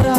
Era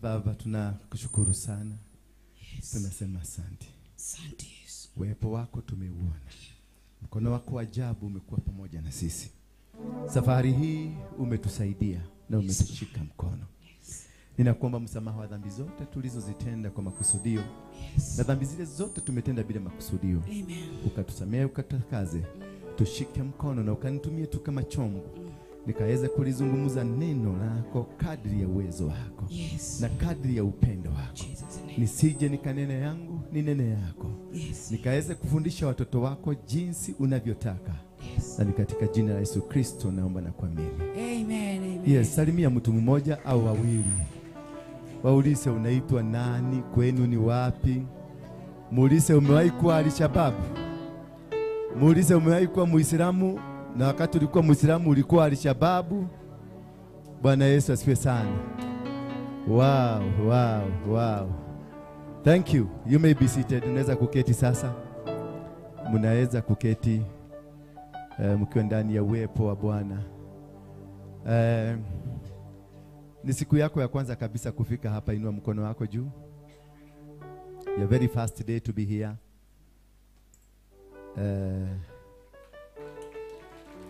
Baba, tunakushukuru sana. Yes. Tunasema asante. Asante Yesu. Uwepo wako tumeuona. Mkono wako wa ajabu umekuwa pamoja na sisi. Safari hii umetusaidia na umetushika mkono. Yes. Ninakuomba msamaha wa dhambi zote tulizozitenda kwa makusudio. Yes. Na dhambi zile zote tumetenda bila makusudio. Amen. Ukatusamehe, ukatakaze. Tushike mkono na ukanitumie tu kama chombo. Nikaweza kulizungumza neno lako kadri ya uwezo wako. Yes. Na kadri ya upendo wako. Nisije nikanene yangu, ni nene yako. Yes. Nikaweza kufundisha watoto wako jinsi unavyotaka. Yes. Na ni katika jina la Yesu Kristo naomba na kuamini. Amen, amen. Yes, salimia mtu mmoja au wawili. Waulize unaitwa nani, kwenu ni wapi? Muulize umewahi kuwa Al-Shabaab? Muulize umewahi kuwa Muislamu na wakati ulikuwa Muislamu ulikuwa Al-Shabaab? Bwana Yesu asifiwe sana. Wow, wow, wow. Thank you. You may be seated. Unaweza kuketi sasa. Mnaweza kuketi mkiwa ndani ya uwepo wa Bwana. Ni siku yako ya kwanza kabisa kufika hapa, inua mkono wako juu. Your very first day to be here.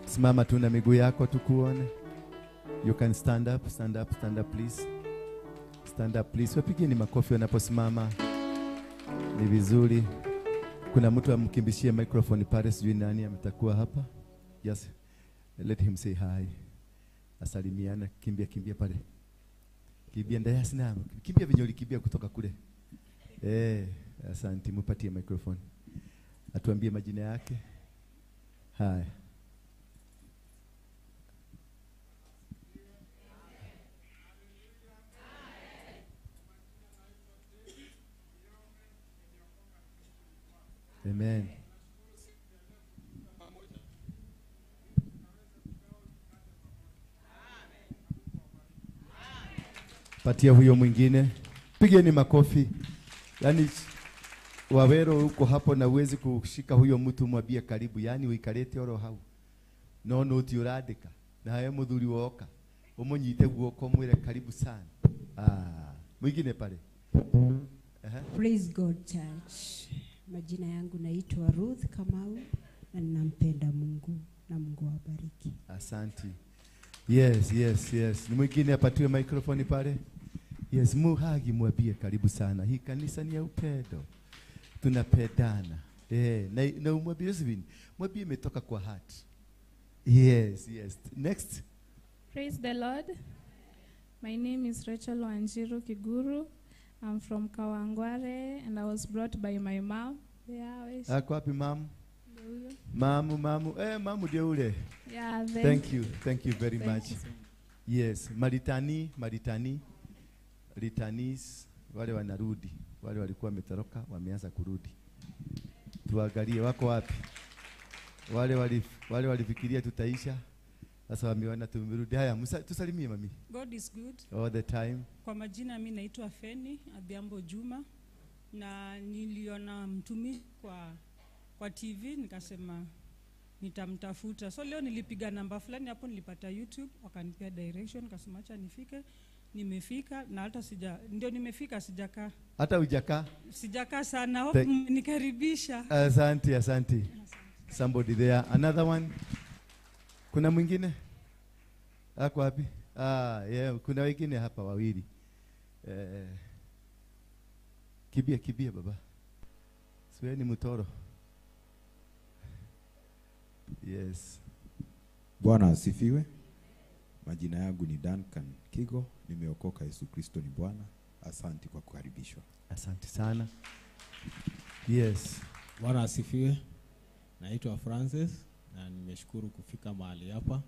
Simama tu na miguu yako tukuone. You can stand up, stand up, stand up please. Stand up please. Wapigeni makofi wanaposimama. Ni vizuri. Kuna mtu amkimbishie microphone pale, sijui nani ametakuwa hapa. Yes. Let him say hi. Asalimiana, kimbia pale. Kimbia ndaya sana. Kimbia vinyoli, kimbia kutoka kule. Asante, mupatie microphone. Atuambie majina yake. Hi. Amen. Patia huyo mwingine. Pigeni makofi. Yaani Wawero uko hapo na uwezi kushika huyo mtu mwambie karibu. Yaani uikarete oro hau. No uti uradika. Na haye muthuri woka. Umunyite guoko mwire karibu sana. Mwingine pale. Praise God Church. Majina yangu naitwa Ruth Kamau na ninampenda Mungu na Mungu awabariki. Asante. Yes. Ni mwingine apatiwe microphone pale. Yes, muhagi mwambie karibu sana. Hii kanisa ni ya upendo. Tunapendana. Na umwambie hivi. Mwambie imetoka kwa heart. Yes. Next. Praise the Lord. My name is Rachel Wanjiru Kiguru. I'm from Kawangware and I was brought by my mom. Yeah, Ako wapi mom? Mamu. Mamu ndio ule. Yeah, thank you very much. Yes, Ritanis wale wanarudi. Wale walikuwa wametoroka wameanza kurudi. Tuangalie wako wapi? Wale walifikiria tutaisha. Sasa wameona tumerudi. Haya, tusalimie mami. God is good. All the time. Kwa majina mimi naitwa Feni Adhiambo Juma na niliona mtumishi kwa TV nikasema nitamtafuta. So leo nilipiga namba fulani hapo, nilipata YouTube wakanipea direction, nikasema acha nifike. Nimefika na hata nimefika sijakaa. Hata hujakaa? Sijakaa sana, nikaribisha. Asante. Somebody there. Another one. Kuna mwingine? Ako wapi? Yeah, kuna wengine hapa wawili. Kibia baba. Siwe ni mtoro. Yes. Bwana asifiwe. Majina yangu ni Duncan Kigo, nimeokoka, Yesu Kristo ni Bwana. Asante kwa kukaribishwa. Asante sana. Yes. Bwana asifiwe. Naitwa Francis na nimeshukuru kufika mahali hapa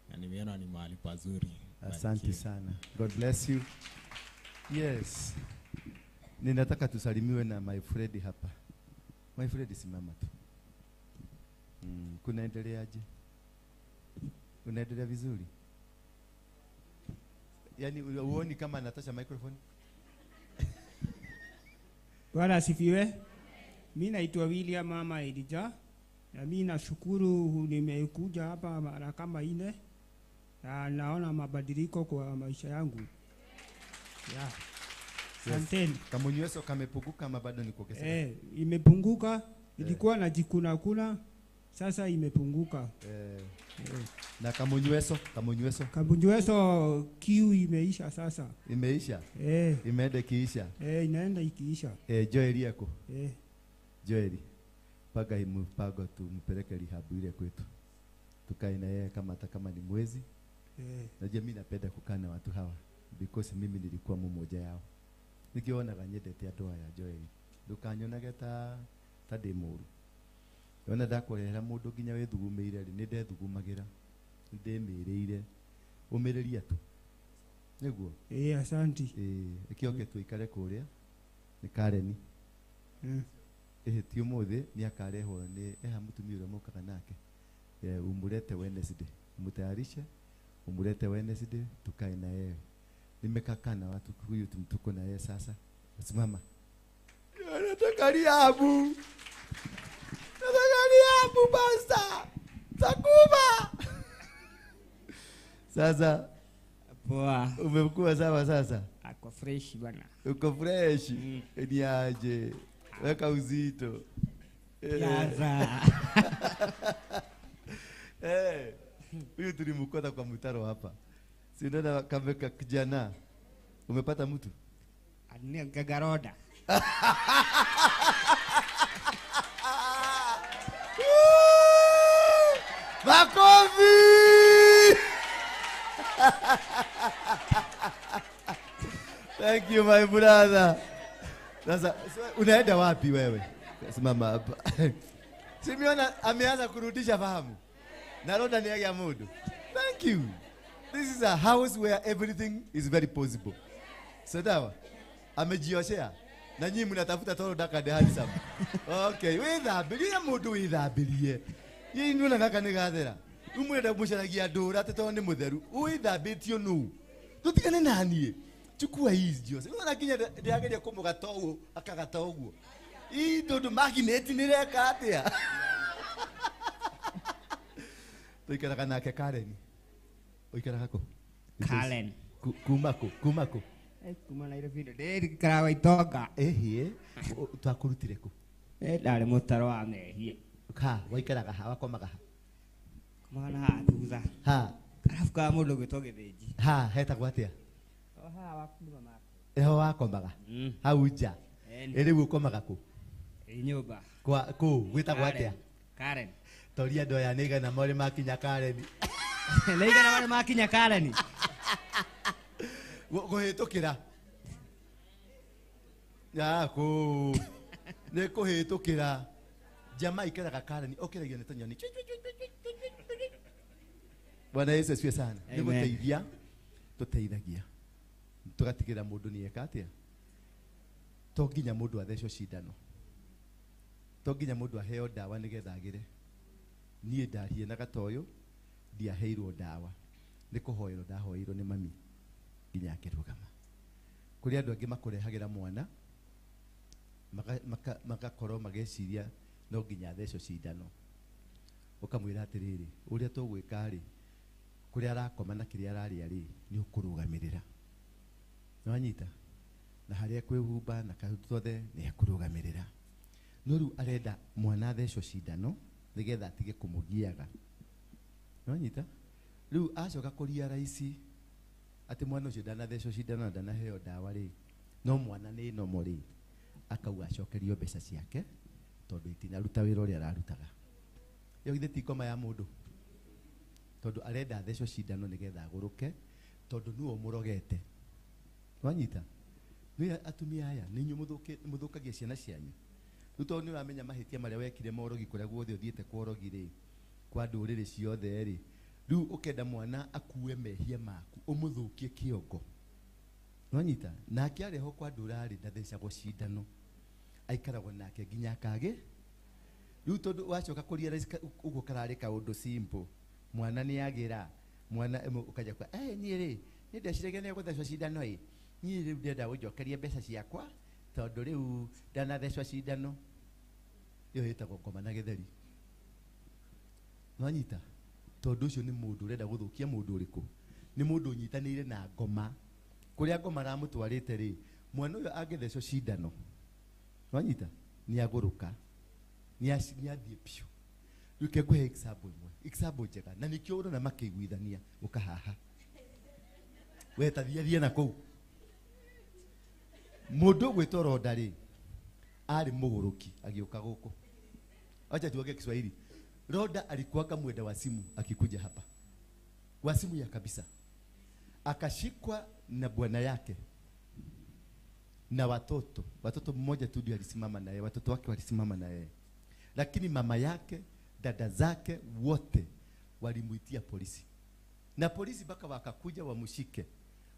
na nimeona ni mahali pazuri. Asante sana. God bless you. Yes. Ninataka tusalimiwe na my friend hapa. My friend simama tu. Kunaendeleaje? Unaendelea vizuri? Yaani uoni kama anatasha microphone? Bwana asifiwe. Mimi naitwa William Mama Elijah. Na mimi nashukuru nimekuja hapa mara kama ine. Na naona mabadiliko kwa maisha yangu. Yeah. Asanteni. Kamunyweso kamepunguka ama bado ni kuongezeka? Imepunguka. Ilikuwa na jikuna kuna, sasa imepunguka. Na kamunyweso? Kamunyweso kiu imeisha sasa. Imeisha? Imeenda ikiisha? Inaenda ikiisha. Joeli yako? Joeli. Paga mpango tumpeleke rehab ile kwetu. Tukae na yeye kama ni mwezi. Najua mimi napenda kukaa na watu hawa because mimi nilikuwa mmoja yao. Nikiona ganyedete ndoa ya Joeli. Ndukanyonage ta demuru. Yona ndakorera mundu nginya wethugumeire ri ninde thugumagira. Ndemereire. Umereria tu. Niguo? Asanti. Ikioke tuikare kuria. Ni Karen. Ti umuthi ni akarehwo ni mutumia uria mukaga nake. Umurete Wednesday. Mutayarishe. Umurete Wednesday tukae na yeye. Nimekaa na watu huyu tuko na yeye sasa. Simama. Nataka riabu. Nataka riabu basta. Takuma. Sasa poa. Umekuwa sawa sasa? Ako fresh bwana. Uko fresh? Ni aje? Weka uzito. Yaza. Huyu tulimkota kwa mtaro hapa. Si unaona kameka kijana. Umepata mtu? Ani gagaroda. Makofi! Thank you my brother. Sasa unaenda wapi wewe? Simama hapa. Simeona ameanza kurudisha fahamu. Na roda ni ya mudu. Thank you. This is a house where everything is very possible. Sawa? Amejioshea. Na nyinyi mnatafuta toro dakade hadi sasa. Okay, withabirie mudu withabirie. Yeye nuna gaka ni gathera. Umwenda musharagia ndura teto ni mutheru. Withambitio nu. Tutigane nanie. Chukua hizi Jose. Unaona kinya ndiageria kumugata uguo akagata uguo. Ii ndu magnet ni reka atia. Tuikaraga nake Karen. Uikaraga ko? Karen. Kumako. Kuma Nairobi ndiri karawa itoka. Twakurutire ku? Ndari mutaro wa mehie. Waikaraga ha wakomaga ha? Mwana ha thutha. Arafu ka mundu gwitogithinji. Hetagwo atia? Wakuma mako. Wakomaga? Hau nja. Riu ukomaga ku? Nyumba. Ku gwitagwo atia? Karen. Toria ndo ya niga na mori makinya Karen. Niga na mori makinya Karen. Guhitukira. Ku. Ni kuhitukira. Jamaa ikaraga Karen okeragia ni tanyoni. Bwana Yesu asifiwe sana. Ni guteithia. Tuteithagia. Tugatigira mundu ni eka atia? To nginya mundu athecwo cindano. To nginya mundu aheo dawa nigetha agire. Nie ndarie na gatoyo ndiaheirwo dawa. Ni kuhoerwo ndahoirwo ni mami. Nginya akirugama. Kuri andu angi makurehagira mwana magakorwo mageciria no nginya thecwo cindano. Ukamwira atiriri uria tugwika ri kuria arakoma na kiria araria ri ni ukurugamirira. Nwanyita na haria kwihumba na kahutothe ni akurugamirira. Nuru arenda mwana thecwo cindano nigetha atige kumugiaga. Nwanyita riu acoka kuria raisi ati mwana ucio ndanathecwo cindano na ndanaheo dawa ri no mwana ni nomo ri akauga acokerio mbeca ciake tondu itinaruta wira uria ararutaga. Yo githe ti koma ya mundu tondu arenda thecwo cindano nigetha aguruke tondu niwe murogete. Wanyita ni atumia aya ni nyu muthukagia ciana cianyu. Ruto ni uramenya mahitia maria wekire morogi kuria guothe uthiete kworogi ri kwa nduriri ciothe ri riu ukenda mwana akue mehia maku umuthukie kiongo. Wanyita na akiareho kwa ndurari ndathecagwo cindano aikaragwo nake nginya akage. Riu tondu wacoka kuria uguo karari kaundu simple mwana ni agira mwana ukaja kwa ni ri ni ndecirege ni guthecwo cindano ni riu ndenda gujokeria mbeca ciakwa tondu riu ndanathecwo cindano. Iyo hitagwo ngoma na githeri. Nwanyita tondu ucio ni mundu urenda guthukia mundu uriku ni mundu unyitanire na ngoma kuria ngoma ramutwarite ri mwana uyo agethecwo cindano wanyita ni aguruka ni athie pio yuke kwe example njega na nikio urona makiguithania ukahaha wetathiathie na kou mundu gwitwo Roda ari muguruki agioka guku acha tuongee Kiswahili. Roda alikuwa kama mwenda wa simu akikuja hapa wa simu ya kabisa, akashikwa na bwana yake na watoto mmoja tu ndio alisimama naye, watoto wake walisimama naye, lakini mama yake, dada zake wote walimuitia polisi, na polisi baka wakakuja wamshike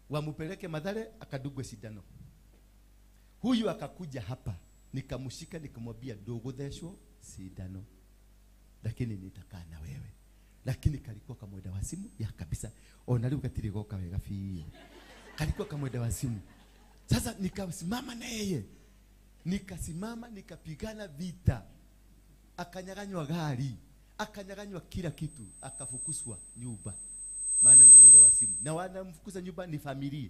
wamupeleke Mathare akadugwe sindano. Huyu akakuja hapa nikamshika nikamwambia ndugutheshwo sindano, lakini nitakaa na wewe. Lakini kalikuwa kama mwenda wa simu ya kabisa, ona riu gatiri goka wega fii, kalikuwa kama mwenda wa simu. Sasa nikasimama na yeye, nikasimama nikapigana vita, akanyaganywa gari, akanyaganywa kila kitu, akafukuswa nyumba, maana ni mwenda wa simu. Na wanamfukuza nyumba ni familia,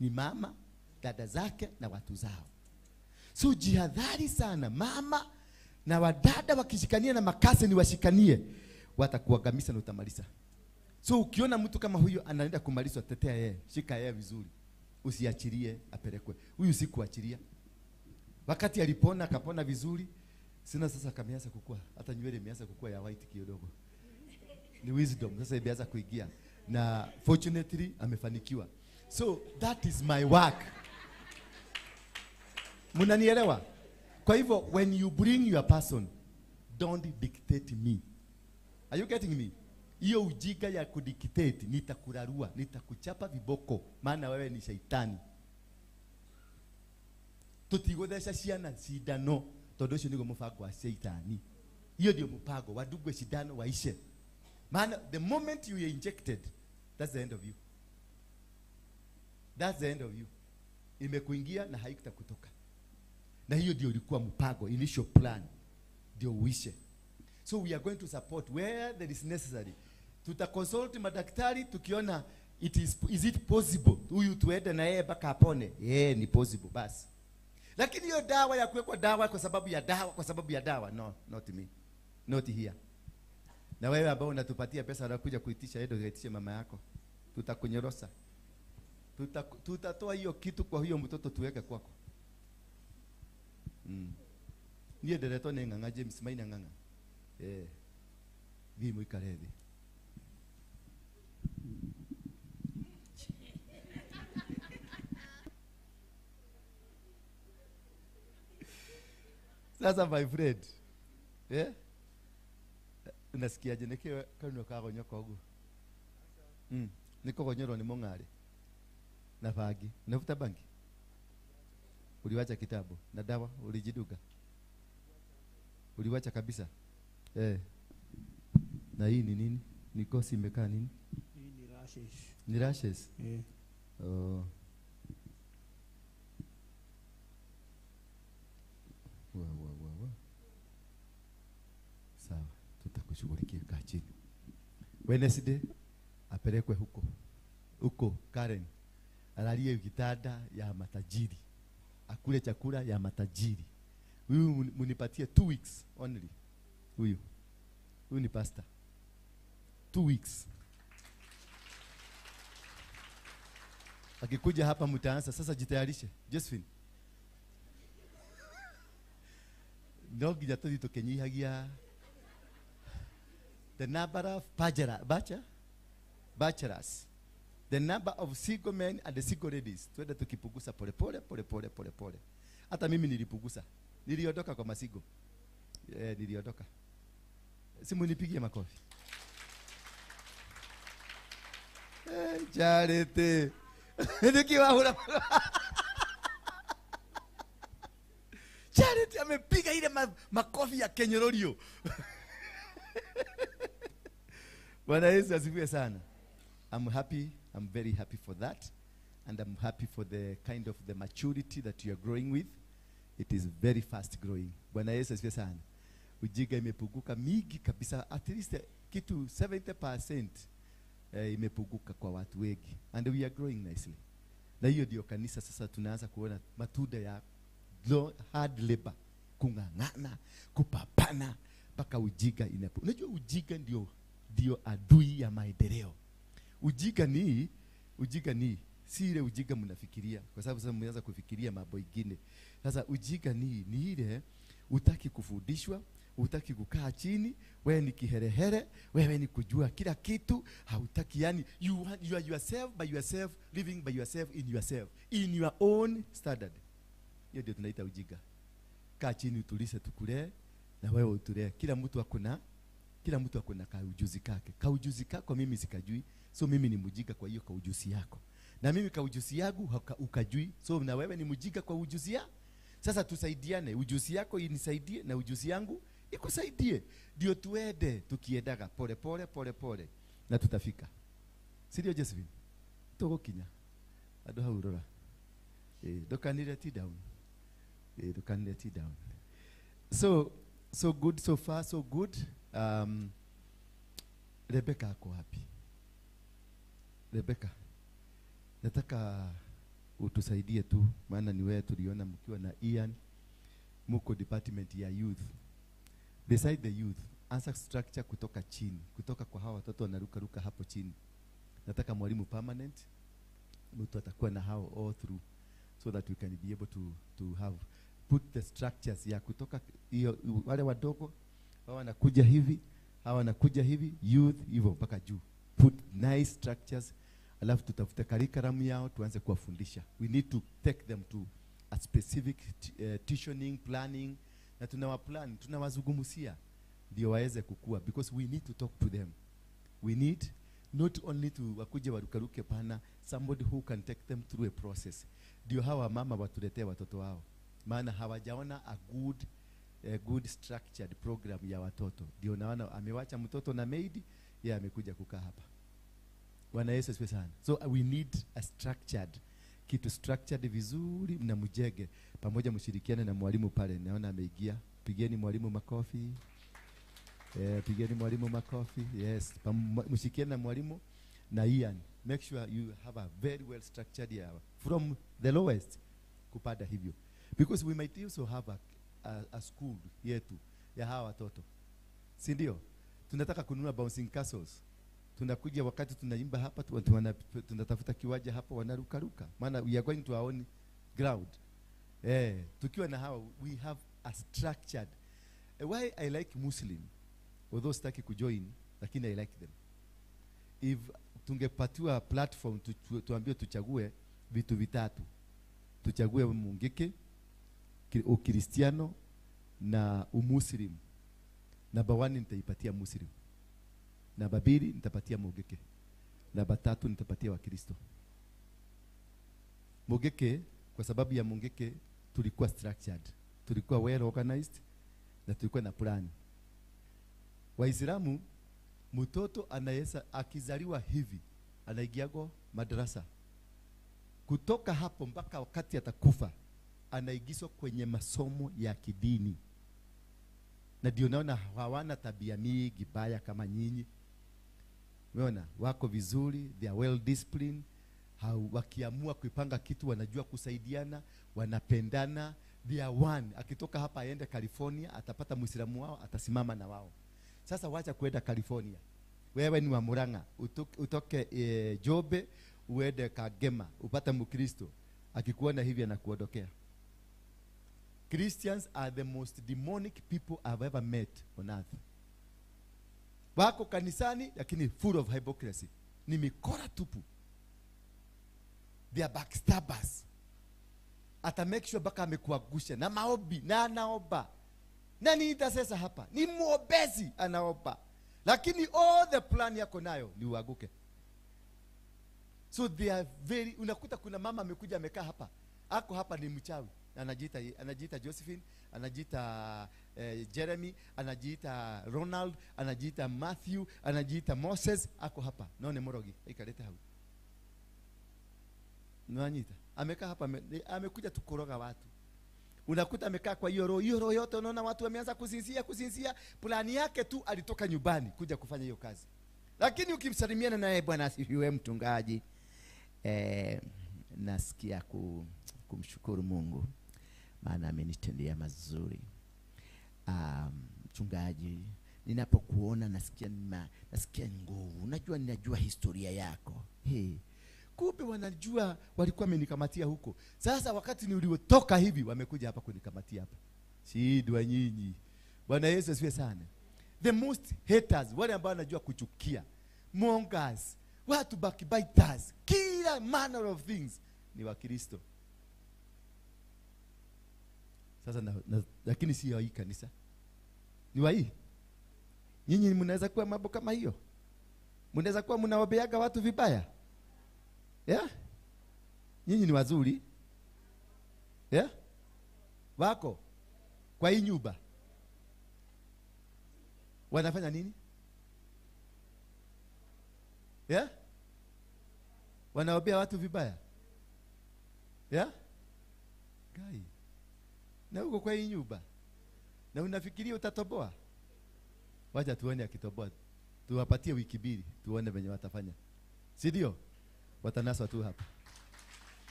ni mama, dada zake na watu zao. So jihadhari sana, mama na wadada wakishikania na makase ni washikanie, watakuangamiza na utamaliza. So ukiona mtu kama huyo anaenda kumalizwa, tetea yeye, shika yeye vizuri, usiachilie apelekwe. Huyu sikuachilia. Wakati alipona akapona vizuri, sina sasa kameanza kukua, hata nywele imeanza kukua ya white kidogo. Ni wisdom sasa imeanza kuingia, na fortunately amefanikiwa. So that is my work. Munanielewa? Kwa hivyo when you bring your person, don't dictate me. Are you getting me? Hiyo ujinga ya kudictate, nitakurarua, nitakuchapa viboko, maana wewe ni shaitani. Tutigothesha ciana cindano tondu ucio nigo mubango wa shaitani. Hiyo ndio mupango wadugwe cindano waishe. Maana the moment you are injected, that's the end of you. That's the end of you. Imekuingia na haikutakutoka. Na hiyo ndio ilikuwa mpango, initial plan, ndio uishe. So we are going to support where there is necessary. Tutaconsult madaktari tukiona is it possible huyu tuende na yeye mpaka apone. Ni possible basi. Lakini hiyo dawa ya kuwekwa dawa kwa sababu ya dawa, no, not me. Not here. Na wewe ambao unatupatia pesa unakuja kuitisha edo gaitishe mama yako, tutakunyorosa. Tutatoa hiyo kitu kwa hiyo mtoto tuweke kwako. Niye dereto ne nganga James Maina nganga. Vimo ikaredi. Sasa my friend, unasikiaje nikiwa kano kagonyo kogu? Niko gonyoro ni mongare. Na fagi, nafuta bangi. Uliwacha kitabu na dawa ulijiduga? Uliwacha kabisa? Na hii ni nini? Nikosi imekaa nini? Hii ni rashes. Ni rashes? Sawa, tutakushughulikia kaa chini. Wednesday apelekwe huko Karen. Alalie kitanda ya matajiri. Akule chakula ya matajiri. Huyu munipatie 2 weeks only. Huyu ni pastor. 2 weeks. Akikuja hapa mtaanza sasa, jitayarishe. Josephine. Ndogi jatodi to kenyihagia. The number of bachelors. The number of single men and the single ladies. Tuende tukipunguza pole. Hata mimi nilipunguza. Niliondoka kwa masigo. Niliondoka. Simu nipigie makofi. Charity. Nikiwa hula. Charity amepiga ile makofi ya Kenyororio. Bwana Yesu asifiwe sana. I'm very happy for that, and I'm happy for the kind of the maturity that you are growing with. It is very fast growing. Bwana Yesu asifiwe sana. Ujiga imepunguka mingi kabisa, at least kitu 70% imepunguka kwa watu wengi, and we are growing nicely. Na hiyo ndio kanisa sasa tunaanza kuona matunda ya hard labor, kung'ang'ana, kupapana mpaka ujiga inapo. Unajua ujiga ndio adui ya maendeleo. Ujiga ni si ile ujiga mnafikiria, kwa sababu sasa mmeanza kufikiria mambo mengine. Sasa ujiga ni ile utaki kufundishwa, utaki kukaa chini, wewe ni kiherehere, wewe ni kujua kila kitu, hautaki yani you are yourself by yourself, living by yourself in your own standard. Hiyo ndio tunaita ujiga. Kaa chini utulize tukule na wewe utulee. Kila mtu akona kaujuzi kake. Kaujuzi kako mimi sikajui, so mimi ni mjiga kwa hiyo kaujuzi yako. Na mimi kaujuzi yangu ukajui, so na wewe ni mjiga kwa ujuzi ya. Sasa tusaidiane, ujuzi yako inisaidie na ujuzi yangu ikusaidie. Ndio tuende tukiedaga pole pole na tutafika. Sirio Josephine? Togo kinya. Ado haurora. Dokanire ti down. Dokanire ti down. So good, so far so good. Rebecca ako happy. Rebecca, nataka utusaidie tu, maana ni wewe tuliona mkiwa na Ian muko department ya youth. Beside the youth, anza structure kutoka chini, kutoka kwa hawa watoto wanaruka hapo chini. Nataka mwalimu permanent, mtu atakuwa na hao all through, so that we can be able to have put the structures ya kutoka hiyo wale wadogo hawa wanakuja hivi youth hivyo mpaka juu. Put nice structures, alafu tutafute curriculum yao tuanze kuwafundisha. We need to take them to a specific tuitioning planning, na tunawazungumzia ndio waweze kukua, because we need to talk to them. We need not only to wakuje warukaruke pana, somebody who can take them through a process. Ndio hawa mama watuletee watoto wao, maana hawajaona a good structured program ya watoto. Ndio naona amewacha mtoto na maid, yeye amekuja kukaa hapa. Bwana Yesu asifiwe sana. So we need a kitu structured vizuri, mnamjege pamoja, mshirikiane na mwalimu pale. Naona ameingia. Pigeni mwalimu makofi. Pigeni mwalimu makofi. Yes, mshirikiane na mwalimu na Ian. Make sure you have a very well structured year from the lowest kupanda hivyo, because we might also have a school yetu ya hawa watoto, si ndio? Tunataka kununua bouncing castles. Tunakuja wakati tunaimba hapa, tunatafuta kiwanja hapa, wanarukaruka, maana we are going to our own ground. Tukiwa na hawa, we have a structured. Why I like Muslim, although sitaki kujoin, lakini I like them. If tungepatiwa platform tuambie tuchague vitu vitatu, tuchague Mungeke, Ukristiano na Umuslim, namba 1 nitaipatia Muslim, namba 2 nitapatia Mungeke, namba 3 nitapatia Wakristo. Mungeke, kwa sababu ya Mungeke tulikuwa structured, tulikuwa well organized, na tulikuwa na plan. Waislamu, mtoto anaweza akizaliwa hivi anaigiago madrasa, kutoka hapo mpaka wakati atakufa anaigizwa kwenye masomo ya kidini. Na ndio naona hawana tabia mingi baya kama nyinyi. Umeona wako vizuri, they are well disciplined. Wakiamua kuipanga kitu wanajua kusaidiana, wanapendana, they are one. Akitoka hapa aende California, atapata Muislamu wao, atasimama na wao. Sasa wacha kwenda California. Wewe ni wa Murang'a, utoke Jobe uende Kagema, upata Mkristo, akikuona hivi anakuondokea. Christians are the most demonic people I've ever met on earth. Wako kanisani lakini full of hypocrisy. Ni mikora tupu. They are backstabbers. Ata make sure baka amekuagusha na maombi na anaomba. Nani itasesa hapa? Ni muobezi anaomba. Lakini all the plan yako nayo ni uaguke. So they are very, unakuta kuna mama amekuja amekaa hapa. Ako hapa ni mchawi. Anajiita Josephine, anajiita Jeremy, anajiita Ronald, anajiita Matthew, anajiita Moses. Ako hapa. Naone morogi. Ikaleta hapa. Nanyita. Amekaa hapa, amekuja tukoroga watu. Unakuta amekaa kwa hiyo roho yote, unaona watu wameanza kuzinzia. Plani yake tu alitoka nyumbani kuja kufanya hiyo kazi. Lakini ukimsalimiana naye, bwana asifiwe mchungaji, nasikia kumshukuru Mungu maana amenitendea mazuri. Mchungaji, ninapokuona nasikia nguvu. Ninajua historia yako. Kumbe wanajua walikuwa wamenikamatia huko. Sasa wakati niliotoka hivi wamekuja hapa kunikamatia hapa. Shidwa nyinyi. Bwana Yesu asifiwe sana. The most haters, wale ambao wanajua kuchukia, mongers, watu backbiters, kila manner of things ni wa Kristo. Sasa lakini si wa hii kanisa. Ni wa hii. Nyinyi mnaweza kuwa mambo kama hiyo. Mnaweza kuwa mnawabeaga watu vibaya. Yeah? Nyinyi ni wazuri. Yeah? Wako kwa hii nyumba. Wanafanya nini? Yeah? Wanaobea watu vibaya. Yeah? Gai. Na uko kwa hii nyumba. Na unafikiria utatoboa? Wacha tuone akitoboa. Tuwapatie wiki mbili tuone venye watafanya. Si ndio? Watanaswa tu hapa.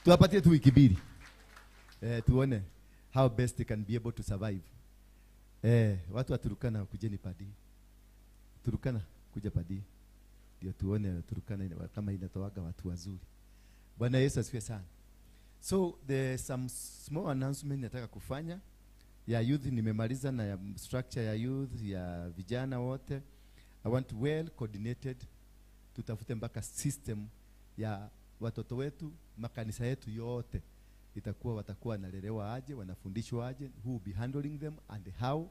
Tuwapatie tu wiki mbili. Tuone how best they can be able to survive. Watu wa Turkana kujeni padi. Turkana kuja padi. Ndio tuone Turkana kama inatoaga watu wazuri. Bwana Yesu asifiwe sana. So there's some small announcement nataka kufanya. Ya youth nimemaliza na ya structure ya youth ya vijana wote. I want well coordinated. Tutafute mpaka system ya watoto wetu, makanisa yetu yote. Watakuwa wanalelewa aje, wanafundishwa aje, who will be handling them and how,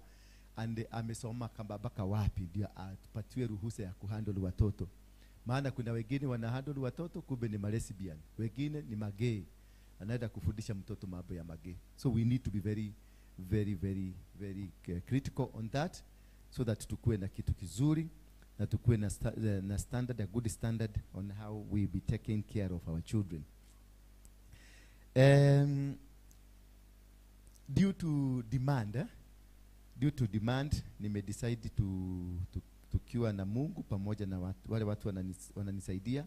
and amesoma kambabaka wapi ndio atupatiwe ruhusa ya kuhandle watoto. Maana kuna wengine wanahandle watoto kumbe ni lesbian, wengine ni magay. Anaenda kufundisha mtoto mambo ya magay. So we need to be very very very very critical on that, so that tukue na kitu kizuri na tukue na standard, a good standard on how we be taking care of our children. Due to demand nime decide tukiwa na Mungu pamoja na wale watu wananisaidia.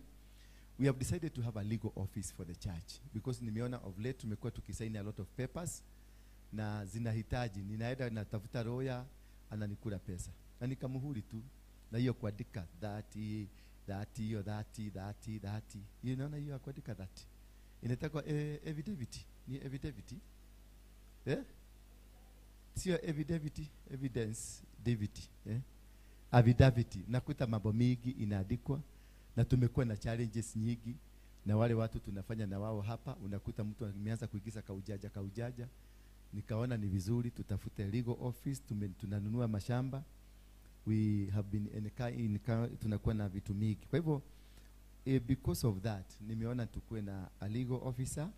We have decided to have a legal office for the church because nimeona of late tumekuwa tukisaini a lot of papers na zinahitaji, ninaenda natafuta lawyer ananikula pesa na nikamuhuri tu na hiyo kuandika that you know, na hiyo kuandika that inataka evidence ni evidence sio evidence affidavit. Nakuta mambo mingi inaandikwa na tumekuwa na challenges nyingi na wale watu tunafanya na wao hapa. Unakuta mtu ameanza kuigiza kaujaja. Nikaona ni vizuri tutafute legal office. Tunanunua mashamba, we have been tunakuwa na vitu mingi. Kwa hivyo because of that nimeona tukue na a legal officer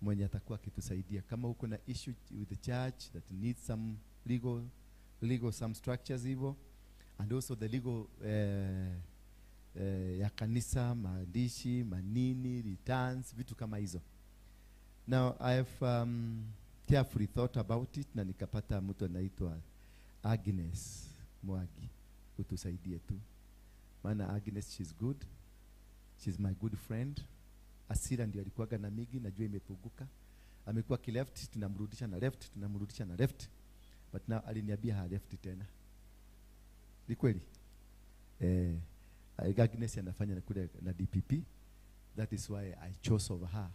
mwenye atakuwa kitusaidia kama uko na issue with the church that needs some legal some structures hivyo, and also the legal ya kanisa, maandishi, manini, returns, vitu kama hizo. Now I have carefully thought about it na nikapata mtu anaitwa Agnes Mwagi utusaidie tu. Maana Agnes, she's good. She's my good friend. Asira ndio alikuwaga na migi, najua imepuguka. Amekuwa kileft, tunamrudisha na left. But now aliniambia ha left tena. Ni kweli? Agnes anafanya na kule na DPP. That is why I chose over her.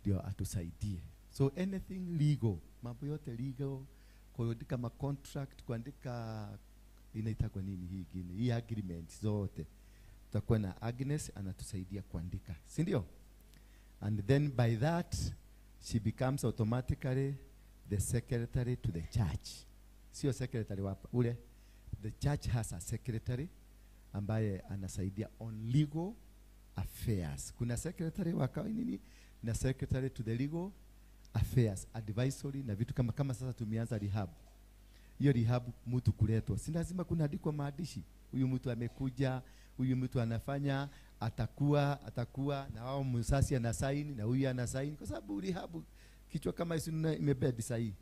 Ndio atusaidie. So anything legal, mambo yote legal, kuandika ma contract, kuandika inaitwa nini hii ingine, hii agreement zote. Tutakuwa na Agnes anatusaidia kuandika, si ndio? And then by that she becomes automatically the secretary to the church. Sio secretary wapa ule. The church has a secretary ambaye anasaidia on legal affairs. Kuna secretary waka nini na secretary to the legal affairs, advisory na vitu kama sasa tumeanza rehab. Hiyo rehab mtu kuletwa, si lazima kunaandikwa maandishi. Huyu mtu amekuja, huyu mtu anafanya, atakuwa na wao msasi ana sign na huyu ana sign, kwa sababu rehab kichwa kama hizo imebedi sahi.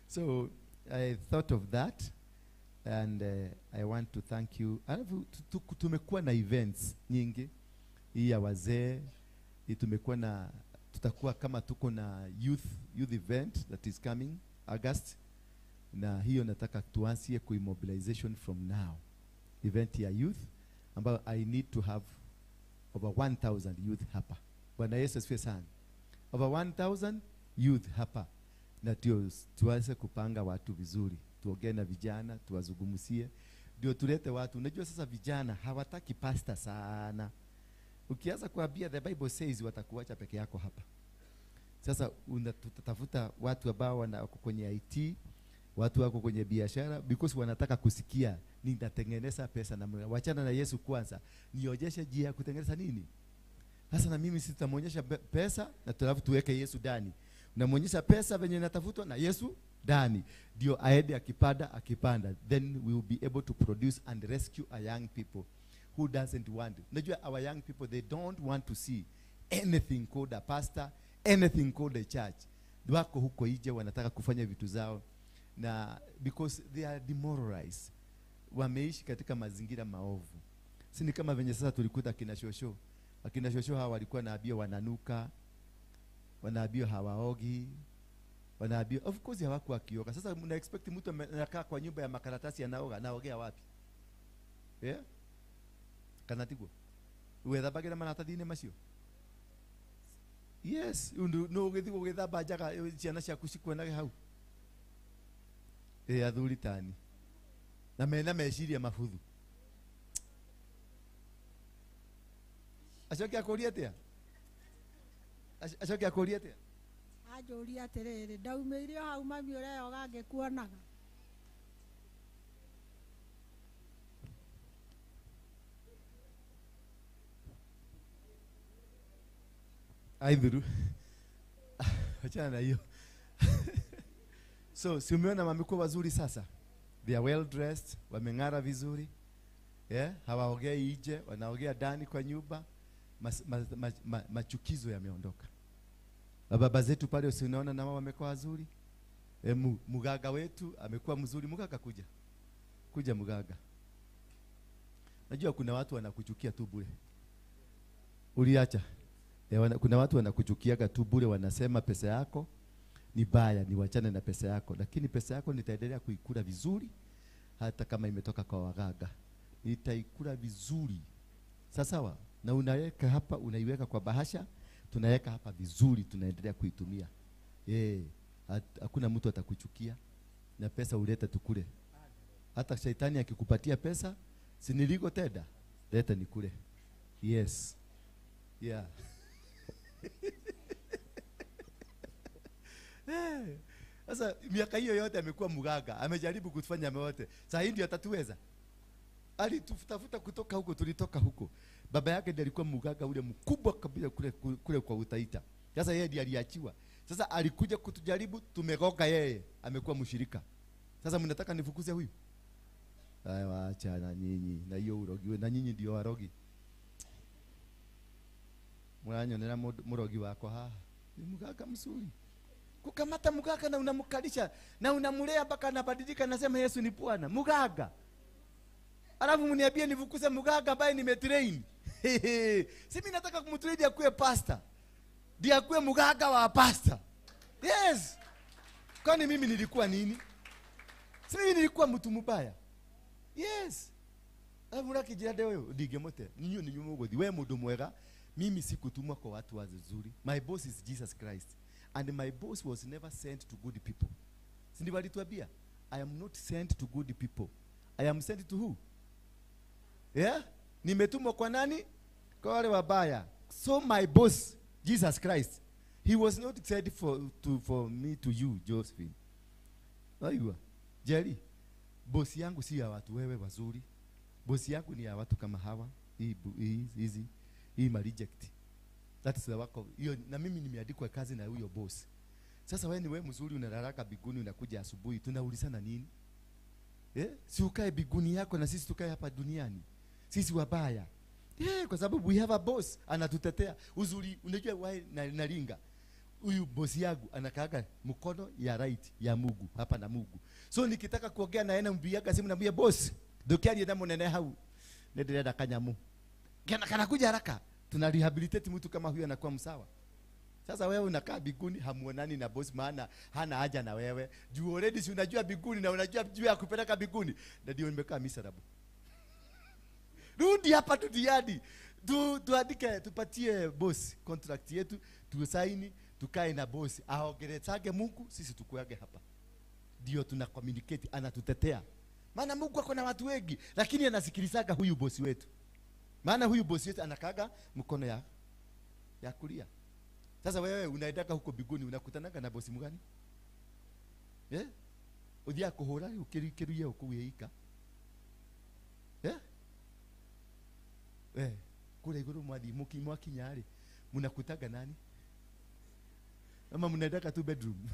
So I thought of that and I want to thank you. Alafu tumekuwa na events nyingi hii ya wazee, hii tumekuwa na, tutakuwa kama tuko na youth event that is coming August, na hiyo nataka tuanzie kuimobilization from now, event ya youth ambayo I need to have over 1,000 youth hapa. Bwana Yesu asifiwe sana. Over 1,000 youth hapa, na tuanze kupanga watu vizuri, tuongee na vijana, tuwazungumzie, ndio tulete watu. Unajua sasa vijana hawataki pasta sana. Ukianza kuambia the Bible says watakuacha peke yako hapa. Sasa tutatafuta watu ambao wako kwenye IT, watu wako kwenye biashara, because wanataka kusikia ninatengeneza pesa, na wachana na Yesu kwanza, niojeshe njia ya kutengeneza nini. Sasa na mimi sitamuonyesha pesa, na alafu tuweke Yesu ndani. Unamuonyesha pesa venye inatafutwa na Yesu ndani, ndio aende akipanda, then we will be able to produce and rescue a young people who doesn't want. Unajua our young people, they don't want to see anything called a pastor, anything called a church. Wako huko nje wanataka kufanya vitu zao, na because they are demoralized, wameishi katika mazingira maovu. Si ni kama venye sasa tulikuta kina Shosho. Akina Shosho hawa walikuwa naambia wananuka, wanaambia hawaogi, wanaambia of course hawakuwa kioga. Sasa mna expect mtu anakaa kwa nyumba ya makaratasi anaoga, anaogea wapi? Yeah? Kanatigo. Uweza bagira manatadine masio. Yes, no ugethi ugethamba njaga ciana ciaku cikwona hau. Athuri tani. Na mena meciria mabuthu. Acoke akuria atia? Acoke akuria atia? Anjuria atiriri, ndaumĩire hau mami ũreyoga ngĩkuonaga. Aidhuru. Achana na hiyo. So, si umeona wamekuwa wazuri sasa? They are well dressed, wameng'ara vizuri. Yeah, hawaogei nje, wanaogea ndani kwa nyumba. Machukizo yameondoka. Baba zetu pale usiona na wao wamekuwa wazuri. Mugaga wetu amekuwa mzuri. Mugaga kuja Mugaga. Najua kuna watu wanakuchukia tu bure. Uliacha. Kuna watu wanakuchukiaga tu bure, wanasema pesa yako ni baya, ni wachane na pesa yako. Lakini pesa yako nitaendelea kuikula vizuri, hata kama imetoka kwa wagaga. Nitaikula vizuri. Sawa? Na unaweka hapa, unaiweka kwa bahasha, tunaweka hapa vizuri, tunaendelea kuitumia. Hakuna mtu atakuchukia, na pesa uleta tukule. Hata shetani akikupatia pesa, si niliko tenda, leta nikule. Yes. Yeah. Sasa miaka hiyo yote amekuwa Mugaga, amejaribu kutufanya yote. Sasa hii ndio atatuweza. Alitutafuta kutoka huko, tulitoka huko. Baba yake ndiye alikuwa Mugaga ule mkubwa kabisa kule kwa Utaita. Sasa yeye ndiye aliachiwa. Sasa alikuja kutujaribu, tumegoga yeye, amekuwa mshirika. Sasa mnataka nifukuze huyu? Acha na nyinyi, na hiyo urogiwe, na nyinyi ndio warogi. Mwananyonera murogi wako haha. Ni Mugaga mzuri. Kukamata Mugaga na unamkalisha na unamulea mpaka anabadilika, nasema Yesu ni Bwana. Mugaga. Alafu mniambie nifukuze Mugaga ambaye nimetrain. Si mimi nataka kumtrain akuwe pastor. Ndiye akuwe Mugaga wa pastor. Yes. Kwani mimi nilikuwa nini? Si mimi nilikuwa mtu mbaya. Yes. Alafu rakijirade wewe ndigemote. Ninyo ni nyumugothi. Wewe mundu mwega. Mimi sikutumwa kwa watu wazuri. My boss is Jesus Christ. And my boss was never sent to good people. Si ndivyo alituambia? I am not sent to good people. I am sent to who? Yeah? Nimetumwa kwa nani? Kwa wale wabaya. So my boss, Jesus Christ, he was not sent for me to you, Josephine. Aiwa. Jerry, boss yangu si ya watu wewe wazuri. Boss yangu ni ya watu kama hawa. Hii ma reject. That is the work of hiyo, na mimi nimeandikwa kazi na huyo boss. Sasa wewe ni wewe mzuri, unararaka biguni, unakuja asubuhi, tunaulizana nini? Si ukae biguni yako na sisi tukae hapa duniani. Sisi wabaya. Kwa sababu we have a boss anatutetea. Uzuri unajua why nalinga. Huyu boss yangu anakaaga mkono ya right ya Mungu hapa na Mungu. So nikitaka kuongea na yeye mbiaga simu namwambia boss, dokiani ndio monene hau. Ndio kanyamu. Kana kuja haraka. Tuna rehabilitate mtu kama huyo anakuwa msawa. Sasa wewe unakaa biguni hamuonani na boss maana hana haja na wewe. Juu already si unajua biguni na unajua juu ya kupeleka biguni. Ndio nimekaa miserable. Rudi hapa tudiadi. Tuandike tupatie boss contract yetu, tusaini, tukae na boss. Aongelezage Mungu, sisi tukuage hapa. Ndio tuna communicate, anatutetea. Maana Mungu ako na watu wengi, lakini anasikilizaga huyu boss wetu. Maana huyu boss wetu anakaga mkono ya kulia. Sasa wewe unaendaka huko biguni unakutananga na boss mgani? Udia kuhura ukirikiruye ukuyeika. Kule iguru mwakinyari mnakutaga nani? Ama mnaendaka tu bedroom?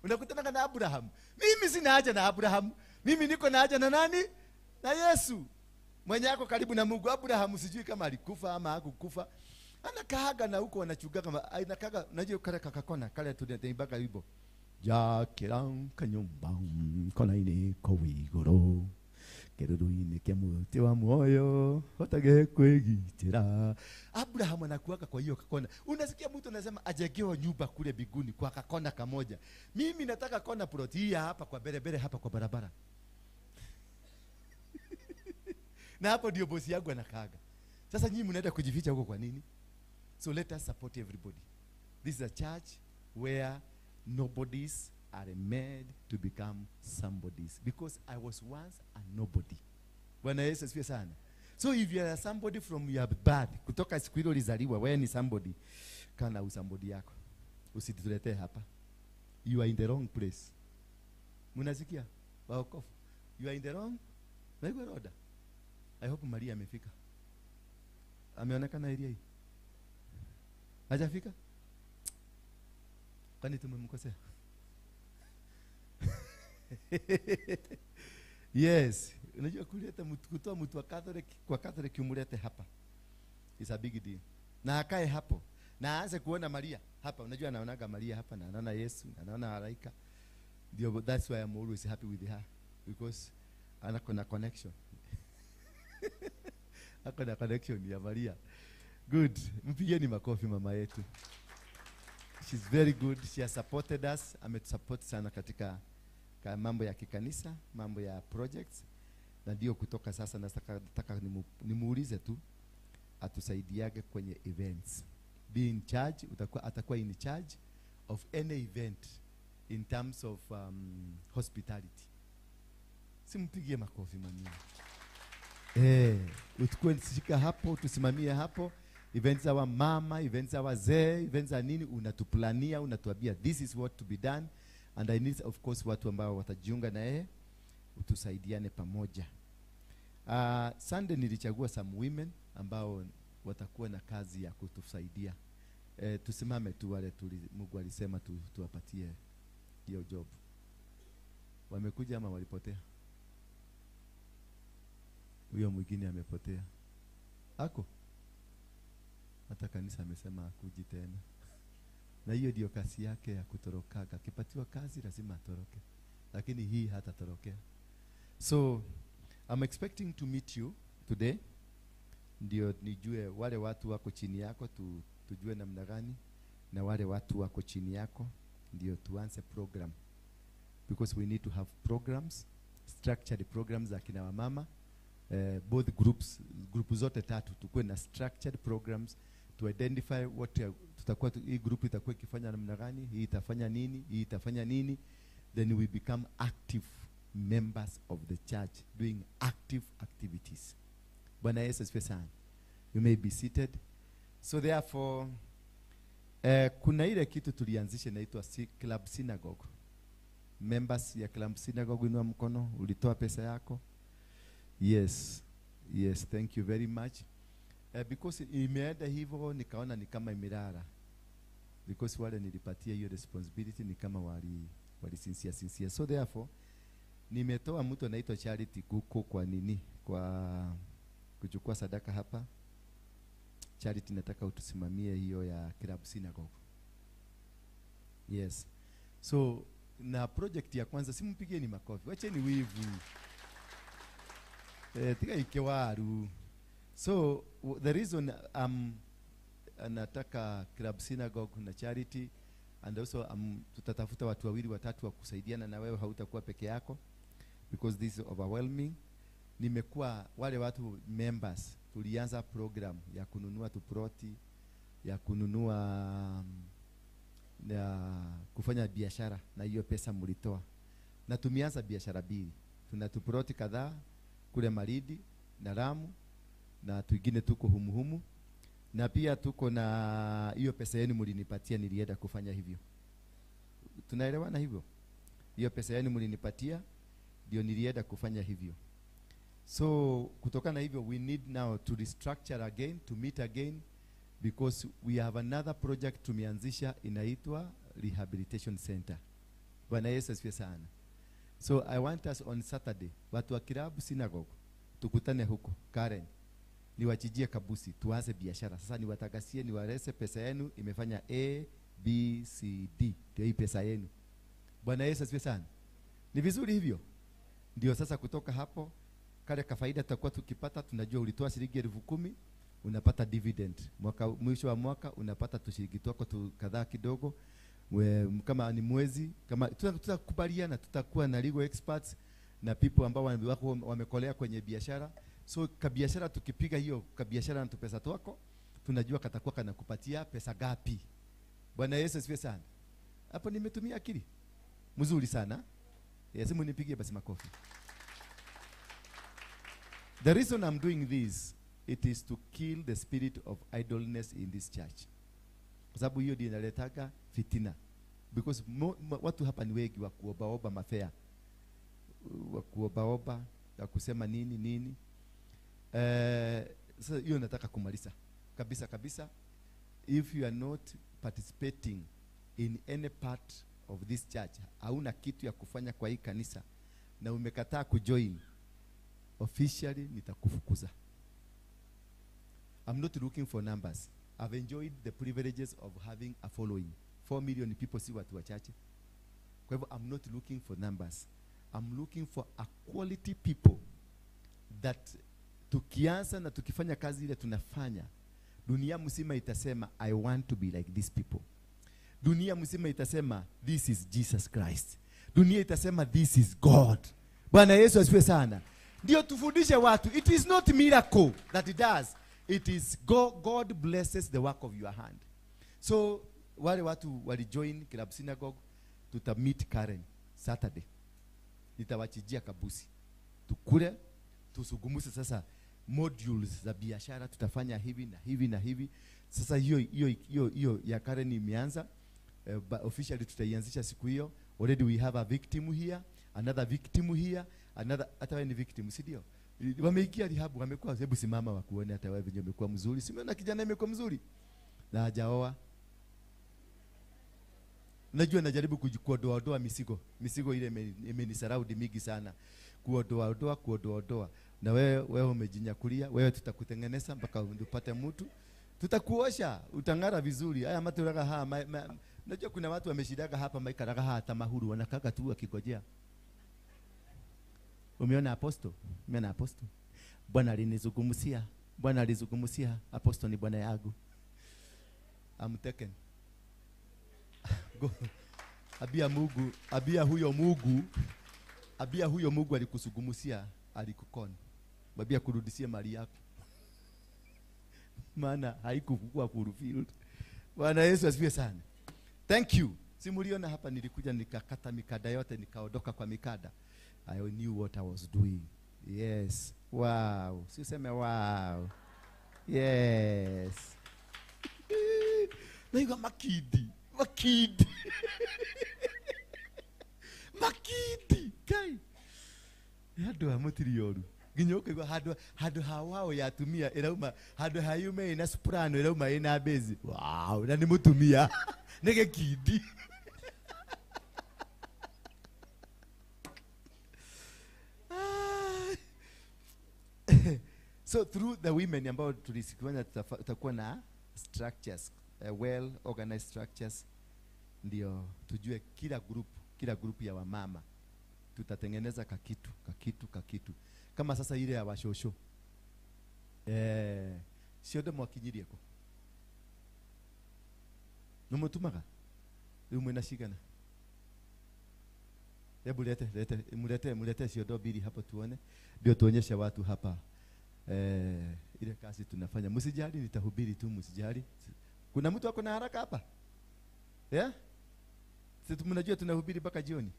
Unakutana na Abraham. Mimi sina haja na Abraham. Mimi niko na haja na nani? Na Yesu. Mwenye yako karibu na Mungu. Abraham sijui kama alikufa ama hakukufa. Anakaaga na huko wanachuga kama anakaaga unajua kale kakakona kale tunatembaka hibo. Jakira kanyumba kona ine kowigoro. Keruruine kemuti wa moyo hotage kwegitira. Abraham anakuaka kwa hiyo kakona. Unasikia mtu anasema ajegewa nyumba kule biguni kwa kakona kamoja. Mimi nataka kona ploti hapa kwa berebere hapa kwa barabara. Na hapo ndio bosi yangu anakaaga. Sasa nyinyi mnaenda kujificha huko kwa nini? So let us support everybody. This is a church where nobodies are made to become somebodies, because I was once a nobody. Bwana Yesu asifiwe sana. So if you are somebody from your birth, kutoka siku ile ulizaliwa wewe ni somebody, kana usambodi yako. Usituletee hapa. You are in the wrong place. Mnasikia? Waokofu. You are in the wrong. Wewe roda. I hope Maria amefika. Ameonekana area hii. Hajafika? Kwani tumemkosea? Yes, unajua kuleta mtu kutoa mtu wa Catholic kwa Catholic umulete hapa. It's a big deal. Na akae hapo. Na aanze kuona Maria hapa. Unajua anaonaga Maria hapa na anaona Yesu, na anaona malaika. Ndio that's why I'm always happy with her, because ana connection. Akona connection ya Maria. Good. Mpigeni makofi mama yetu. She's very good. She has supported us. Ametusupport sana katika mambo ya kikanisa, mambo ya projects. Na ndio kutoka sasa nataka nimuulize tu atusaidiage kwenye events. Be in charge, atakuwa in charge of any event in terms of hospitality. Simpigie makofi mami. Utukue shika hapo, tusimamie hapo. Events za mama, events za wazee, events za nini unatuplania, unatuambia this is what to be done, and I need of course watu ambao watajiunga na yeye utusaidiane pamoja. Sunday nilichagua some women ambao watakuwa na kazi ya kutusaidia. Tusimame tu wale Mungu alisema tuwapatie hiyo job. Wamekuja ama walipotea? Huyo mwingine amepotea. Ako? Hata kanisa amesema hakuji tena. Na hiyo ndio kazi yake ya kutorokaga. Akipatiwa kazi lazima atoroke. Lakini hii hatatorokea. So I'm expecting to meet you today. Ndio nijue wale watu wako chini yako, tujue namna gani, na wale watu wako chini yako ndio tuanze program. Because we need to have programs, structured programs za kina mama. Both groups zote tatu tukue na structured programs to identify what tutakuwa hii group itakuwa ikifanya namna gani, hii itafanya nini, hii itafanya nini, then we become active members of the church doing active activities. Bwana Yesu asifiwe sana. You may be seated. So therefore kuna ile kitu tulianzisha inaitwa Club Synagogue. Members ya Club Synagogue, inua mkono. Ulitoa pesa yako? Yes, thank you very much. Because imeenda hivyo nikaona ni kama imirara. Because wale nilipatia hiyo responsibility ni kama wali sincere. So therefore nimetoa mtu anaitwa Charity Kuko kwa nini? Kwa kuchukua sadaka hapa. Charity, nataka utusimamie hiyo ya Club Synagogue. Yes. So na project ya kwanza simpigeni makofi. Wacheni wivu. Tika ikewaru. So the reason nataka Club Synagogue na Charity, and also tutatafuta watu wawili watatu wa kusaidiana na wewe, hautakuwa peke yako because this is overwhelming. Nimekuwa wale watu members, tulianza program ya kununua tuproti, ya kununua na kufanya biashara na hiyo pesa mlitoa. Na tumeanza biashara mbili. Tuna tuproti kadhaa kule Maridi na Lamu, na twingine tuko humuhumu, na pia tuko na hiyo pesa yenu mlinipatia, nilienda kufanya hivyo. Tunaelewana hivyo? Hiyo pesa yenu mlinipatia ndio nilienda kufanya hivyo. So kutokana na hivyo, we need now to restructure again, to meet again, because we have another project tumeanzisha inaitwa Rehabilitation Center. Bwana Yesu asifiwe sana. So I want us on Saturday, watu wa Club Synagogue, tukutane huko Karen, niwachijie kabusi, tuanze biashara. Sasa niwatagasie, niwarese pesa yenu imefanya A, B, C, D. Ndio hii pesa yenu. Bwana Yesu asifiwe sana. Ni vizuri hivyo. Ndio sasa kutoka hapo, kale kafaida tutakuwa tukipata, tunajua ulitoa shilingi 10,000, unapata dividend. Mwisho wa mwaka unapata tushiriki twako tu kadhaa kidogo. Kama ni mwezi, kama tutakubaliana, tutakuwa na legal experts na people ambao wako wamekolea kwenye biashara. So biashara tukipiga hiyo biashara na pesa twako, tunajua katakuwa kanakupatia pesa gapi. Bwana Yesu asifiwe sana. Hapo nimetumia akili mzuri sana. Yes, munipigie basi makofi. The reason I'm doing this, it is to kill the spirit of idleness in this church. Kwa sababu hiyo ndio inaletaga fitina. Because watu hapa ni wengi wa kuobaoba mafea, wa kuobaoba, wa kusema nini. Sasa hiyo nataka kumaliza kabisa. If you are not participating in any part of this church, hauna kitu ya kufanya kwa hii kanisa, na umekataa kujoin, officially nitakufukuza. I'm not looking for numbers. I've enjoyed the privileges of having a following. 4 million people si watu wachache. Kwa hivyo I'm not looking for numbers. I'm looking for a quality people that tukianza na tukifanya kazi ile tunafanya, dunia mzima itasema I want to be like these people. Dunia mzima itasema this is Jesus Christ. Dunia itasema this is God. Bwana Yesu asifiwe sana. Ndio tufundishe watu. It is not miracle that it does. It is God blesses the work of your hand. So wale watu wali join Club Synagogue, tutamit Karen Saturday. Nitawachijia kabusi. Tukule, tusugumuse sasa modules za biashara, tutafanya hivi na hivi na hivi. Sasa hiyo ya Karen imeanza. Officially tutaianzisha siku hiyo. Already we have a victim here, another victim here, another, hata wewe ni victim, si ndio? Wameikia rehab, wamekuwa, hebu simama wakuone hata wewe venye umekuwa mzuri. Simeona kijana amekuwa mzuri na hajaoa. Najua najaribu kuodoa misigo ile imenisaraudi mingi sana. Kuodoa. Na wewe umejinyakulia, wewe tutakutengeneza mpaka upate mtu. Tutakuosha, utangara vizuri. Haya maturaga najua kuna watu wameshidaga hapa maikaraga hata mahuru wanakaka tu akigojea. Umeona apostle? Umeona apostle? Bwana alizungumzia apostle ni bwana yangu. I'm taken. Abia huyo Mungu alikusugumusia, alikukona. Babia kurudishia mali yako. Maana haikukua fulfilled. Bwana Yesu asifiwe sana. Thank you. Simuliona hapa nilikuja nikakata mikada yote, nikaondoka kwa mikada. I knew what I was doing. Yes. Wow. Siseme wow. Yes. Naiga makidi. Makidi. Kai. Hado hamotiriyoru. Ginyoke kwa hado hawao yatumia irauma hado hayume ina soprano irauma ina bezi. Wow, na nimutumia. Nege kidi. So through the women ambao tulisikiwana tutakuwa na structures, well organized structures, ndio tujue kila group ya wamama tutatengeneza kakitu. Kama sasa ile ya washosho. ciothe mwakinyirie ko no mutumaga riu mwina cigana hebu mulete siodo mbili hapo tuone ndio tuonyeshe watu hapa ile kazi tunafanya. Msijali, nitahubiri tu, msijali. Kuna mtu ako na haraka hapa? Sisi mnajua tunahubiri mpaka jioni.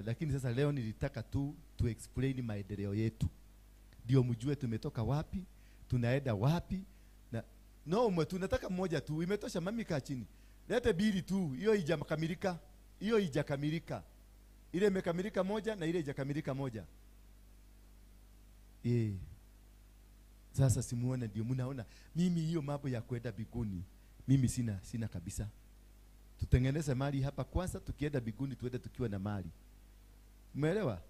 Lakini sasa leo nilitaka tu explain maendeleo yetu. Ndio mjue tumetoka wapi, tunaenda wapi. Na tunataka mmoja tu, imetosha. Mami kaa chini. Lete bili tu, hiyo haijakamilika. Hiyo haijakamilika. Ile imekamilika moja na ile haijakamilika moja. Sasa simuone, ndio mnaona mimi hiyo mambo ya kwenda biguni mimi sina kabisa. Tutengeneze mali hapa kwanza, tukienda biguni tuende tukiwa na mali. Umeelewa?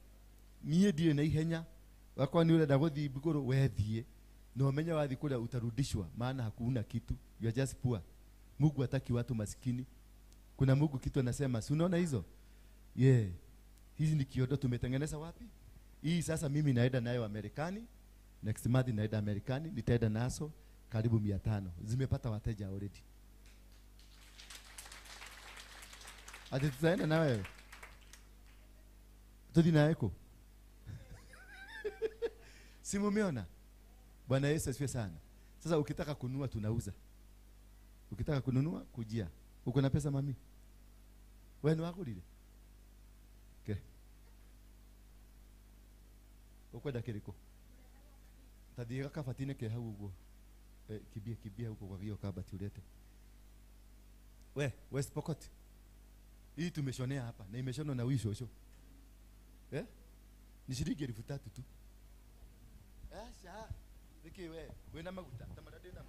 Mie ndio na ihenya wako ni ule dagothi bigoro wethie no menya wathi kula utarudishwa, maana hakuna kitu, you are just poor. Mungu hataki watu maskini. Kuna Mungu kitu anasema, si unaona hizo? Hizi ni kiodo tumetengeneza wapi? Hii sasa mimi naenda nayo Amerikani. Next month naenda Amerikani, nitaenda naso karibu 500. Zimepata wateja already. Ati tutaenda na wewe. Tudi na eko. Simu umeona? Bwana Yesu asifiwe sana. Sasa ukitaka kununua tunauza. Ukitaka kununua kujia. Uko na pesa mami? Wewe ni wako lile? Okay. Ukwenda kiriko. Tadiga kafatine ke hau ugo. Kibia huko kwa hiyo kabati ulete. West Pokot. Hii tumeshonea hapa na imeshonwa na wisho sho. Ni shilingi 3,000 tu. Sha. Diki we na maguta tamadade na.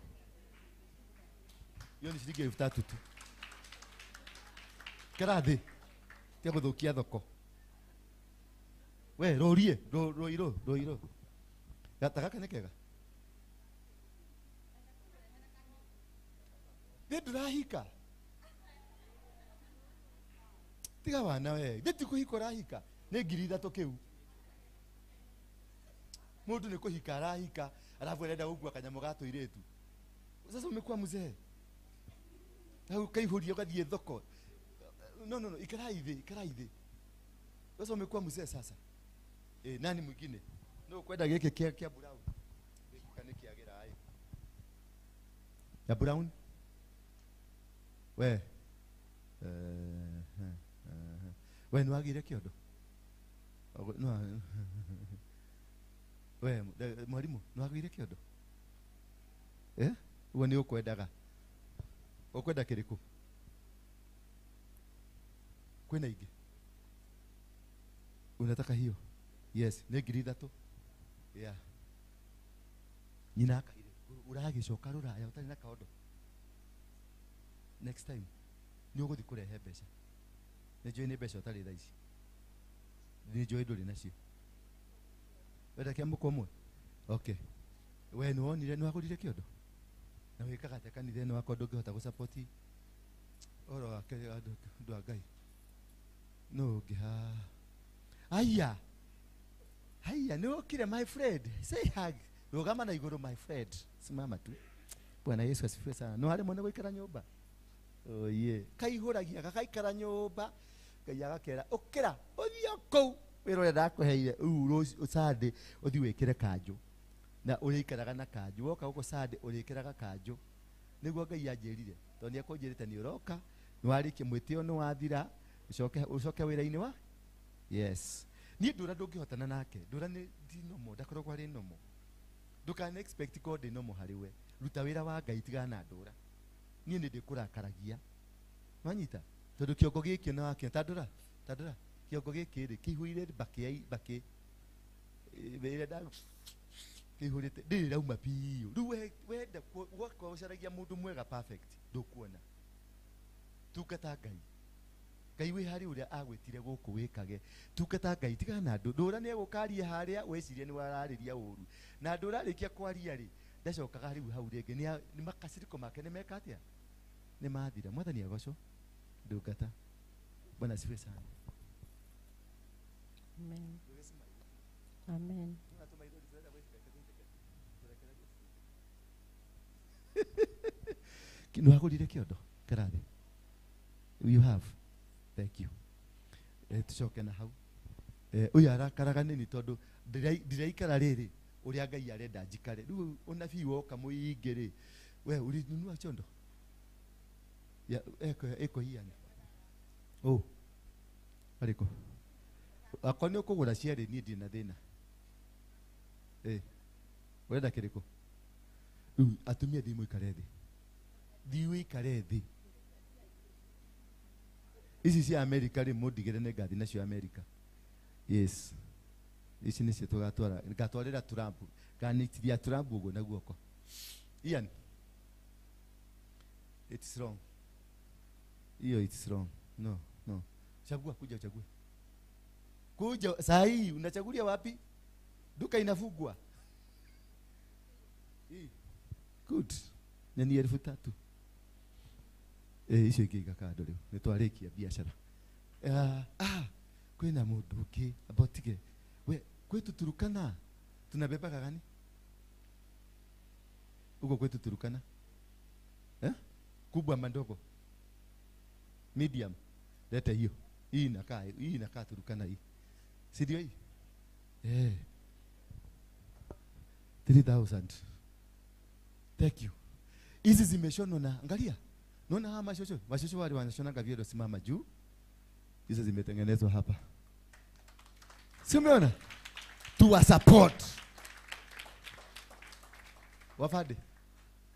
Hiyo ni shilingi 3,000 tu. Karathi. Tia guthukia thoko. Roiro. Gataka kene kega. Ndurahika. Tiga wana we. Ndeti kuhiko rahika. Ne ngiri 3 kiu. Mundu ni kuhika arahika, alafu anaenda ugwa kanyamo gato iretu. Sasa umekuwa mzee. Au kaihuria ugathie thoko. No, ikaraithe. Sasa umekuwa mzee sasa. Nani mwingine? No kwenda geke kia brown. Bekukane kiagera ai. Ya brown? We nwagire kiodo. No. Mwalimu, nwagire kiodo. Uwe ni ukwendaga. Ukwenda kiriko. Kwenda ige. Unataka hiyo? Yes, ne ngiri 3. Nyina akaire. Uragicoka ruraya utari na kaondo. Next time ni uguthi kurehe mbeca. Ne join mbeca utari tha ici. Ni join nduri nacio. Wenda kia mukomwe. Okay. We ni wonire ni wagurire kiondo. Na wikaga te kanitha ni wako ndungihota gu support. Oro ake andu agai. No giha. Haya, no kile my friend. Say hug. Rugama na iguru my friend. Simama tu. Bwana Yesu asifiwe sana. No hale mwana gwikara nyumba. Kaihuragia gakaikara nyumba. Kayaga kera. Okera. Othio kou. Wero ndakuheire usade uthi wikire kanju. Na urikaraga na kanju. Woka huko sade urikiraga kanju. Niguo Ngai anjirire. Tonia kunjirite ni uroka. Ni wariki mwitio ni wathira. Ucoke wira-ini wa? Yes. Ni ndura ndungihotana nake. Ndura ni dinomo, ndakoragwo ari nomo. Ndukana expect God nomo hariwe. Ruta wira wa Ngai tigana na ndura. Ni ndikurakaragia. Manyita. Tondu kiongo giki na wake tandura. Kiongo giki ri kihuire baki. Wira da. Kihurite. Ndiri rauma piyo. Riu wenda gwakwa ucaragia mundu mwega perfect. Ndukuona. Tukata Ngai. Ngai wi hari uria agwitire guku wikage. Tukata Ngai tigana na ndura ni egukaria haria wecirie ni warariria uru. Na ndura rikia kwaria ri ndacokaga riu hau ringi ni makasiriko make ni meka atia ni mathira. Mwathani agoco ndungata. Bwana asifiwe sana. Amen. Kinu hakulire kiodo karathi. You have. Thank you. Tucoke na hau. Uyu arakaraga nini tondu ndiraikara riri uria Ngai arenda njikare. Riu unabii woka muingiri. We ulinunua chondo? Ya eko hiani. Oh. Ariko. Akoni ukugura ciere ni ndina thina. Urenda kiriko? Atumia thimu ikare thi. Thiu ikare thi. Ici cia America ri mundigire ne ngathi nacio America. Yes. Ici ni cio tugatwara. Ngatwarira Trump. Nganitithia Trump ugo na guoko. Ian. It's wrong. Hiyo it's wrong. No. Chagua kuja uchague. Kuja saa hii unachagulia wapi? Duka inafungwa. Good. Na ni 3,000. Icio ikiga kando riu. Nitwarikia biashara. Kwina mundu ungi abotige. We kwetu Turukana tunabebaga gani? Uko kwetu Turukana? Kubwa mandogo. Medium. Leta hiyo. Hii inakaa Turukana hii. Si ndio hii? 3,000. Thank you. Hizi zimeshonwa na angalia. Naona haya mashosho wale wanashona viodo simama juu. Hizo zimetengenezwa hapa. Si umeona? To support. Wafade.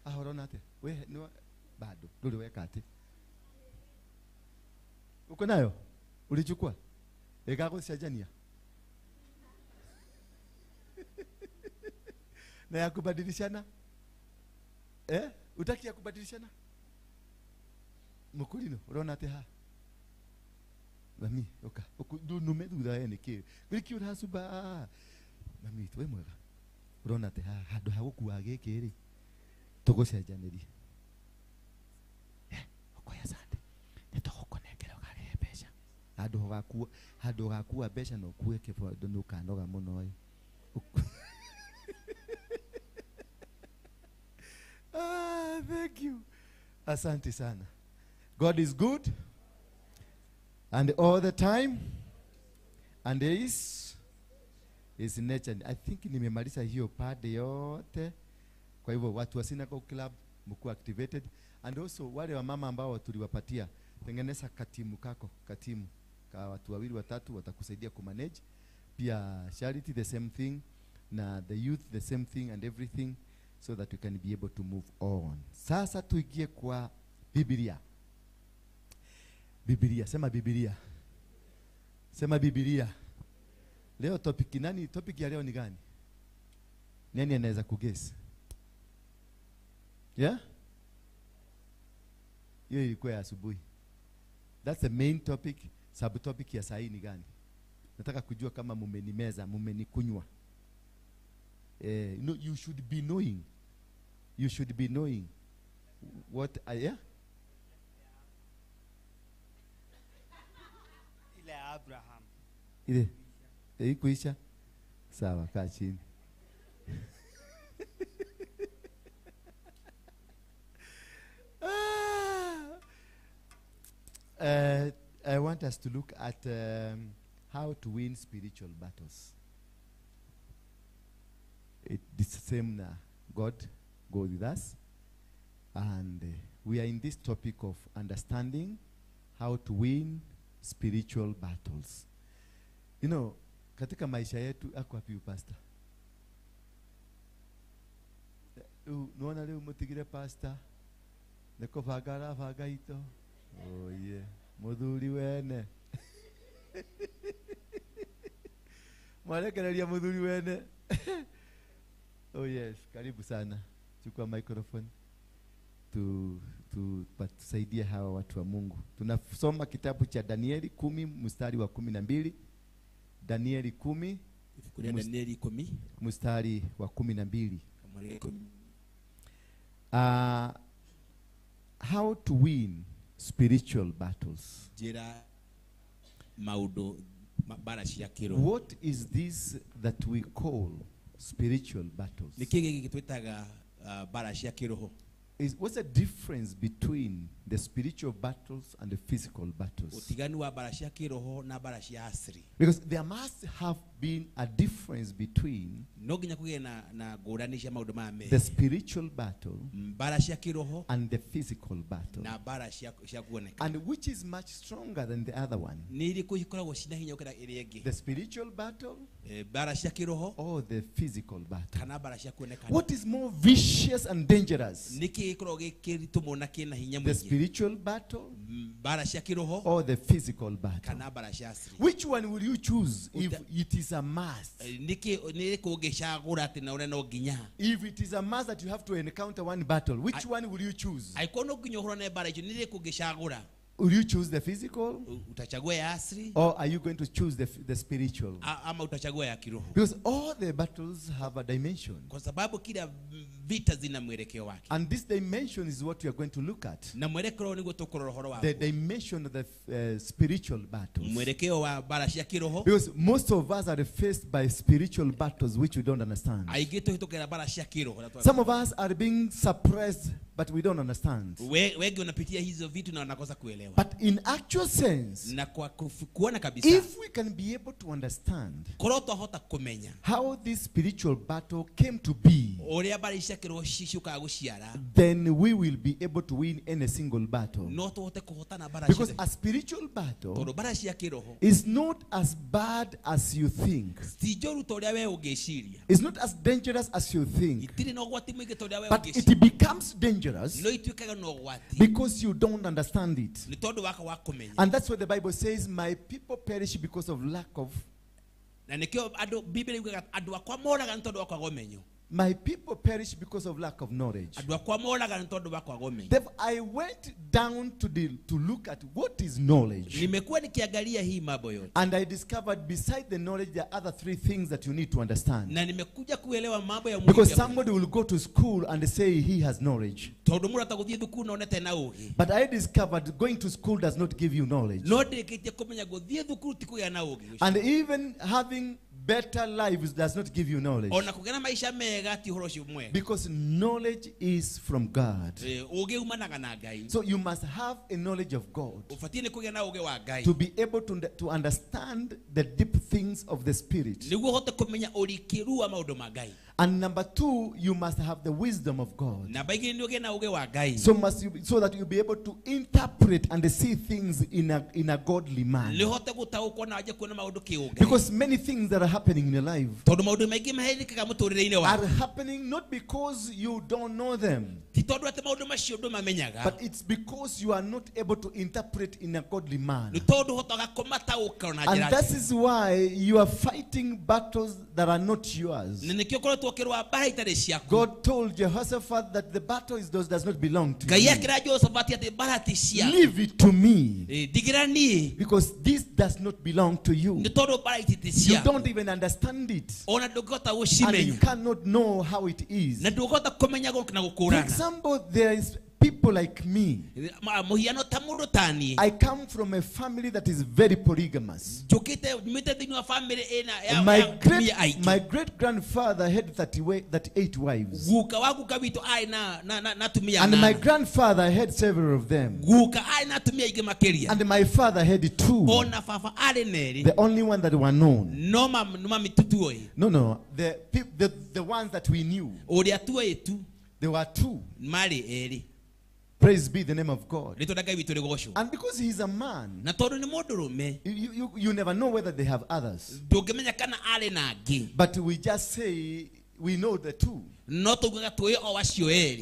Unaona ate. We ni bado. Ndio weka ate. Uko nayo? Ulichukua? Ikakusajania. Na ya kubadilishana? Utaki ya kubadilishana? Mukulino, unaona ate ha. Mami, oka. Nume thutha ene ki. Wiki urasuba. Mami, twe mwega. Unaona ate ha handu ha gukua giki ri. Tugucenjanirie. Okoya sande. Nitugukonengera gare mbeca. Handu gakua mbeca no kueke ndo nukanoga muno ai. Thank you. Asante sana. God is good and all the time and is nature. I think nimemaliza hiyo pade yote. Kwa hivyo watu wa Synagogue Club mko activated and also wale wa mama ambao tuliwapatia tengeneza katimu ka watu wawili watatu watakusaidia kumanage. Pia charity the same thing na the youth the same thing and everything so that we can be able to move on. Sasa tuingie kwa Biblia. Sema Biblia. Sema Biblia. Leo topic ya leo ni gani? Nani anaweza kuguess? Yeah? Hiyo ilikuwa asubuhi. That's the main topic. Subtopic ya saa hii ni gani? Nataka kujua kama mumenikunywa. You should be knowing. You should be knowing what yeah? Ile Abraham. Ile kuisha. Sawa, kaa chini. I want us to look at how to win spiritual battles. It's the same God go with us. And we are in this topic of understanding how to win spiritual battles. You know, katika maisha yetu ako wapi pastor? Nuona leo mutigire pastor. Neko vaga ito. Oh yeah. Muthuri wene. Mwalekereria muthuri wene. Oh yes, karibu sana. Chukua microphone. Tusaidia hawa watu wa Mungu. Tunasoma kitabu cha Danieli 10 mstari wa 12. Danieli 10 Danieli 10 mstari wa 12. How to win spiritual battles. Jira maudo bara cia kiro. What is this that we call spiritual battles? Nikige gitwetaga bara cia kiroho. what's the difference between the spiritual battles and the physical battles? utigani wa bara cia kiroho na bara cia asiri. Because there must have been a difference between no ginya kuge na ngurani cia maundu ma me the spiritual battle bara cia kiroho and the physical battle. na bara cia kuoneka. And which is much stronger than the other one? Ni iriku ikoragwo cina hinya ukira iri ingi. The spiritual battle bara cia kiroho or the physical battle? kana bara cia kuoneka. What is more vicious and dangerous? Niki ikoragwo gikiritu muno kina hinya The mwingi. spiritual battle bara cia kiroho or the physical battle? kana bara cia asiri. Which one will you choose if it is a must? Niki ni kugicagura ati na ure no ginya. If it is a must that you have to encounter one battle, which one will you choose? Aikono ginya horo na bara icio ni kugicagura. Will you choose the physical? Utachagua ya asiri? Or are you going to choose the spiritual? Ama utachagua ya kiroho? Because all the battles have a dimension. Kwa sababu kila vita zina mwelekeo wake. And this dimension is what we are going to look at. Na mwelekeo ni gutukura roho wako. The dimension of the spiritual battles. Mwelekeo wa bara cia kiroho. Because most of us are faced by spiritual battles which we don't understand. Aigito hitokera bara cia kiroho. Some of us are being suppressed but we don't understand. Wengi unapitia hizo vitu na wanakosa kuelewa. But in actual sense, na kwa kuona kabisa, if we can be able to understand hota kumenya how this spiritual battle came to be, oria bara cia kiroho cishuka guciara, then we will be able to win any single battle. No tuhote kuhotana bara cia. Because a spiritual battle toro bara cia kiroho is not as bad as you think. Stijoru toria we ugeciria. It's not as dangerous as you think. Itiri no gwati mwingi toria we But ugeciria. it becomes dangerous No ituikaga no gwati. because you don't understand it. Ni tondu waka wa kumenya. And that's what the Bible says, my people perish because of lack of. Na nikio adu Biblia yukaga adu akwa moraga ntondu wakwa gomenyo. My people perish because of lack of knowledge. Adu akwa moraga ntondu wakwa gomenyo. Therefore, I went down to look at what is knowledge. Nimekuwa nikiangalia hii mambo yote. And I discovered beside the knowledge there are other three things that you need to understand. Na nimekuja kuelewa mambo ya Because somebody will go to school and say he has knowledge. Tondu mura taguthie thukuru na onete na ugi. But I discovered going to school does not give you knowledge. No ndikitie kumenya guthie thukuru tikuya na ugi. And even having better lives does not give you knowledge. Ona kugena maisha mega ti horo cio mwega. Because knowledge is from God. Ugi umanaga na Ngai. So you must have a knowledge of God Ufatie ni kugena ugi wa Ngai. to be able to understand the deep things of the Spirit. Niguo hote kumenya urikiru wa maundu ma Ngai. And number two, you must have the wisdom of God. Na baigi ni ugena ugi wa Ngai. So that you'll be able to interpret and see things in a godly manner. Ni hote gutaukwo na aje kuona maundu kiuga. Because many things that are happening in your life tondu maundu maingi mahirikaga muturire-ini wa. are happening not because you don't know them. Ti tondu ati maundu macio ndu mamenyaga. But it's because you are not able to interpret in a godly manner. Ni tondu hotaga kumatauka na And njira. that is why you are fighting battles that are not yours. Ni nikio koretwo kirwa bara itari ciaku. God told Jehoshaphat that the battle does not belong to Ngai you. akira Jehoshaphat ati bara ti cia. Leave it to me. Digira ni. Because this does not belong to you. Ni tondu bara ititi You cia. don't even understand it. Ona ndugota And you gucimenya. cannot know how it is. Na ndugota kumenya go na For gukurana. example, there is people like me. Muhiano ta mundu tani. I come from a family that is very polygamous. Jukite mite thini wa family ina ya My great grandfather had 38 wives. Guka wagu kabitu ai na tumia And na. my grandfather had several of them. Guka ai na tumia ige makeria. And my father had 2. Ona fafa ale neri. The only one that were known. No mitutu oi. No. The ones that we knew. Ori atua etu. There were 2. Mari eri. Praise be the name of God. And because he's a man, you you never know whether they have others. But we just say we know the 2.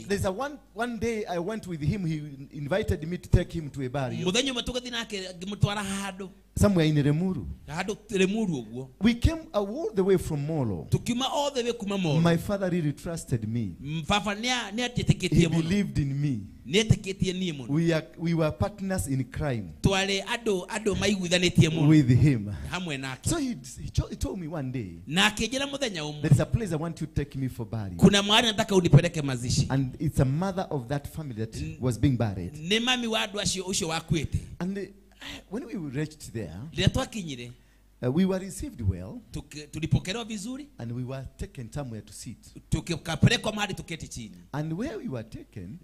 There's a one day I went with him. He invited me to take him to a burial somewhere in Remuru. We came all the way from Molo. My father really trusted me. He believed in me. We were partners in crime with him. So he told me one day, there is a place I want you to take me for burial. And it's a mother of that family that was being buried. And when we reached there, We were received well. Tulipokelewa vizuri. And we were taken somewhere to sit. Tukapelekwa mahali tuketi chini. And where we were taken,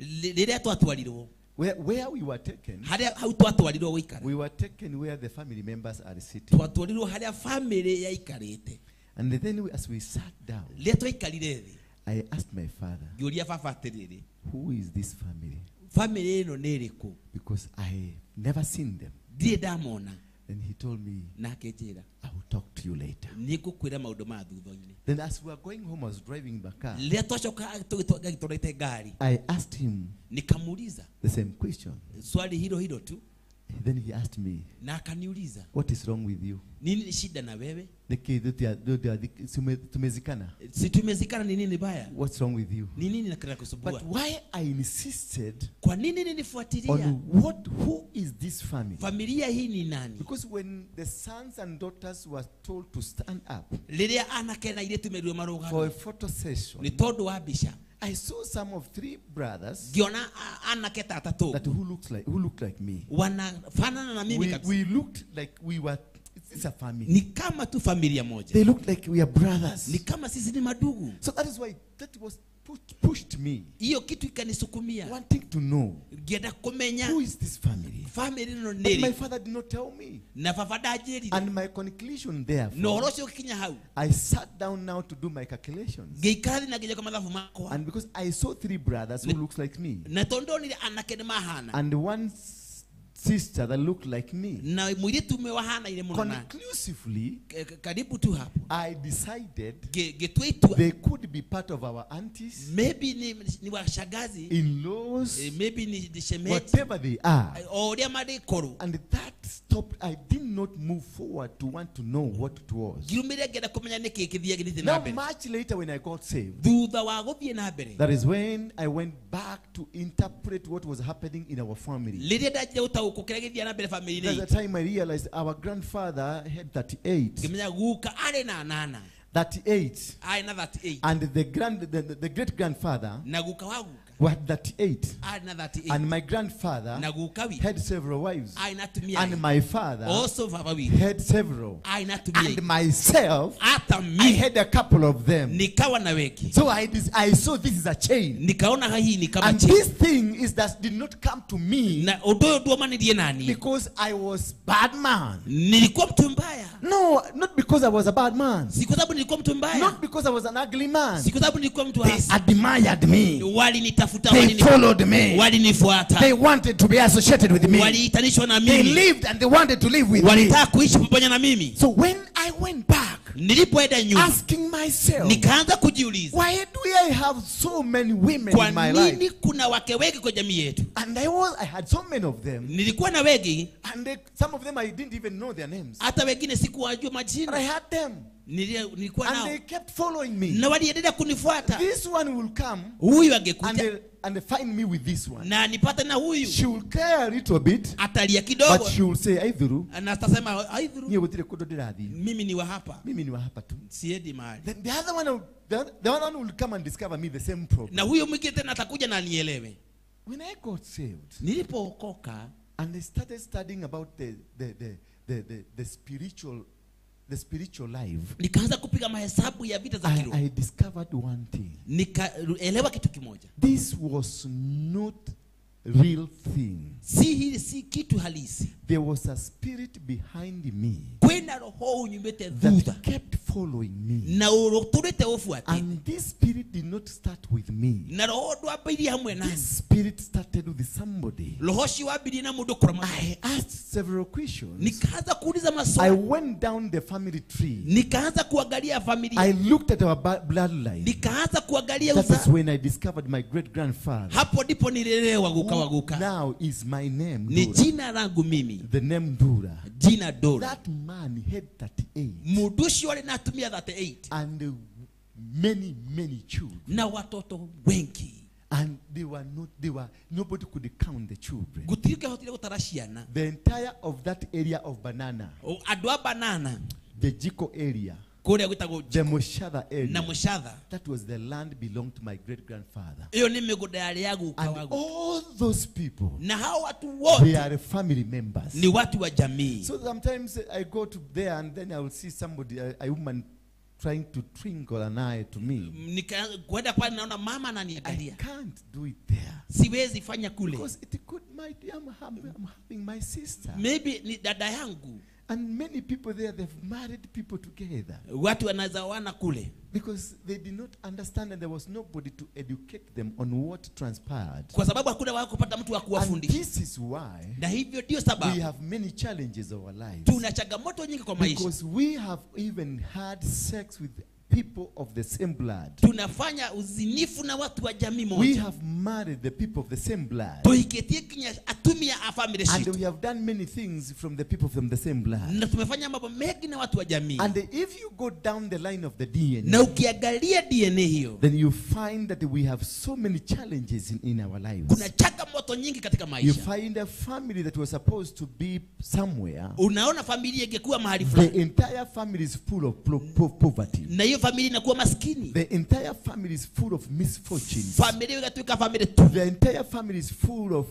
where we were taken, we were taken where the family members are sitting. And then as we sat down, I asked my father, who is this family? Because I never seen them. And he told me, I will talk to you later. Then as we were going home, I was driving the car. I asked him the same question. Then he asked me, what is wrong with you? What's wrong with you? But why I insisted on who is this family? Because when the sons and daughters were told to stand up for a photo session, I saw some of 3 brothers that who looked like me. We looked like we were. It's a family. They looked like we are brothers. So that is why that was pushed me. Wanting to know who is this family. But my father did not tell me. And my conclusion therefore, I sat down now to do my calculations. And because I saw 3 brothers who looks like me, and one sister that looked like me, conclusively I decided they could be part of our aunties, in-laws, whatever they are. And that stopped. I did not move forward to want to know what it was. Now much later when I got saved, that is when I went back to interpret what was happening in our family. That's the time I realized our grandfather had 38. 38. And the great grandfather had 38. And my grandfather had several wives. And my father also had several. And myself, I had a couple of them. So I saw this is a chain. And this thing is that did not come to me because I was bad man. No, not because I was a bad man. Not because I was an ugly man. They admired me. They followed me. They wanted to be associated with me. They lived and they wanted to live with me. So when I went back, asking myself, why do I have so many women in my life? And I had so many of them. And some of them I didn't even know their names. But I had them. And they kept following me. This one will come and find me with this one. She will cry a little bit, but she will say, Aidhuru, then the other one will come and discover me the same problem. When I got saved, and I started studying about the spiritual life, I discovered one thing. This was not real thing. There was a spirit behind me that kept following me. And this spirit did not start with me. This spirit started with somebody. I asked several questions. I went down the family tree. I looked at our bloodline. That is when I discovered my great grandfather. Who now is my name, Dura. The name Dura. That man had 38. And many children. And nobody could count the children. The entire of that area of Banana, the Jiko area, Kule gwitagwo the Mushatha area. na Mushatha. That was the land belonged to my great grandfather. Iyo ni migunda yale ya guka And wangu. all those people, Na hao watu they wote are family members. ni watu wa jamii. So sometimes I go to there and then I will see somebody, a woman trying to twinkle an eye to me. Kwenda pale naona mama I ananiangalia. can't do it there. Siwezi fanya kule. Because it could, my dear, I'm having my sister. Maybe ni dada yangu. And many people there, they've married people together. Watu wanazawana kule. Because they did not understand and there was nobody to educate them on what transpired. Kwa sababu hakuna wao kupata mtu wa And kuwafundisha. this is why Na hivyo ndio we sababu have many challenges of our lives. tuna changamoto nyingi kwa maisha. Because we have even had sex with people of the same blood. Tunafanya uzinifu na watu wa jamii We moja. have married the people of the same blood. Tuiketie kinya atumia afamile And shitu. we have done many things from the people from the same blood. Na tumefanya mambo mengi na watu wa jamii. And if you go down the line of the DNA, Na ukiangalia DNA hiyo, then you find that we have so many challenges in our lives. kuna changamoto nyingi katika You maisha. find a family that was supposed to be somewhere. Unaona familia ingekuwa mahali The fulani. entire family is full of poverty. Na hiyo familia inakuwa maskini. The entire family is full of misfortunes. Familia ikatuika familia tu. The entire family is full of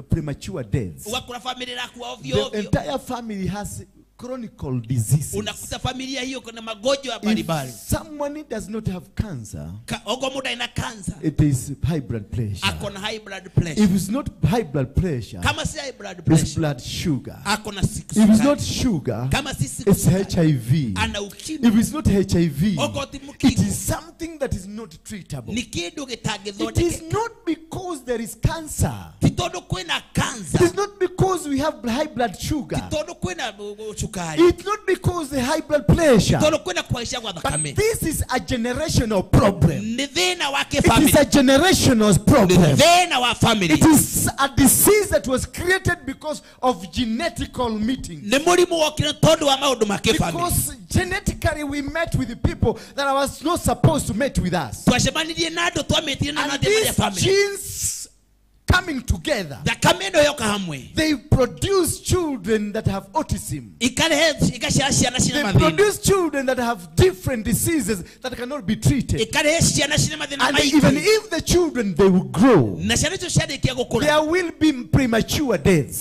premature deaths. Wakuna familia la kuwa ovyo The ovyo. entire family has chronic diseases. Unakuta familia hiyo kuna magonjwa mbalimbali. If someone does not have cancer, Ogo muda ina kansa. it is high blood pressure. Akona high blood pressure. If it's not high blood pressure, Kama si high blood it's pressure, blood sugar. akona If it's not sugar, kama si it's HIV. ana ukimwi. If it's not HIV, Ogo ti it mukimwi. is something that is not treatable. Ni kidu It gitagithondeke. is not because there is cancer. Titodo kwena kansa. It is not because we have high blood sugar. Titodo kwena sukari. It's not because the high blood pressure. Titodo kwena kuaisha kwa But dhakame. this is a generational problem. Ni dhina wake It family. is a generational Ni problem. dhina wa family. It is a disease that was created because of genetical meetings. Ni murimu wakina todo wa maundu make family. Because genetically we met with the people that was not supposed to meet with us. Twashemanirie nado twametire na And nade ya these family. genes coming together, Dhakame ndo yoka hamwe. they produce children that have autism. Ikashashia na shina They madhina. produce children that have different diseases that cannot be treated. Ikashashia na shina madhina And even maiti. if the children they will grow, Na shana hicho shada ikia gukula. there will be premature deaths.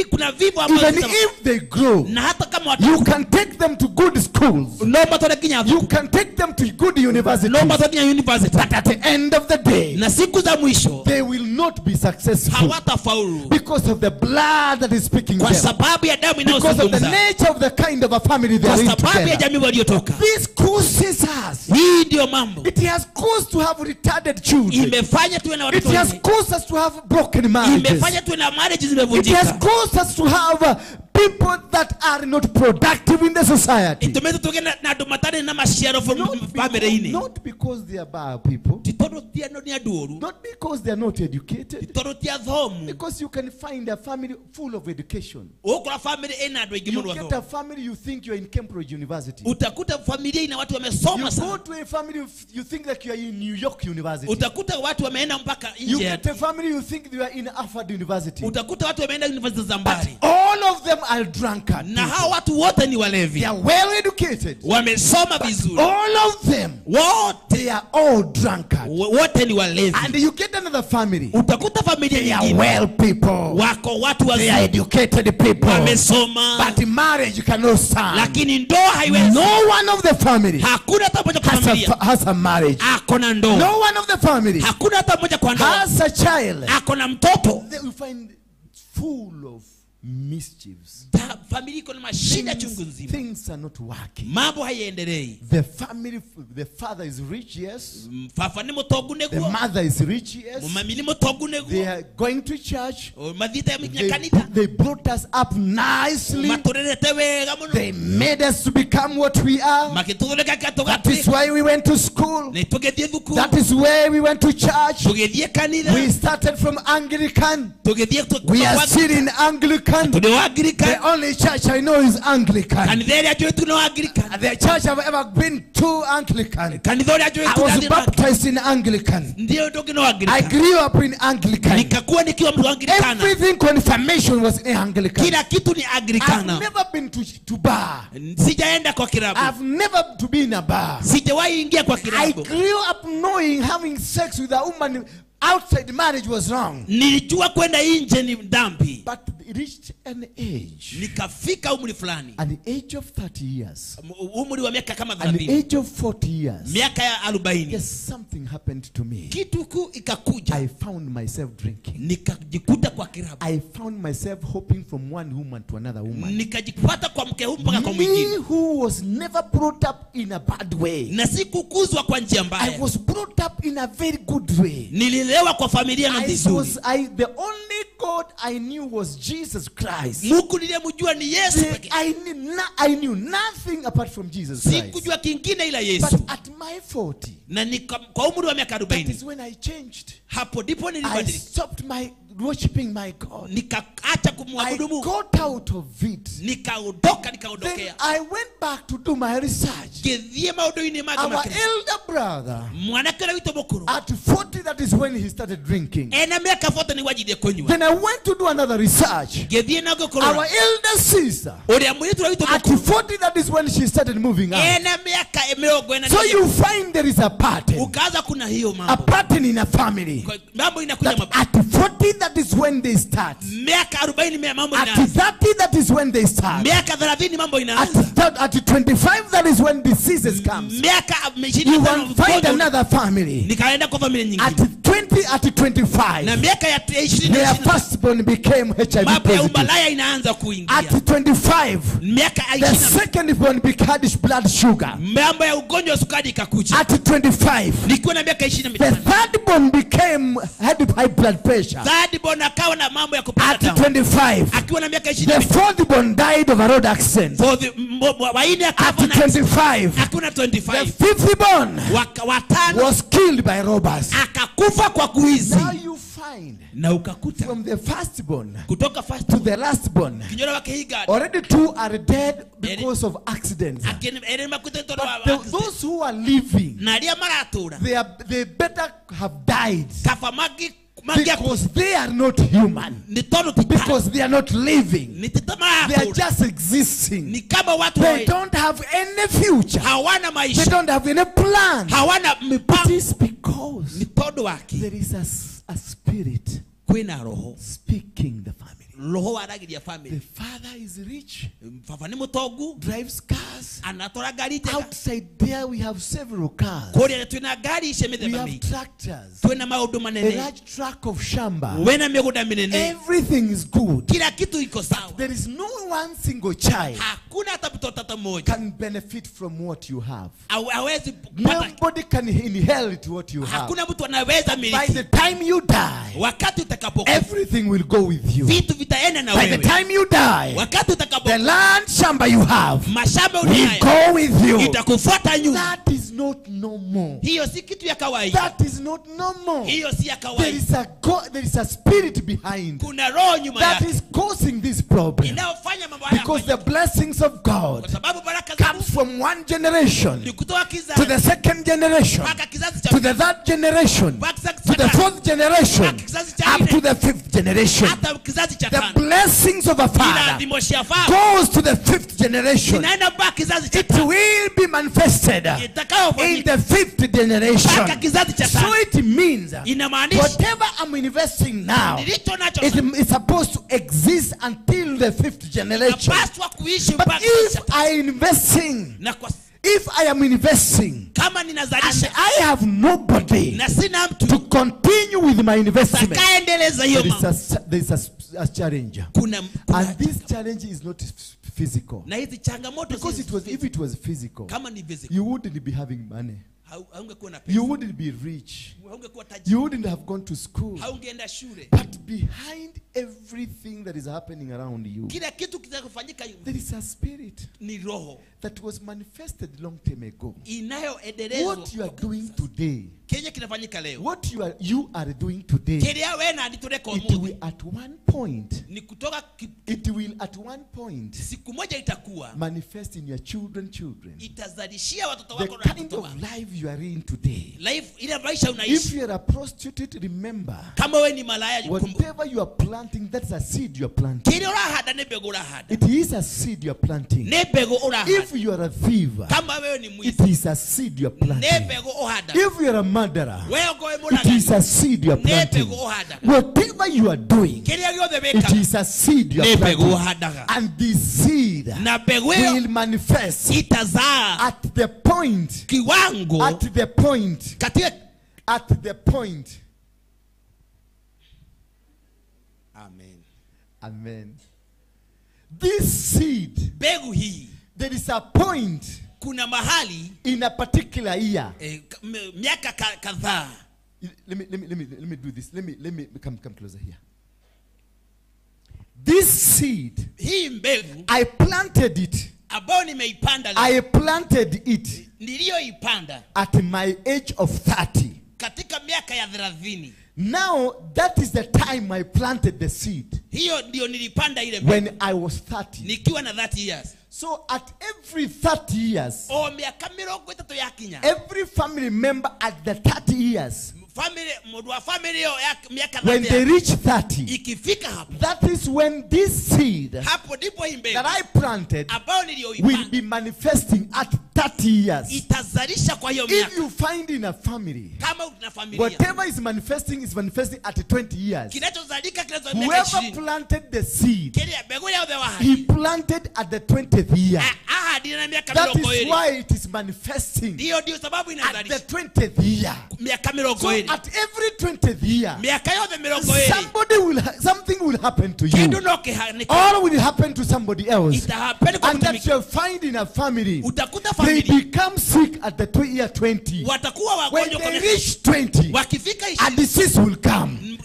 Kuna vivo ambazo Even if they grow, na hata kama you can take them to good schools. lomba tole kinya You can take them to good universities. lomba tole kinya university. But at the end of the day, Na siku za mwisho they will not be successful hawatafaulu because of the blood that is speaking kwa them. sababu ya damu Because of the inayozungumza. nature of the kind of a family they Kwa are in sababu ya together. jamii waliotoka. This causes us. Hii ndio mambo. It has caused to have retarded children. Imefanya tuwe na It watoto has wengi. caused us to have broken marriages. Imefanya tuwe na marriage It zimevunjika. has caused us to have people that are not productive in the society. Itumeze tuge na dumatane na mashiaro from family ini. Not because they are bad people. Titodo tia no ni adoru. Not because they are not educated. Titodo tia thomu. Because you can find a family full of education. Ukula family ina ado You igimudu get watho. a family, you think you are in Cambridge University. Utakuta familia ina watu wamesoma You go sana. to a family, you think that you are in New York University. Utakuta watu wameenda mpaka You nje. get a family, you think you are in Harvard University. Utakuta watu wameenda university za mbali. All of them are drunkards. Na hao watu wote ni walevi. They are well educated. Wamesoma vizuri. All of them, Wote they are all drunkards. wote ni walevi. And you get another family. Utakuta familia They are nyingine well people. wako watu They are wazuri. educated people. Wamesoma. But marriage cannot stand. Lakini ndoa haiwezi. No one of the family Hakuna hata moja kwa familia. has a marriage. Ako na ndoa. No one of the family Hakuna hata moja kwa ndoa. has a child. Ako na mtoto. They will find full of mischiefs. Familia iko na mashida chungu nzima. Things are not working. Mambo haiendelei. The family, the father is rich, yes. Fafa ni mutogu The neguo. mother is rich, yes. Mumami ni mutogu They neguo. are going to church. Madhita ya kanisa. They brought us up nicely. Maturerete wega muno. They made us to become what we are. Makituleka katoka. That is why we went to school. Ne tugedie dhukuru. That is where we went to church. Tugedie kanisa. We started from Anglican. Tugedie We are still in Anglican. Tudewa Anglican. The only church I know is Anglican. kanitha ĩrĩa njũĩ tu no Anglican. The church I've ever been to Anglican. kanitha ũrĩa njũĩ I tu was baptized in Anglican. ndio ndoge no I Anglican. grew up in Anglican. nikakuwa nikiwa mtu Anglikana. Everything confirmation was in Anglican. kila kitu ni Anglikana. I've never been to bar. sijaenda kwa kilabu. I've never to be in a bar. sijawahi ingia kwa I kilabu. grew up knowing having sex with a woman outside marriage was wrong. nilijua kwenda nje ni dhambi. But it reached an age. nikafika umri fulani. At the age of 30 years. umri wa miaka kama At the 30. age of 40 years. miaka ya 40. Yes, something happened to me. kitu kuu ikakuja. I found myself drinking. nikajikuta kwa kilabu. I found myself hopping from one woman to another woman. nikajipata kwa mke huyu mpaka kwa Me mwingine. who was never brought up in a bad way. na sikukuzwa kwa njia I mbaya. was brought up in a very good way. nililelewa kwa familia na vizuri. The only God I knew was Jesus Christ. Mungu niliyemjua ni Yesu pekee. I knew nothing apart from Jesus Christ. sikujua kingine ila Yesu. But at my 40, na kwa umri wa miaka that 40 is when I changed. hapo ndipo I nilibadilika. stopped worshiping my God. nikaacha I kumwabudu Mungu. got out of it. nikaondoka Then nikaondokea. I went back to do my research. gethie maundu-ini Our make elder brother, mwanake ũrĩa witũ mũkũrũ at 40, that is when he started drinking. ena mĩaka 40 nĩguo anjirie kũnyua. Then I went to do another research. gethie na Our ngĩkũrora elder sister, ũrĩa mũirĩtu ũrĩa witũ at mũkũrũ 40, that is when she started moving out. ena mĩaka 40 So you find there is a pattern. ukaanza kuna hiyo A mambo pattern in a family. mambo inakuja That at 40, that is when they start. miaka 40 mambo At inaanza. 30, that is when they start. miaka 30 mambo At, inaanza. at 25, that is when diseases comes. miaka You will find another family. nikaenda kwa familia At nyingine 20, at 25, na miaka ya 20 their firstborn became HIV mambo ya positive. umalaya inaanza kuingia. At 25, miaka the 20 secondborn became blood sugar. mambo ya ugonjwa wa sukari ikakuja. At 25, nikiwa na miaka the 25 thirdborn had high blood pressure. third born akawa na mambo ya kupanda At damu. 25, akiwa na miaka the 20 fourthborn died of a road accident. waine At akafa na 25, akiwa na the 25 fifthborn watano was killed by robbers. akakufa kwa kuizi. Now you find na ukakuta from the firstborn kutoka first to the lastborn, kinyora wake higa already 2 are dead because of accidents. But those who are living, na aria maratura they better have died kafa magi because they are not human. ni tono tita Because they are not living. ni tita They are just existing. ni kama watu They don't have any future. hawana They maisha don't have any plan. hawana It mipango is because ni todo wake there is a spirit kwina roho speaking the family. roho waragiria The family father is rich, baba ni mutongu drives cars. anatora gari tena Outside there we have several cars. kore twina gari ice We mithemba have mingi tractors, twina maundu a manene large tract of shamba. wena migunda minene Everything is good. kila kitu iko sawa. There is no one single child hakuna hata mtoto hata mmoja can benefit from what you have. hawezi kupata. Nobody can inherit what you have. hakuna mtu anaweza By miliki. the time you die, wakati utakapokufa everything will go with you. vitu vitaenda na By the wewe. time you die, wakati the utakapokufa land shamba you have mashamba will unayo go with you. itakufuata nyuma. That is not normal. hiyo si kitu ya kawaida, That is not normal. hiyo si ya There kawaida. is a God, there is a spirit behind kuna roho nyuma that yake is causing this problem. inayofanya mambo haya Because the yafanyike. blessings of kwa God sababu baraka za comes Mungu from one generation ni kutoka to kizazi the second generation, mpaka kizazi cha to the third generation, mpaka kizazi to cha the tatu, fourth generation, mpaka kizazi cha up nne, to the fifth generation. hata kizazi cha The tano. blessings of a father Inaadhimisha faa goes to the fifth generation. inaenda mpaka kizazi cha It tano. will be manifested in Itakayofanyika the fifth mpaka generation. kizazi cha So tano. it means Inamaanisha whatever I'm investing now, nilicho nacho it is supposed to exist until the fifth generation. napaswa kuishi But mpaka kizazi if cha tano. I investing, Na kwa if I am investing kama and ninazalisha I have nobody na sina to mtu continue with my investment, takaendeleza hiyo there is mambo, there is a challenge. kuna And this challenge is not physical. na hizi changamoto Because si if it was physical, kama ni physical you wouldn't be having money. haungekuwa na pesa. You wouldn't be rich. Haungekuwa tajiri. You wouldn't have gone to school. Haungeenda shule. But behind everything that is happening around you, kila kitu kinachofanyika there is a spirit ni roho that was manifested long time ago. inayoendelezwa. What you are doing today, kenye kinafanyika leo, what you are doing today, kelia wewe na ndituleka it umuthi will at one point, ni kutoka it will at one point siku moja itakuwa manifest in your children. itazalishia watoto The wako na kind watoto of wako. life you are in today. Life ile maisha If unaishi, you are a prostitute, remember, kama wewe ni malaya kumbuka, whatever you are planting, that's a seed you are planting. kile urahada ne bego urahada It is a seed you are planting. ne bego urahada. If you are a thief, kama wewe ni it mwizi is a seed you are ne planting. bego uhada. If you are a murderer, wewe goe it is a seed you are ne planting. bego uhada. Whatever you are doing, kile yothe it beka is a seed you are ne bego planting. uhada. And this seed na bego will manifest itazaa at the point, kiwango at the point, katika at the point. amen. Amen. This seed, Begu hii there is a point kuna mahali in a particular year. Miaka kadhaa. Let me do this. Let me come closer here. This seed, Hii mbegu I planted it. ambayo nimeipanda leo, I planted it niliyoipanda at my age of 30. katika miaka ya 30. Now that is the time I planted the seed. Hiyo ndio nilipanda ile mbegu When I was 30. nikiwa na 30 years. So at every 30 years, O miaka 30 yakinya, every family member at the 30 years, family mwa family ya miaka when they 30 reach 30, ikifika hapo, that is when this seed hapo ndipo hii mbegu that I planted ambayo will niliyoipanda be manifesting at 30 years. itazalisha kwa hiyo If miaka. you find in a family, Kama una familia, whatever is manifesting at 20 years. kinachozalika kinazalika miaka Whoever 20. planted the seed, Kile mbegu ya he wahadi planted at the 20th year. ahadi na miaka That 20. is why it is manifesting Ndio sababu at inazalisha the 20th year. miaka So 20. at every 20th year, Miaka yote 20. something will happen to you. Kindu nokihanika Or will happen to somebody else. itahapeni kwa And that mtumiki. you'll find in a family, Utakuta they familia become sick at the year 20. watakuwa When wagonjwa they kwa reach 20, wakifika a disease will come.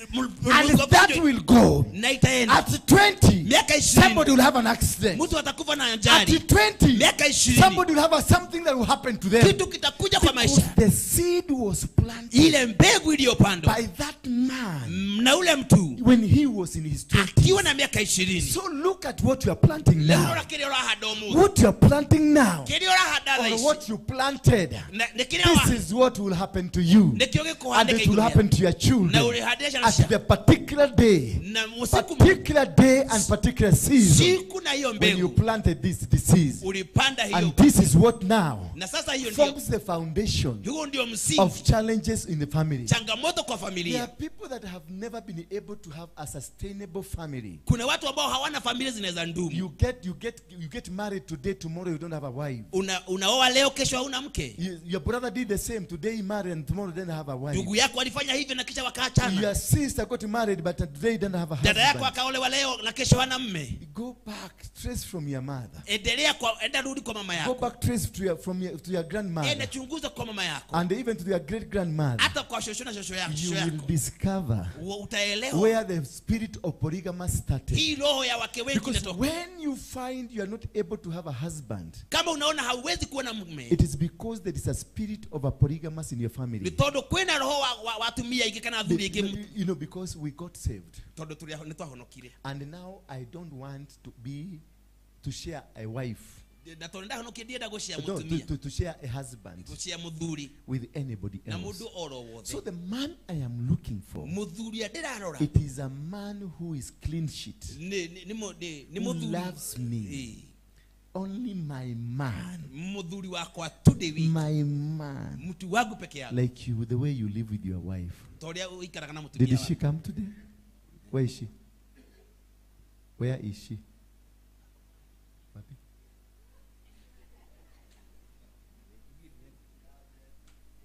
And that will go. na itaenda At 20, miaka 20 somebody will have an accident. mtu atakufa na At ajali 20, miaka 20 somebody will have something that will happen to them. kitu kitakuja kwa Because maisha. the seed was planted Ile mbegu iliyopandwa by that man na ule mtu when he was in his 20s. akiwa na miaka 20. So look at what you are planting Leo now. na kile urahada omu What you are planting now, kile urahada or laishi what you planted, na kile this is what will happen to you. nekio And gikuhandika it will happen to your na children ulihadisha na at the particular day, na usiku particular day and particular season siku na hiyo when you mbegu planted this disease. ulipanda hiyo, And this is what now na sasa hiyo ndio forms the foundation huo ndio msingi of challenges in the family. changamoto kwa There familia. are people that have never been able to have a sustainable family. Kuna watu ambao hawana familia zinaweza ndumu. You get married today, tomorrow you don't have a wife. Unaoa leo, kesho hauna mke. Your brother did the same. Today he married and tomorrow didn't have a wife. Ndugu yako alifanya hivyo na kisha wakaachana. Your sister got married but today didn't have a husband. Dada yako akaolewa leo na kesho hana mme. Go back, trace from your mother. Enda rudi kwa mama Go yako. back, trace to your grandmother. Enda chunguza kwa mama yako. And even to your great grandmother. Hata kwa shosho na shosho yako. You will discover Utaelewa where the spirit of polygamous started. hii roho ya wake wengi Because inatoka. when you find you are not able to have a husband, Kama unaona hauwezi kuwa na mume, it is because there is a spirit of a polygamous in your family. Nitondo kwena roho watumia ikikana athuri iki. You know, because we got saved. Tondo tuli nitwahonokire. And now I don't want to share a wife. Na tondo ndahonokire ndienda gushia No, mutumia. to share a husband Gushia muthuri with anybody na else. mundu oro wothe. So the man I am looking for, Muthuri ndirarora. it is a man who is clean sheet, Ni who muthuri loves me. Only my man. Muthuri wakwa tu David. My man. Mtu wangu peke yako. Like you, the way you live with your wife. Toria uikaraga na mutumia. Did she come today? Where is she? Where is she?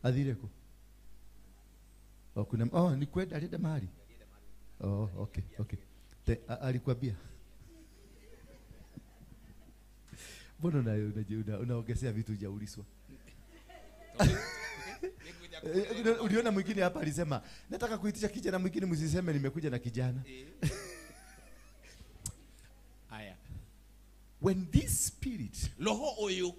Adireko. Ni kweli alienda mahali. Oh, okay. Alikwambia. Mbona unaongezea vitu hujauliswa? Uliona mwingine hapa alisema nataka kuitisha kijana mwingine, msiseme nimekuja na kijana. Aya. When this spirit, Roho oyo,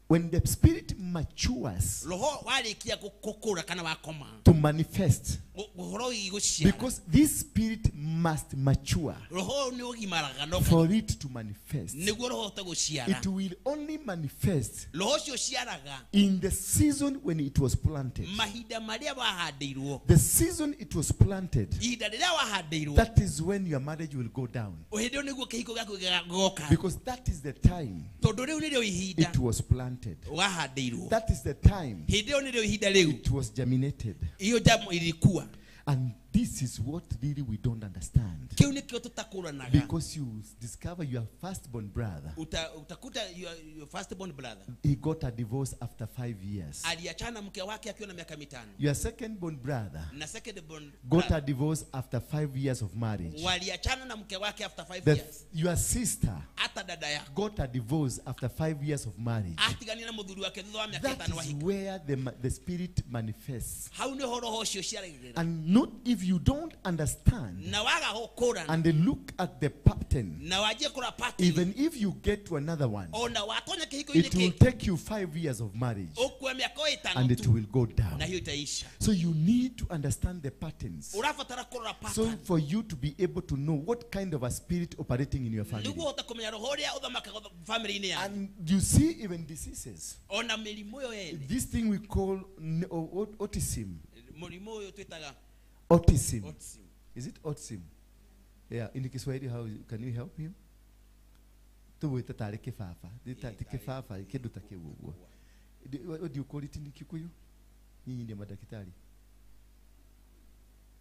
when the spirit matures roho walikia gukura kana wakoma to manifest, roho igushia, because this spirit must mature roho ni ogimaraga no for it to manifest. niguo roho tagushiara, It will only manifest roho cio ciaraga in the season when it was planted. mahinda maria wahandeirwo, The season it was planted, ihinda riria wahandeirwo, that is when your marriage will go down. uhindio niguo kihiko gaku gigagoka, Because that is the time tondu riu nirio ihinda it was planted. wahandeirwo, That is the time hindio nirio ihinda riu it was germinated. iyo jamu ilikuwa. And this is what really we don't understand. Kiu nikio tutakuranaga, Because you discover your firstborn brother, utakuta your firstborn brother he got a divorce after 5 years. aliachana mke wake akiwa na miaka 5, Your secondborn brother na secondborn got brother a divorce after 5 years of marriage. waliachana na mke wake after 5 years. Your sister Hata dada yako got a divorce after 5 years of marriage. atigania na muthuri wake thutha wa miaka That 5 wa is hiko. where the spirit manifests. Hau ni roho cio ciaragirira, And not if you don't understand na waga gukurana and look at the pattern, na wajie kura pattern, even if you get to another one, ona watonya kihiko it will ini take you 5 years of marriage okwe miaka and 5 it tu will go down. na hiyo itaisha. So you need to understand the patterns. Urafatara kura So pattern for you to be able to know what kind of a spirit operating in your family. niguo utakumenya roho ria uthamaka family ini ya. And you see even diseases. Ona mirimu yo yene This thing we call autism. murimu yo twitaga Autism. autism. Is it autism? Yeah, in Kiswahili, how can you help him? Tuwita tare kifafa. Ti kifafa kindu ta kiwugo. What do you call it in Kikuyu? Nyinyi ndio madaktari.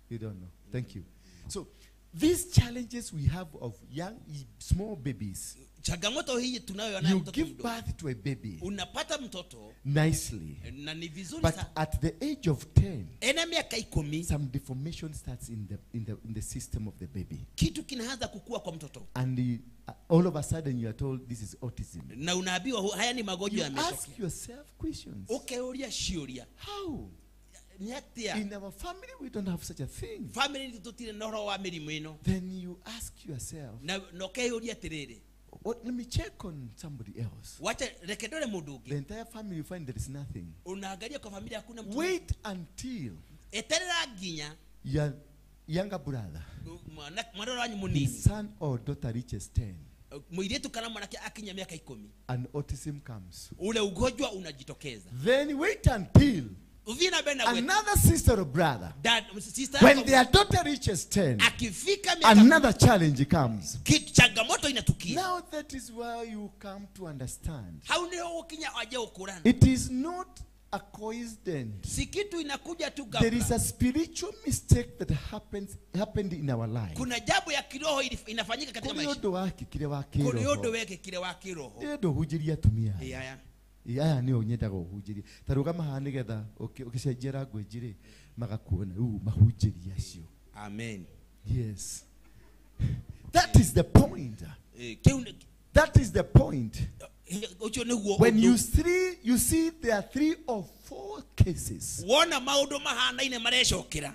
You don't know. Thank you. So these challenges we have of young small babies. Changamoto hii tunayo na You mtoto give mdogo. birth to a baby Unapata mtoto nicely. na ni vizuri But sana. at the age of 10, Ena miaka 10 some deformation starts in the system of the baby. kitu kinaanza kukua kwa mtoto. And all of a sudden you are told this is autism. Na unaambiwa haya ni magonjwa You yametokea. ask yourself questions. Ukeuria ciuria. How? Ni atia. In our family we don't have such a thing. Family ni tutire na roho wa mirimu ino. Then you ask yourself, Na ukeuria tiriri. let me check on somebody else. Wacha rekedore mundu ungi. The entire family you find there is nothing. Unaangalia kwa familia hakuna mtu. Wait until Eterera ginya your younger brother, mwana wanyu his munini. son or daughter reaches 10 Muiretu kana mwanake akinya miaka 10. and autism comes. Ule ugonjwa unajitokeza. Then wait until Uvina bena wetu. another sister or brother, Dad, sister when yako their daughter reaches 10, akifika miaka another challenge comes. kitu changamoto inatukia. Now that is where you come to understand. Hau ndio ukinya aje ukurana. It is not a coincidence. Si kitu inakuja tu There is ghafla. a spiritual mistake that happened in our life. Kuna jambo ya kiroho inafanyika katika Kuri maisha. yodo wake kire wa Kuna yodo kiroho. weke kile wa kiroho. Yodo hujiria tumia. Yaya. Aya ni onyendaga hujiria. Tarugama hane getha ukicenjera ngwenjire magakuona mahujiria cio. Amen. Yes. That is the point. That is the point. When you see there are 3 or 4 cases. Wona maundu mahanaine marecokera.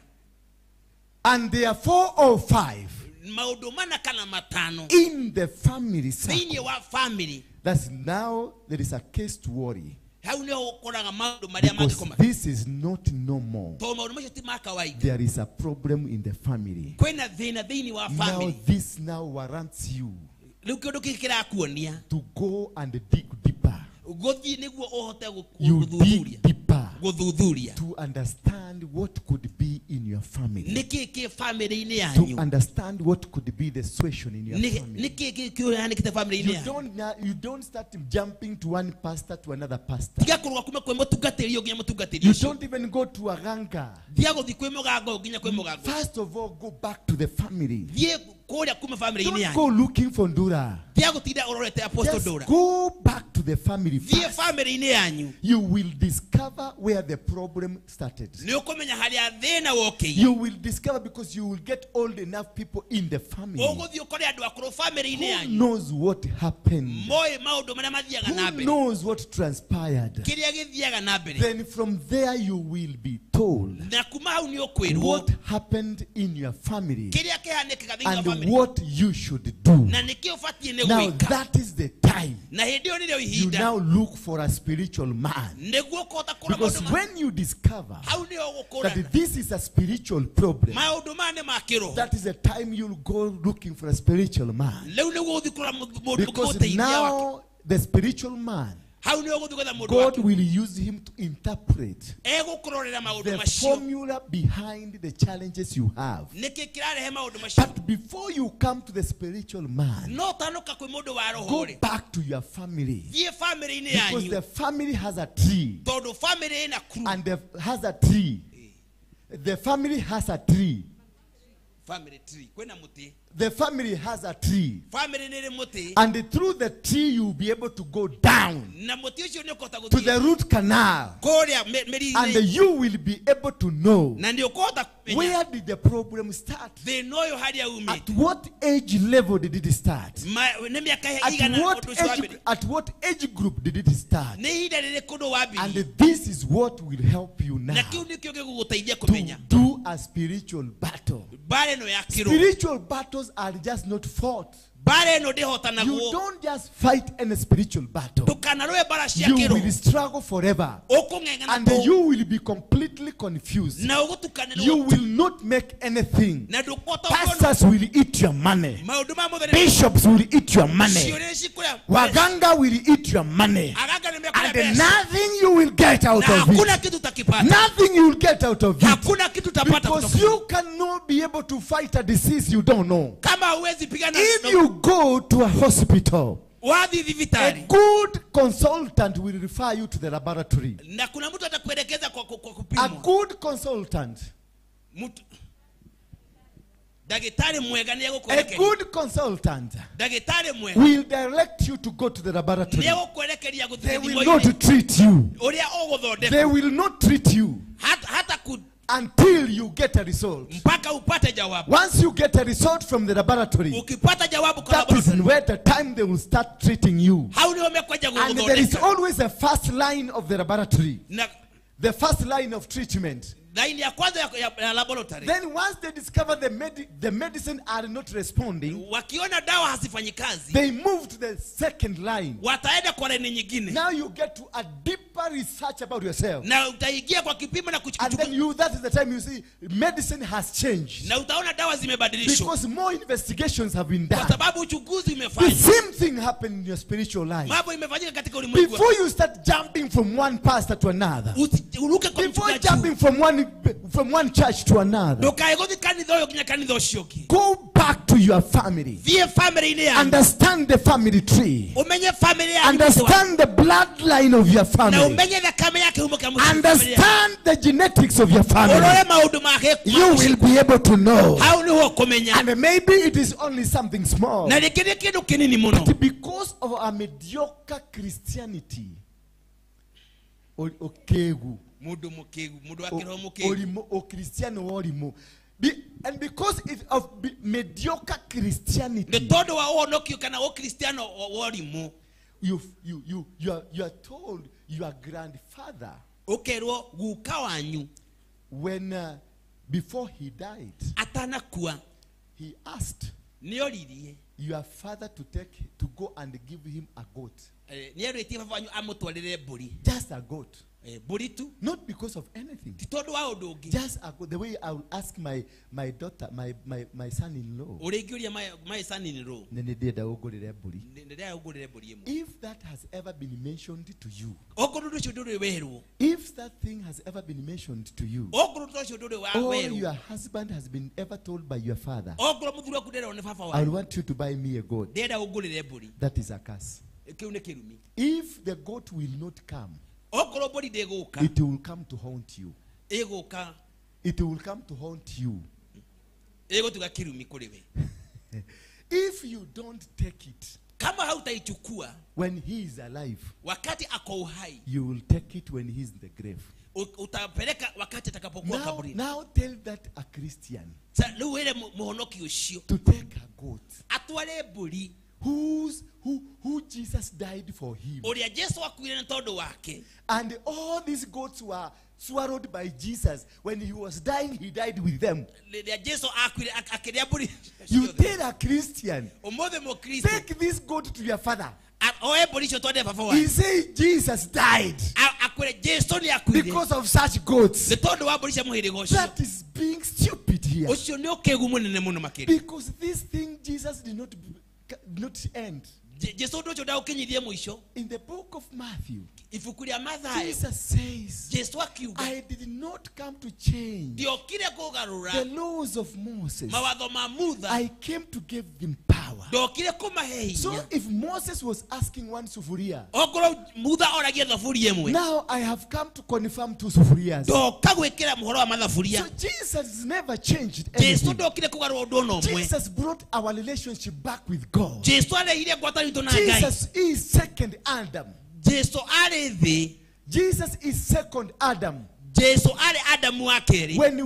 And there are 4 or 5 Maundu mana kana matano in the family thini circle. wa family. That's now there is a case to worry. Hau ndio ukoraga maundu maria Because mangikoma. this is not normal. To maundu macio ti ma kawaida. There is a problem in the family. Kwena thina thini wa Now family. this now warrants you Riu kindu kiki kirakuonia to go and dig deeper. guthii niguo uhote You guthuthuria. dig deeper Guthuthuria. to understand what could be in your family. Niki ki family ini To yanyu. understand what could be the situation in your family. Niki ki kioyanikite family ini yanyu. You don't start jumping to one pastor to another pastor. Tiga kurwa kuma kwe mutungatiri uginya mutungatiri You ucio. don't even go to a ganga. Thia guthi kwe mugango uginya kwe mugango. First of all, go back to the family. Thie kuria kuma family ini Don't yanyu. go looking for Ndura. Thia gutinda urorete apostle Just Dora. go back to the family Thie first. family ini yanyu. You will discover where the problem started. Ni ukomenya hali athina woke You will discover because you will get old enough people in the family. oguthi ukore andu akuru family ine Who yanyu knows what happened? moy maundu maria mathiaga na Who mbere knows what transpired? kiria githiaga na mbere Then from there you will be told na kuma hau ni ukwirwo what happened in your family kiria kihanikaga thiini wa and family what you should do. na nikio fatie ne Now gwika that is the time na hindi yo nilio you ihinda now look for a spiritual man. niguo kota kura Because maundu when you discover hau ni ogukura that this is a spiritual problem, maundu mane makiro that is the time you'll go looking for a spiritual man. leu niguo uthikura mundu Because guteithia wake now the spiritual man, hau ni oguthikwetha mundu God wake will use him to interpret egukurorera maundu the macio formula behind the challenges you have. niki kirarehe maundu macio But before you come to the spiritual man, no tanuka kwi mundu wa roho go ri back to your family. thie family ine Because yanyu the family has a tree. tondu family ina kuru And has a tree. The family has a tree. family tree kwena muti The family has a tree. family nire muti And through the tree you'll be able to go down na muti ucio ni ukota to the guthie root canal. koria meri And you will be able to know na ndio ukota kumenya where did the problem start. thino yo hali ya umi At what age level did it start? ne miaka igana undu ucio wa mbere At what age group did it start? ni hinda rire kundu wa And mbere this is what will help you now na kiu nikio giguteithia to kumenya do a spiritual battle. bare no ya kiro Spiritual battles are just not fought. bare no ndihotana You guo don't just fight any spiritual battle. tukana roe bara cia You kiro will struggle forever. ukung'eng'ana And you will be completely confused. na ugutukana You will not make anything. na ndukota Pastors will eat your money. maundu ma mutheri Bishops will eat your money. ciore cikuria Waganga will eat your money. agaga ni mekuria And pesa nothing you will get out na of hakuna it. kitu utakipata Nothing you will get out of it. hakuna kitu utapata Because kutoka you cannot be able to fight a disease you don't know. kama huwezi pigana If you go to a hospital, wathi a thibitari good consultant will refer you to the laboratory. na kuna mtu atakuelekeza kwa A kupimwa good consultant, mtu dagitari mwega ni a egukuelekeza good consultant dagitari mwega will direct you to go to the laboratory. ni egukuelekeria They guthithimo will not treat you. uria uguthondeka They will not treat you hata until you get a result. mpaka upate jawabu Once you get a result from the laboratory, ukipata jawabu kwa that is laboratory where the time they will start treating you. hau ni wamekwaja And there is guthondeka always a first line of the laboratory, na the first line of treatment. laini ya kwanza ya laboratory Then once they discover the medicine are not responding, wakiona dawa hazifanyi kazi they move to the second line. wataenda kwa laini nyingine Now you get to a deeper research about yourself. na utaingia kwa kipimo na And then that is the time you see medicine has changed. na utaona dawa zimebadilishwa Because more investigations have been kwa done. sababu uchunguzi The umefanywa same thing happened in your spiritual life. mambo imefanyika katika ulimwengu Before you start jumping from one pastor to another, uruke kwa before mchungaji jumping from one church to another, ndukae guthi kanitha uyu kinya kanitha ucio ungi go back to your family. thie family ine yanyu Understand the family tree. umenye family yanyu Understand the bloodline of your na family. umenye thakame yake humo kama family yanyu Understand the genetics of your family. urore maundu make You will be able to know. hau niho kumenya And maybe it is only something small. na rikiri kindu kinini muno But because of our mediocre Christianity, okegu, mundu mukigu mundu akiroho mukigu orimo, okristiano orimo. And because of mediocre Christianity, ndio todo wa onokio kana o kristiano worimu you are told your grandfather, ukerwo guka wanyu when before he died, atanakua he asked nioririe your father to go and give him a goat. nierwetie baba wanyu amutwarire mburi Just a goat. mburi tu Not because of anything. ti tondu wa undu ungi Just a goat. The way I will ask my daughter, my son-in-law. uringiuria my son in law Nenedienda ugurire mburi. ndiraya ugurire mburi imwe If that has ever been mentioned to you, okorwo ndu cio nduri werwo if that thing has ever been mentioned to you, okorwo ndu cio nduri wa or werwo your husband has been ever told by your father, okorwo muthuri waku nderwo ni baba I wanyu want you to buy me a goat, ndirenda ugurire mburi that is a curse. kiu ni kirumi If the goat will not come, okorwo mburi ndiguka it will come to haunt you. iguka It will come to haunt you. igutuga kirumi kuri we If you don't take it kama hautaichukua when he is alive, wakati ako uhai you will take it when he is in the grave. utapeleka wakati atakapokuwa kaburini. Now tell that a Christian Leo ile muhonoki ucio to take a goat atware mburi who Jesus died for him. uria Yesu akuire na tondu wake. And all these goats were swallowed by Jesus. When he was dying, he died with them. Yesu akuire akiria mburi. You tell a Christian, Umothe mo Kristo, take this goat to your father. oe mburi cio twende baba wa. He said Jesus died Akuire Yesu ni akuire because of such goats. ni tondu wa mburi cia muhirigo ucio. That is being stupid here. Ucio ni ukegu munene muno makiri. Because this thing Jesus did not end. Yesu ndio ndio ukinyirie mwisho. In the book of Matthew, ifuku ria Mathayo, Jesus says, Yesu akiuga, I did not come to change ndiokire kugarura the laws of Moses. mawatho ma Mutha, I came to give them power. ndokire kumahe hinya. So if Moses was asking one sufuria, ogoro Mutha oragia thaburia imwe, now I have come to confirm two sufurias. ndoka gwikira muhoro wa mathaburia. So Jesus never changed Yesu anything. ndokire kugarura undu ono umwe. Jesus brought our relationship back with God. Yesu arehire ngwatanĩro itũ na Ngai. Jesus is second Adam. Yesu arĩ thĩ. Jesus is second Adam. Yesu arĩ Adamu wa kerĩ. When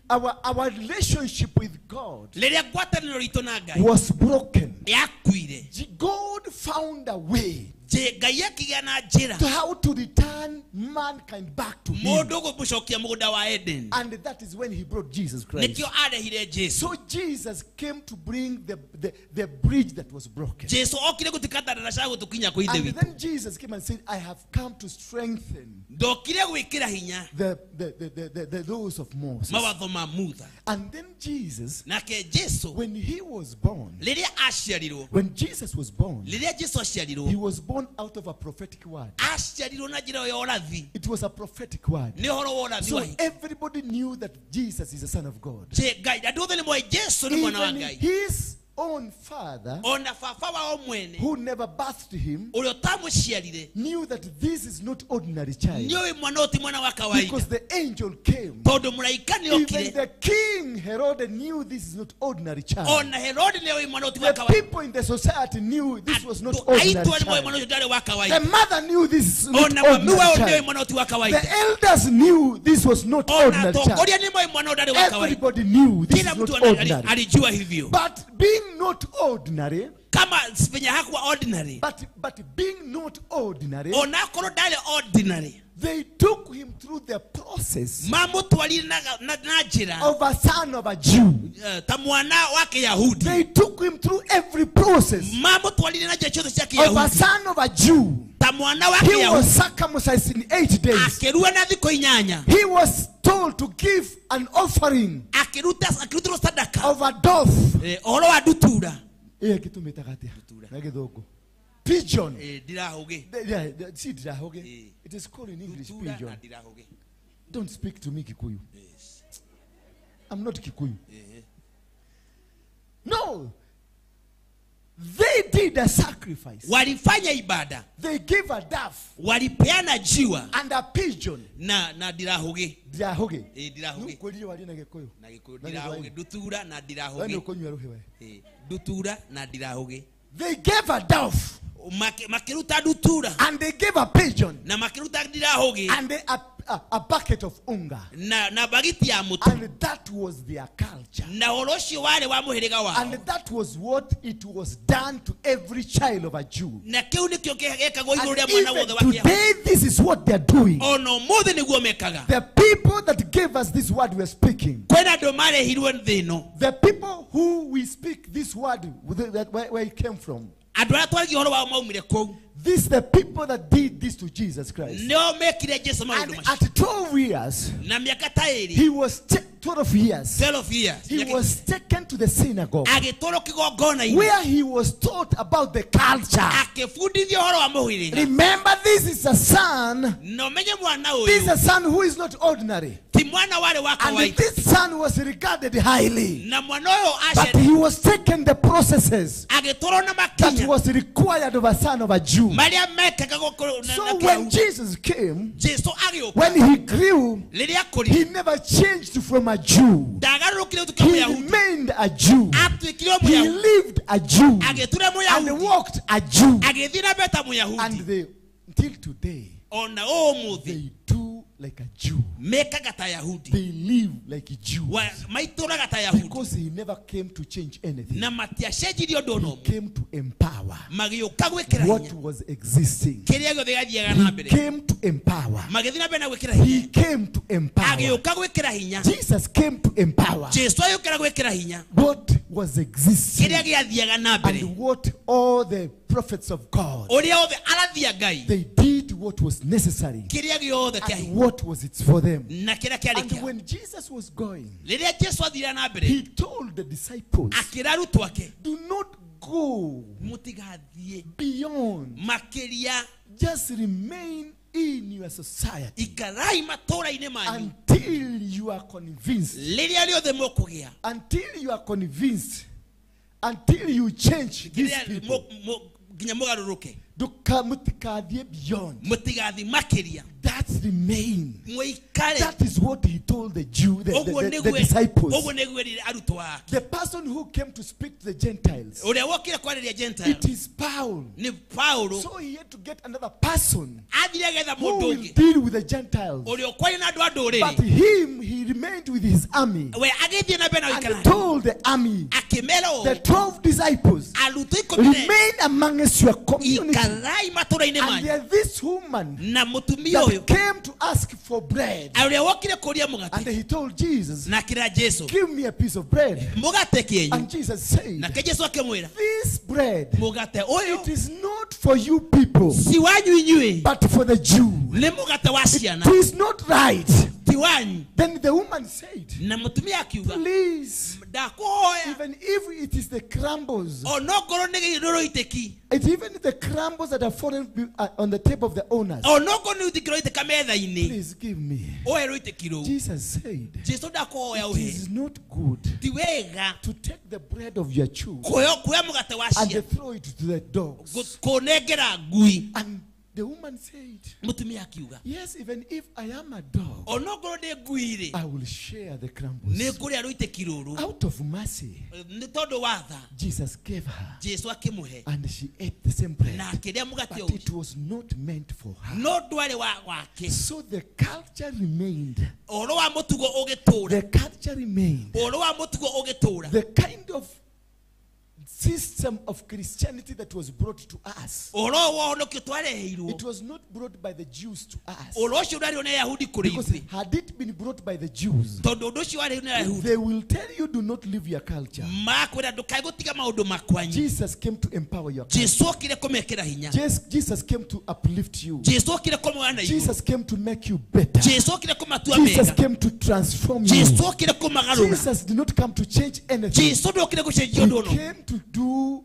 our relationship with God rĩrĩa ngwatanĩro itũ na Ngai was broken, yakuire, God found a way Ngai akĩgĩa na njĩra to how to return mankind back to him. mũndũ gũmũcokia mũgũnda wa Eden. And that is when he brought Jesus Christ. Nĩkĩo arehire Jesu. So Jesus came to bring the bridge that was broken. Jesu okire gũtukana daraca gũtukinya kwa ithe And witũ. then Jesus came and said, I have come to strengthen ndokire gwĩkĩra hinya the laws of Moses. mawatho ma Mutha. And then Jesus, Nake Jesu when he was born, rĩrĩa aciarirwo, when Jesus was born, rĩrĩa Jesu aciarirwo, he was born out of a prophetic word. aciarirwo na njĩra ya ũrathi. It was a prophetic word. Nĩ ũhoro wa ũrathi So wa hinya. everybody knew that Jesus is the Son of God. Ngai andũ othe nĩ moĩ Jesu nĩ mwana wa Even Ngai. his own father, Ona baba wao mwene who never birthed him, ũrĩa ũtamũciarire knew that this is not ordinary child. nĩoĩ mwana ũyũ ti mwana wa Because kawaida, the angel came. tondũ mũraika Even nĩokire. the king Herod knew this is not ordinary child. Ona Herode nĩoĩ mwana ũyũ ti wa The kawaida. people in the society knew this was not Andũ ordinary aitũ nĩ moĩ mwana child. ũyũ ndarĩ wa The kawaida. mother knew this is not Ona mami ordinary wao nĩoĩ child. mwana ũyũ ti wa kawaida. The elders knew this was not Ona ordinary child. atongoria nĩ moĩ mwana ũyũ ndarĩ wa kawaida. Everybody knew this Kila is mtu not ordinary. alijua hivyo. But being not ordinary, Kama venye hakuwa ordinary, but being not ordinary, ona akorwo ndarĩ ordinary, they took him through the process mamũtwarire na njĩra of a son of a Jew. ta mwana wa Kĩyahudi. They took him through every process Mamũtwarire na njĩra ciothe cia of a Kĩyahudi. son of a Jew. Ta mwana wa He was Kĩyahudi. circumcised in 8 days. Akĩrua na thikũ 8. He was told to give an offering Akĩrutĩrwo sadaka. of a dove. Ũhoro wa ndutura. Pigeon. Ndirahũgĩ. See, dirahoge. It is called in English Ndutura na pigeon. ndirahũgĩ. Don't speak to me Kikuyu. I'm not Kikuyu. No. They did a sacrifice. Walifanya ibada. They gave a dove Walipeana jiwa and a pigeon. na ndirahũgĩ. Dirahoge. Ndirahũgĩ. Nukweli wali na Gikuyu. Na Gĩkũyũ ndirahũgĩ. Ndutura na Wani ndirahũgĩ. ukonyu aruhe we. Ndutura na ndirahũgĩ. They gave a dove Makiruta ndutura and they gave a pigeon na makiruta ndirahũgĩ and a bucket of unga. na bagiti ya mũtu. And that was their culture. Na ũhoro ũcio warĩ wa mũhĩrĩga wao. And that was what it was done to every child of a Jew. Na kĩu nĩkĩo gĩkagwo igũrũ And rĩa mwana even wothe wa Kĩyahudi. today, this is what they're doing. Ona ũmũthĩ nĩguo mekaga. The people that gave us this word we're speaking, Kwĩna andũ marehirwo thĩ ĩno. the people who we speak this word, where it came from, Andũ arĩa twaragia ũhoro wao maumire kũu. these the people that did this to Jesus Christ. Nĩo mekire Jesu And maũndũ macio. at 12 years, Na miaka ta ĩrĩ. he was 12 years. 12 years. He was taken to the synagogue Agĩtwarwo kĩgongona-inĩ. where he was taught about the culture. Akĩbundithio ũhoro wa mũhĩrĩga. Remember, this is a son. Na ũmenye mwana This is ũyũ a son who is not ordinary. ti mwana warĩ wa And kawaida. this son was regarded highly. Na mwana ũyũ But aciarĩ. he was taken the processes Agĩtwarwo na that makinya. was required of a son of a Jew. Marĩa mekaga gũkorwo na So when Kĩyahudi. Jesus came, Jesu agĩũka. when he grew, Rĩrĩa he akũrire. never changed from a Jew. Ndagarũrũkire gũtuĩka He Mũyahudi. remained a Jew. Atuĩkire He Mũyahudi. lived a Jew. Agĩtũũra And Mũyahudi. walked a Jew. Agĩthiĩ na mbere ta And Mũyahudi. they, till today, Ona ũmũthĩ. they do like a Jew. mekaga ta Yahudi, They live like Jews. maitũraga ta Yahudi, Because he never came to change anything. na matiacenjirie ũndũ He no came to empower magĩũka gwĩkĩra what hinya was existing. kĩrĩa gĩothe gĩathiaga na He mbere, came to empower. magĩthiĩ na mbere na gwĩkĩra He hinya, came to empower. agĩũka gwĩkĩra hinya. Jesus came to empower Jesũ agĩũkĩra gwĩkĩra hinya what was existing kĩrĩa gĩathiaga na mbere, and what all the prophets of God, ũrĩa othe arathi a Ngai, they did what was necessary kĩrĩa gĩothe kĩa and hinya what was it for them. na kĩrĩa kĩarĩ And kĩa. when Jesus was going, Rĩrĩa Jesũ athire na mbere, he told the disciples, akĩra arutwo ake, do not go mũtigathiĩ beyond, makĩria, just remain in your society ikarai matũũra-inĩ manyu until you are convinced, rĩrĩa rĩothe mũkũgĩa, until you are convinced, until you change these kĩrĩa people. nginya mũgarũrũke, Mutikadie beyond. mũtigathiĩ makĩria, That's the main. mũikare. That is what he told the Jew, the Ũguo disciples. nĩguo erire arutwo ake. The person who came to speak to the Gentiles, Ũrĩa wokire kwarĩria Gentile it is Paul. nĩ Paulo. So he had to get another person Athire getha who mũndũ will ũngĩ deal with the Gentiles. ũrĩa ũkwarĩ na andũ a But ndũrĩrĩ, him, he remained with his army we agĩthiĩ na mbere na and gũikara told the army, akĩmera the ũũ, 12 disciples, arutwo ikũmi na erĩ, remain amongst your community. ikarai matũũra-inĩ And manyu. there's this woman Na mũtumia ũyũ that came to ask for bread. ũrĩa wokire kũria And mũgate, he told Jesus, na akĩra Jesũ, give me a piece of bread. mũgate kĩenyu. And Jesus said, Nake Jesũ akĩmwĩra, this bread, mũgate it ũyũ is not for you people, si wanyu inyuĩ, but for the Jew. nĩ mũgate wa ciana, It is not right. ti wanyu. Then the woman said, Na mũtumia akiuga, please, ndakũhoya, even if it is the crumbles, onokorwo nĩ gĩthũrũ itĩki, it's even the crumbles that are fallen on the table of the owners, onokorwo nĩ itĩki rũitĩka metha-inĩ, please give me. ũhe rũitĩki rũu. Jesus said, Jesũ ndakũhoya it ũhe, is not good ti wega to take the bread of your Jew kuoya mũgate wa and ciana throw it to the dogs. kũnengera ngui. And the woman said, Mũtumia akiuga, yes, even if I am a dog, onokorwo ndĩ ngui-rĩ, I will share the crumbles. nĩ ngũrĩa rũitĩki rũrũ. Out of mercy, Nĩ tondũ wa tha, Jesus gave her, Jesũ akĩmũhe, and she ate the same bread. na akĩrĩa mũgate But ũcio, it was not meant for her. no ndwarĩ wake. So the culture remained. Ũhoro wa mũtugo ũgĩtũũra, The culture remained. ũhoro wa mũtugo ũgĩtũũra. The kind of system of Christianity that was brought to us, Ũhoro wa ũhonokio twareheirwo, it was not brought by the Jews to us. ũhoro ũcio ũrarĩo nĩ Ayahudi kũrĩ Because ithuĩ. had it been brought by the Jews, Tondũ ũndũ ũcio warĩo nĩ Ayahudi, they will tell you, do not leave your culture. makwĩra ndũkae gũtiga maũndũ makwanyu. Jesus came to empower your culture. Jesũ okire kũmekĩra hinya, Jesus came to uplift you. Jesũ okire kũmũoya na igũrũ, Jesus came to make you better. Jesũ okire kũmatua Jesus mega, came to transform you. Jesũ okire kũmagarũra, Jesus did not come to change anything. Jesũ ndokire gũcenjia He ũndũ no, came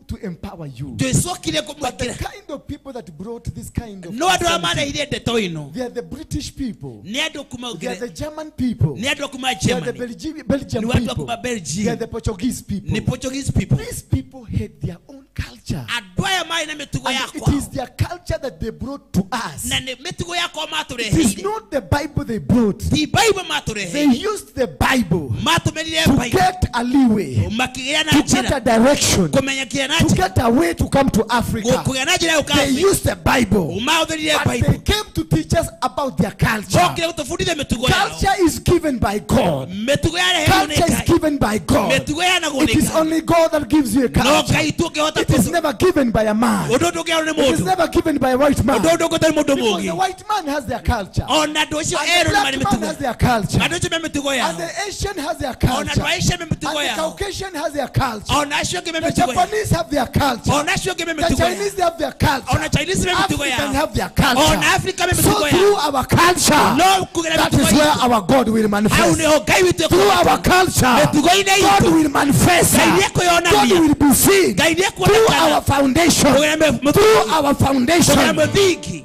to empower you. Jesũ okire But the kũmwĩkĩra. kind of people that brought this kind of No andũ arĩa Christianity, marehire ndeto ĩno, they are the British people. nĩ andũ kuma They are the Ũngeretha, German people. nĩ andũ kuma They are the Germany, Belgian nĩ watu wa people. kuma They are Belgium, the Portuguese people. nĩ Portuguese people. These people had their own culture. Andũ aya marĩ na mĩtugo ya And it kwao, is their culture that they brought to us. na nĩ mĩtugo ya kwao It is matũreheire, not the Bible they brought. ti Bible They matũreheire, used the Bible matũmenire to Bible, get a leeway, makĩgĩa na to get njĩra, a direction, kũmenyekĩa na to njĩra, get a way to come to Africa. kũgĩa na njĩra ya They ũkabi, used the Bible. mahũthĩrire But they Bible, came to teach us about their culture. mokire gũtũbundithia mĩtugo yao. Culture is given by God. Mĩtugo yareheirwo nĩ Culture is Ngai, given by God. mĩtugo yanagwo It nĩ is Ngai, only God that gives you a no culture. Ngai tu ũngĩhota It is never given by a man. ũndũ ndũngĩarwo nĩ It is mũndũ, never given by a white man. ũndũ ndũngĩtarĩ mũndũ Because mũngĩ. the white man has their culture. Ona andũ acio And erũ the nĩ marĩ black man mĩtugo, has their culture. andũ acio me mĩtugo And yao, the Asian has their ona culture. andũ a Asia me And mĩtugo the yao, Caucasian has their culture. ona acio angĩ me The mĩtugo yao, Japanese have their culture. ona acio angĩ me The mĩtugo Chinese yao, have their culture. ona Chinese me mĩtugo African yao, have their culture. ona Africa me So mĩtugo through yao, our culture, no kũgerera that mĩtugo is where itũ, our God will hau manifest. nĩho Ngai witũ Through our ekũonekana. culture, Mĩtugo-inĩ God itũ, will manifest. Ngai God nĩekũyonania, will be seen. Ngai Through nĩekuonekana, our foundation. kũgerera Through our foundation. kũgerera mũthingi.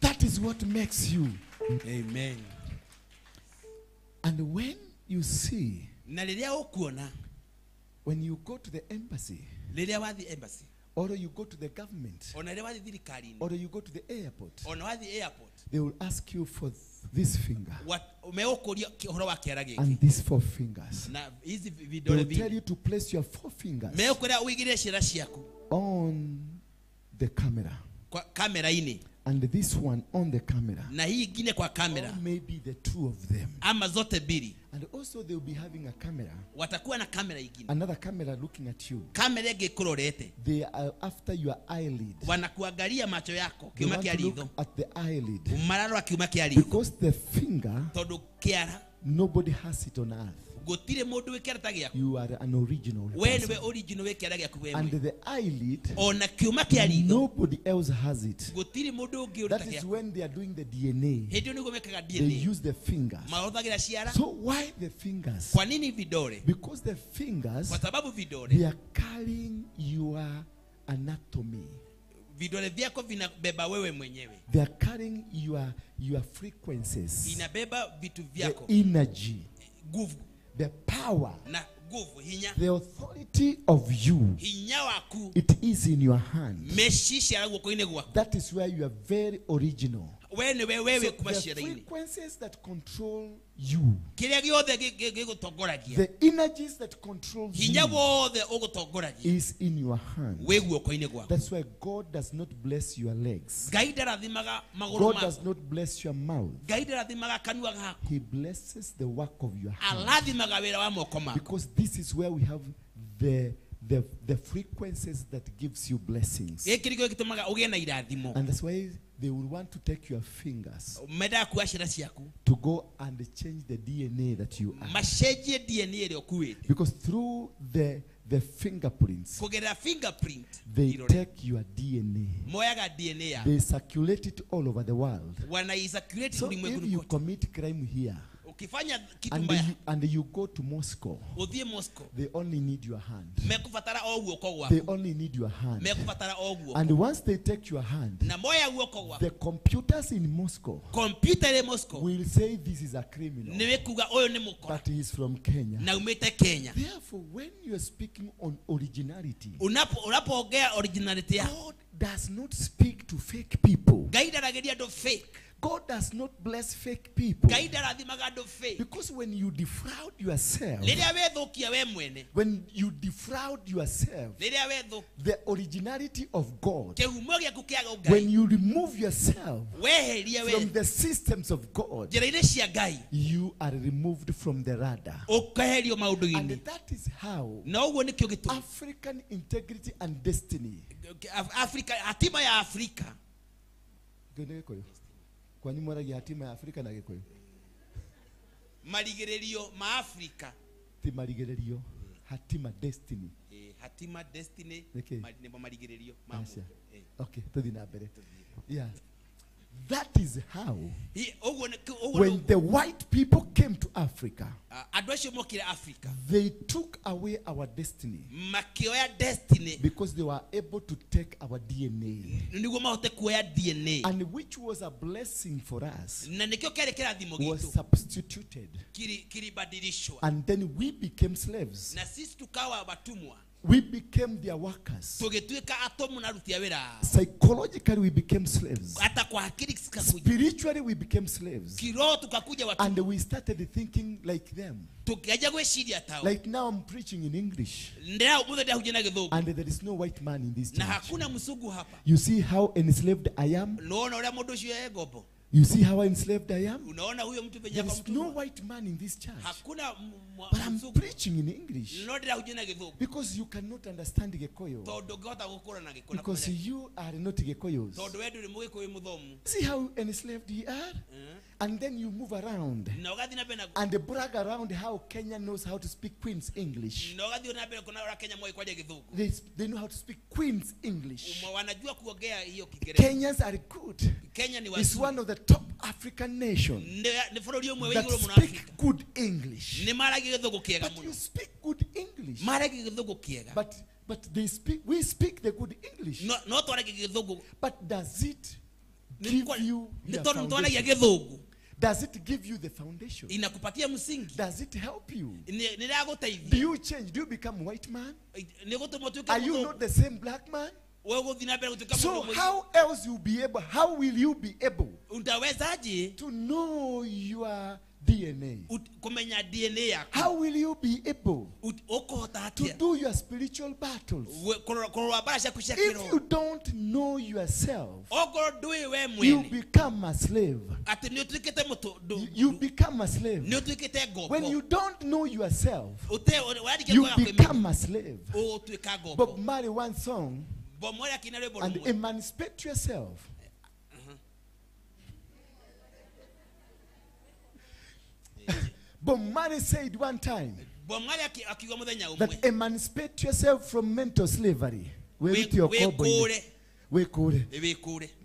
That is what makes you. Amen. And when you see, Na rĩrĩa ũkuona, when you go to the embassy, rĩrĩa wathiĩ embassy, or you go to the government, ona rĩrĩa wathiĩ thirikari-inĩ, or you go to the airport, ona wathiĩ airport, they will ask you for this finger megũkũria ũhoro wa kĩara gĩkĩ, and these 4 fingers. na hizi They vidole will tell vingi, you to place your 4 fingers megũkwĩra ũigĩrĩre ciara ciaku on the camera. kamera-inĩ, and this one on the camera. na hii ingine kwa kamera, Or maybe the two of them. ama zote mbili. And also they will be having a camera. Watakuwa na kamera ingine, Another camera looking at you. kamera ingine kurorete. They are after your eyelid. Wanakuangalia macho yako They kiuma want kia to look ritho, at the eyelid. mararo kiuma kia ritho, Because the finger, tondu kiara nobody has it on earth. gutire mundu wikira ta giaku. You are an original We person. niwe original wikira giaku we. And the eyelid, Ona kiuma kia ritho, nobody else has it. gutire mundu ungi uri ta That is giaku. when they are doing the DNA. Hindi niguo mekaga They DNA. use the fingers. Mahuthagira ciara. So why the fingers? Kwa nini vidole? Because the fingers, Kwa sababu vidole, they are carrying your anatomy. vidole vyako vinabeba wewe mwenyewe. They are carrying your frequencies, Inabeba vitu the vyako, energy, nguvu the power, na nguvu, hinya. the authority of you. Hinya waku It is in your hand. meshisha guoko-ini gwaku. That is where you are very original. We niwe wewe So kuma the ciara-ini. frequencies that control you, Kiria giothe gigutongoragia, the energies that control hinya you, wothe ugutongoragia is in your hand. we guoko-ini gwaku. That's why God does not bless your legs. Ngai ndarathimaga maguru God maku, does not bless your mouth. Ngai ndarathimaga kanua gaku, He blesses the work of your hand. arathimaga wira wa moko maku. Because this is where we have the frequencies that gives you blessings. Giki nikio gitumaga ugie na irathimo. And that's why they will want to take your fingers Menda kuwa ciara ciaku to go and change the DNA that you are. macenjie DNA ĩrĩa ũkuĩte. Because through the fingerprints, Kugerera fingerprint they irore. take your DNA. Moyaga DNA yaku. They circulate it all over the world. Wanaisacculate So if ulimwenguni you kote. commit crime here Ukifanya kitu mbaya, and you go to Moscow, uthie Moscow, they only need your hand. mekubatara o guoko They gwaku. only need your hand. Mekubatara o guoko. And once they take your hand, Na moya guoko gwaku. the computers in Moscow Computer ĩrĩ Moscow will say this is a criminal, nĩwe kuga ũyũ nĩ mũkora but he is from Kenya. na umĩte Kenya. Therefore, when you are speaking on originality, Unapoongea originality yako, God does not speak to fake people. Ngai ndarageria andũ fake. God does not bless fake people. Ngai ndarathimaga andũ fake. Because when you defraud yourself, Rĩrĩa wethũkia we mwene, when you defraud yourself, rĩrĩa wethũkia the originality of God, kĩhumo gĩaku kĩa when Ngai, you remove yourself weheria we from the systems of God, njĩra-inĩ cia Ngai, you are removed from the radar. ũkaherio And maũndũ-inĩ. that is how Na ũguo nĩkĩo gĩtũmi African integrity and destiny. Afrika, hatima ya Afrika. Kwani mwaragia hatima ya Afrika na Gikuyu? Marigĩrĩrio ma Afrika. Ti marigĩrĩrio, hatima, destiny. Hatima, destiny, Okay. nĩmo marigĩrĩrio ma Acha. mũndũ. Okay, tuthi na mbere. Yeah. That is how when the white people came to Africa, andũ acio mokire Afrika, they took away our destiny makĩoya destiny because they were able to take our DNA, nĩguo mahote kuoya DNA, and which was a blessing for us, na nĩkĩo kĩarĩ kĩrathimo was gitũ substituted, kilibadilishwa, and then we became slaves. na sisi tukawa watumwa, We became their workers. tũgĩtuĩka atomu na aruti a wĩra. Psychologically, we became slaves. Hata kwa akili tukakuja, Spiritually, we became slaves. kiroho tukakuja And watumwa, we started thinking like them. tukaja gwĩciria tao. Like now, I'm preaching in English, Ndĩra ũmũthĩ ndĩrahunjia na gĩthũngũ, and there is no white man in this na church. hakuna mzungu hapa. You see how enslaved I am? Unaona ũrĩa mũndũ ũcio e ngombo, You see how enslaved I am? unaona huyo mtu penye There kwa is no mtumwa. white man in this church. Hakuna But I'm mzungu, preaching in English no ndĩrahunjia na gĩthũngũ, because you cannot understand Gikoyo. tondũ ngĩhota gũkũra na gĩkũyũ na Because kũmenya. you are not Gikoyos. Tondũ we ndũrĩ mũgĩkũyũ mũthomu. See how enslaved you are? And then you move around Na ũgathiĩ na mbere na and brag around how Kenya knows how to speak Queen's English. na ũgathiĩ na mbere kuna ũrĩa Kenya moĩ kwaria gĩthũngũ. They know how to speak Queen's English. Wanajua kuongea hiyo Kiingereza. Kenyans are good. Kenya ni It's wazuri. one of the top African nations Nĩ bũrũri ũmwe wĩ that igũrũ mũno speak Afrika. good English. Nĩ maragia gĩthũngũ kĩega But mũno. you speak good English. Maragia gĩthũngũ kĩega. But we speak the good English. No twaragia gĩthũngũ. But does it give you Nĩ your tondũ twaragia foundation? gĩthũngũ. Does it give you the foundation? Inakupatia msingi. Does it help you? Nĩ Do ĩragũteithia. you change? Do you become white man? Nĩ gũtũma ũtuĩke Are you mũthũngũ. not the same black man? Wewe gũthiĩ na mbere gũtuĩka So mũndũ mwĩngĩ. how will you be able to know DNA. Kumenya DNA yako. How will you be able Ukohota to hatia. do your spiritual battles Kurwabasha kushia if kiroho. you don't know yourself? Ogoro dui we You mwene. become a slave. Ati ni utuikite mutu. You become a slave. Ni utuikite gogo. When you don't know yourself, Ute you become a slave. utuika gogo. Bob Marley one song, Bomoya kinare and borumo. emancipate yourself. Bob Marley said one time Bomoya akiwa muthenya umwe. that emancipate yourself from mental slavery. Wekure.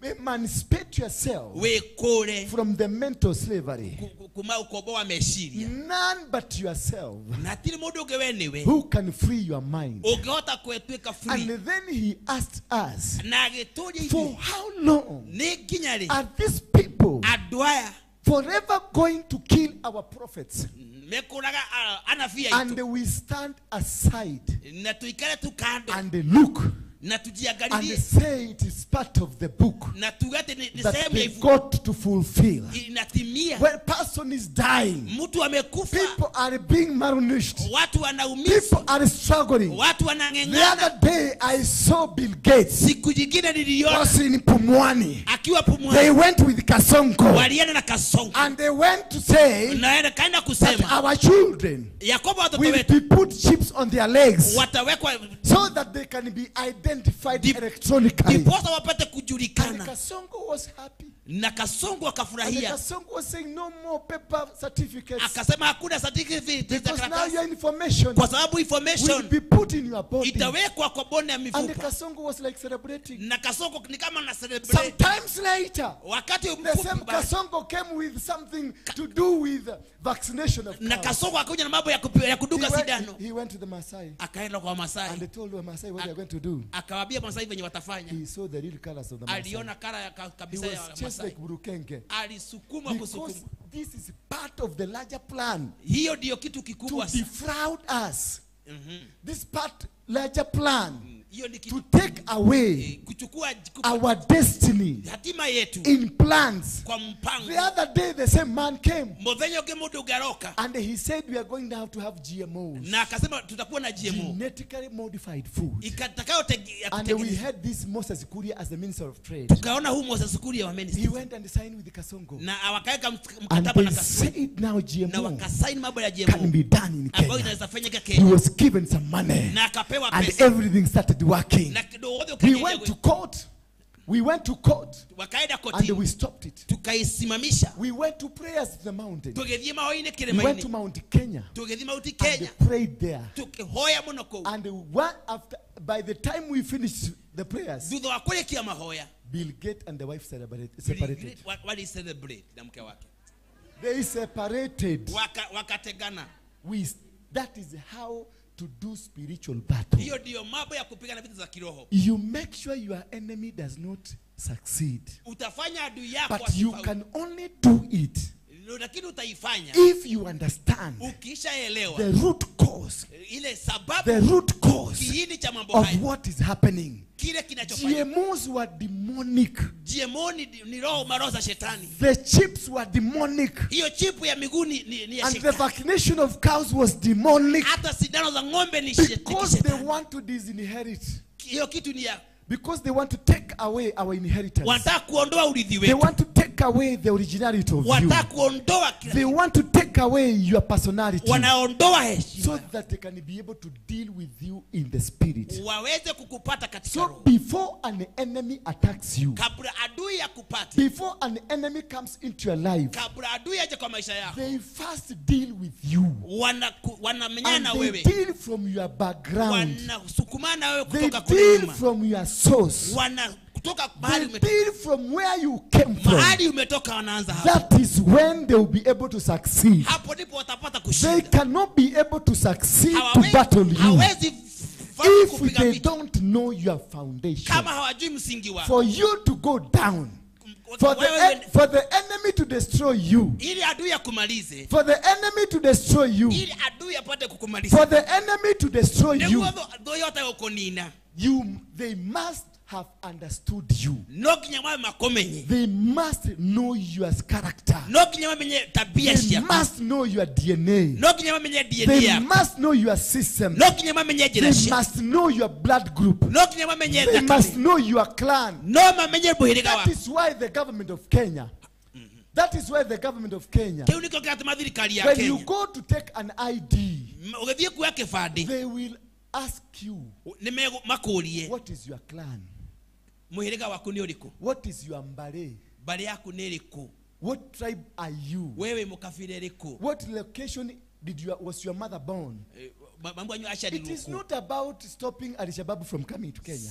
Emancipate yourself Wekure. from the mental slavery. Kuma ukobo wa meshiria. None but yourself Natiri mundu unge wenewe. who can free your mind. Ungehota kwetwika free. And then he asked us, Na agituria for how long ni ginyari. are these people Adwaya. forever going to kill our prophets? Mekuraga anafia And itu. we stand aside Na tuikale tu kando. and look Na and tujiangalilie. say it is part of the book Na tugate ni that sehemu ya they ifu. got to fulfill. Inatimia. When person is dying, Mtu amekufa. people are being malnourished. Watu wanaumizwa. People are struggling. Watu The wanang'eng'ana. other day I saw Bill Gates Siku nyingine niliona was in Pumwani. akiwa They Pumwani. went with Kasongo Walienda na Kasongo. and they went to say Naenda kaenda that kusema our children Yakobo watoto will wetu be put chips on their legs watawekwa so that they can be identified electronically. ndiposa wapate And kujulikana. Kasongo was happy. Na Kasongo And akafurahia. Kasongo was saying no more paper certificates Akasema hakuna certificate za because now karatasi. your information Kwa sababu will information be put in your body. itawekwa kwa bonde ya And mifupa. Kasongo was like celebrating. Na Kasongo ni kama na celebrate. Sometimes later, Wakati the same mfupi basi. Kasongo came with something to do with vaccination of Na cows. Kasongo akakuja na mambo ya kuduga sindano. He went to the Maasai Akaenda kwa and Masai. they told the Maasai what they are going to do. Akawaambia Masai venye watafanya. He saw the real colors of the Maasai. Aliona kara ya He kabisa ya was just Masai. like Burukenge. Alisukuma Because kusukuma. this is part of the larger plan Hiyo ndio kitu to kikubwa sana. defraud us. Mhm. This part larger plan Hiyo ni to kitu take away kuchukua our destiny hatima yetu in plans. kwa mpango. The other day the same man came Mudhenyo ke mundu ugaroka and he said we are going now to have GMOs, na akasema tutakuwa na GMO genetically modified food. ikatakayo And we kutengeneza. had this Moses Kuria as the minister of trade. Tukaona huu Moses Kuria wa He ministry went and signed with the Kasongo. na wakaweka And mkataba they na Kasongo said now na GMO wakasaini mambo ya can GMO be done in ambayo Kenya. inaweza fanyika He Kenya was given some money na akapewa and pesa everything started working. na kidogo wote We ukajenga. went to court. We went to court Wakaenda and kotini we stopped it. tukaisimamisha. We went to prayers to the mountain. Tugethie mahoini We went to kiremaini Mount Kenya tugethie mauti and Kenya prayed there. tukihoya muno kuu. And one after, by the time we finished the prayers, Thutha wa kurikia mahoya Bill Gates and the wife separated. wali celebrate na mke wake They separated. wakategana. That is how to do spiritual battle. Hiyo ndio mambo ya kupigana vita za kiroho. You make sure your enemy does not succeed. Utafanya adui yako But you asifaulu. can only do it Lakini utaifanya if you understand ukishaelewa the root cause, ile sababu, the root cause kiini cha mambo of haya, what is happening. kile kinachofanya. GMOs were demonic. GMO ni roho maroho za shetani. The chips were demonic. Hiyo chipu ya miguu ni ya And the shetani. vaccination of cows was demonic. Hata sindano za ng'ombe ni Because they shetani. want to disinherit. Hiyo kitu ni ya Because they want to take away our inheritance. wanataka kuondoa urithi They wetu. want to take away the originality of you. Wanataka kuondoa kila They want to take away your personality wanaondoa heshima so that they can be able to deal with you in the spirit. waweze kukupata katika So roho. before an enemy attacks you, Kabla adui ya kupata, before an enemy comes into your life, kabla adui aje kwa maisha yako, they first deal with you. wanamenyana And na they wewe, deal from your background. wanasukumana wewe They kutoka kule deal nyuma, from your source. kutoka mahali They umetoka, deal from where you came from. mahali umetoka wanaanza hapo. That is when they will be able to succeed. Hapo ndipo watapata They kushinda. cannot be able to succeed to battle you Hawezi if kupiga they vita don't know your foundation. kama hawajui msingi wako. For you to go down, for Wewe- the enemy to destroy you, ili adui akumalize, for the enemy to destroy you, ili adui apate kukumaliza, for the enemy to destroy you, ndio yote uko nina. they must have understood you. no kinya mwa makomenye They must know your character. no kinya mamenye tabia They ciaku must know your DNA. no kinya mamenye DNA They yaku must know your system. no kinya mamenye They jira ciaku must know your blood group. no kinya mamenye They must thakame know your clan. no mamenye buhiriga That waku is why the government of Kenya, that is why the government of Kenya, kiu niko kiratuma thirikari ya when you Kenya go to take an ID, ugithie kuya kibandi they will ask you, makurie what is your clan? muhiriga waku ni uriku What is your mbare? bari yaku ni iriku What tribe are you? wewe mukabira iriku What location was your mother born? mambo anyu It ashari is not about stopping Al-Shabaab from coming to Kenya,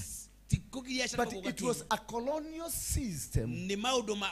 but it was a colonial system. ni maudu ma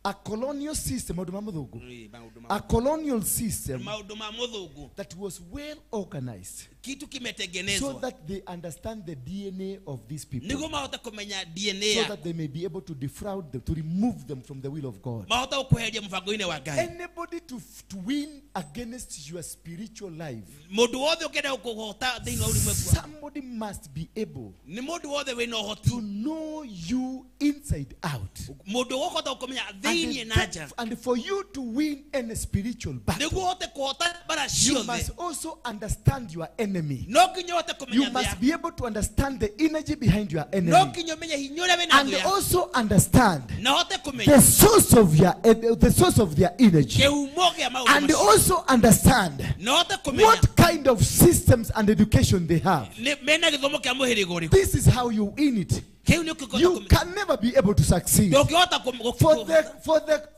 A colonial system, a colonial system maudu ma muthugu that was well organized kitu so kimetengenezwa that they understand the DNA of these people, niguo mahota kumenya DNA so yaku that they may be able to defraud them, to remove them from the will of God. mahota gukuheria mubango-ini wa Ngai Anybody to win against your spiritual life, mundu wothe ukenda kuhota thiini wa ulimwengu somebody must be able ni mundu wothe wina to uhoti know you inside out. mundu wohota kumenya thiini na nja And for you to win any spiritual battle, niguo hote kuhota bara you must ciothe also understand your enemy. no kinya hote You kumenya must be able to understand the energy behind your no enemy, kinya umenye hinya uria wina and thu yaku also understand na hote the kumenya source of their energy, kiumo gia maundu and macio also understand na hote kumenya what kind of systems and education they have. mena githomo kia muhirigo uriku This is how you win it. kiu ni ukikota You can never be able to succeed. ndungihota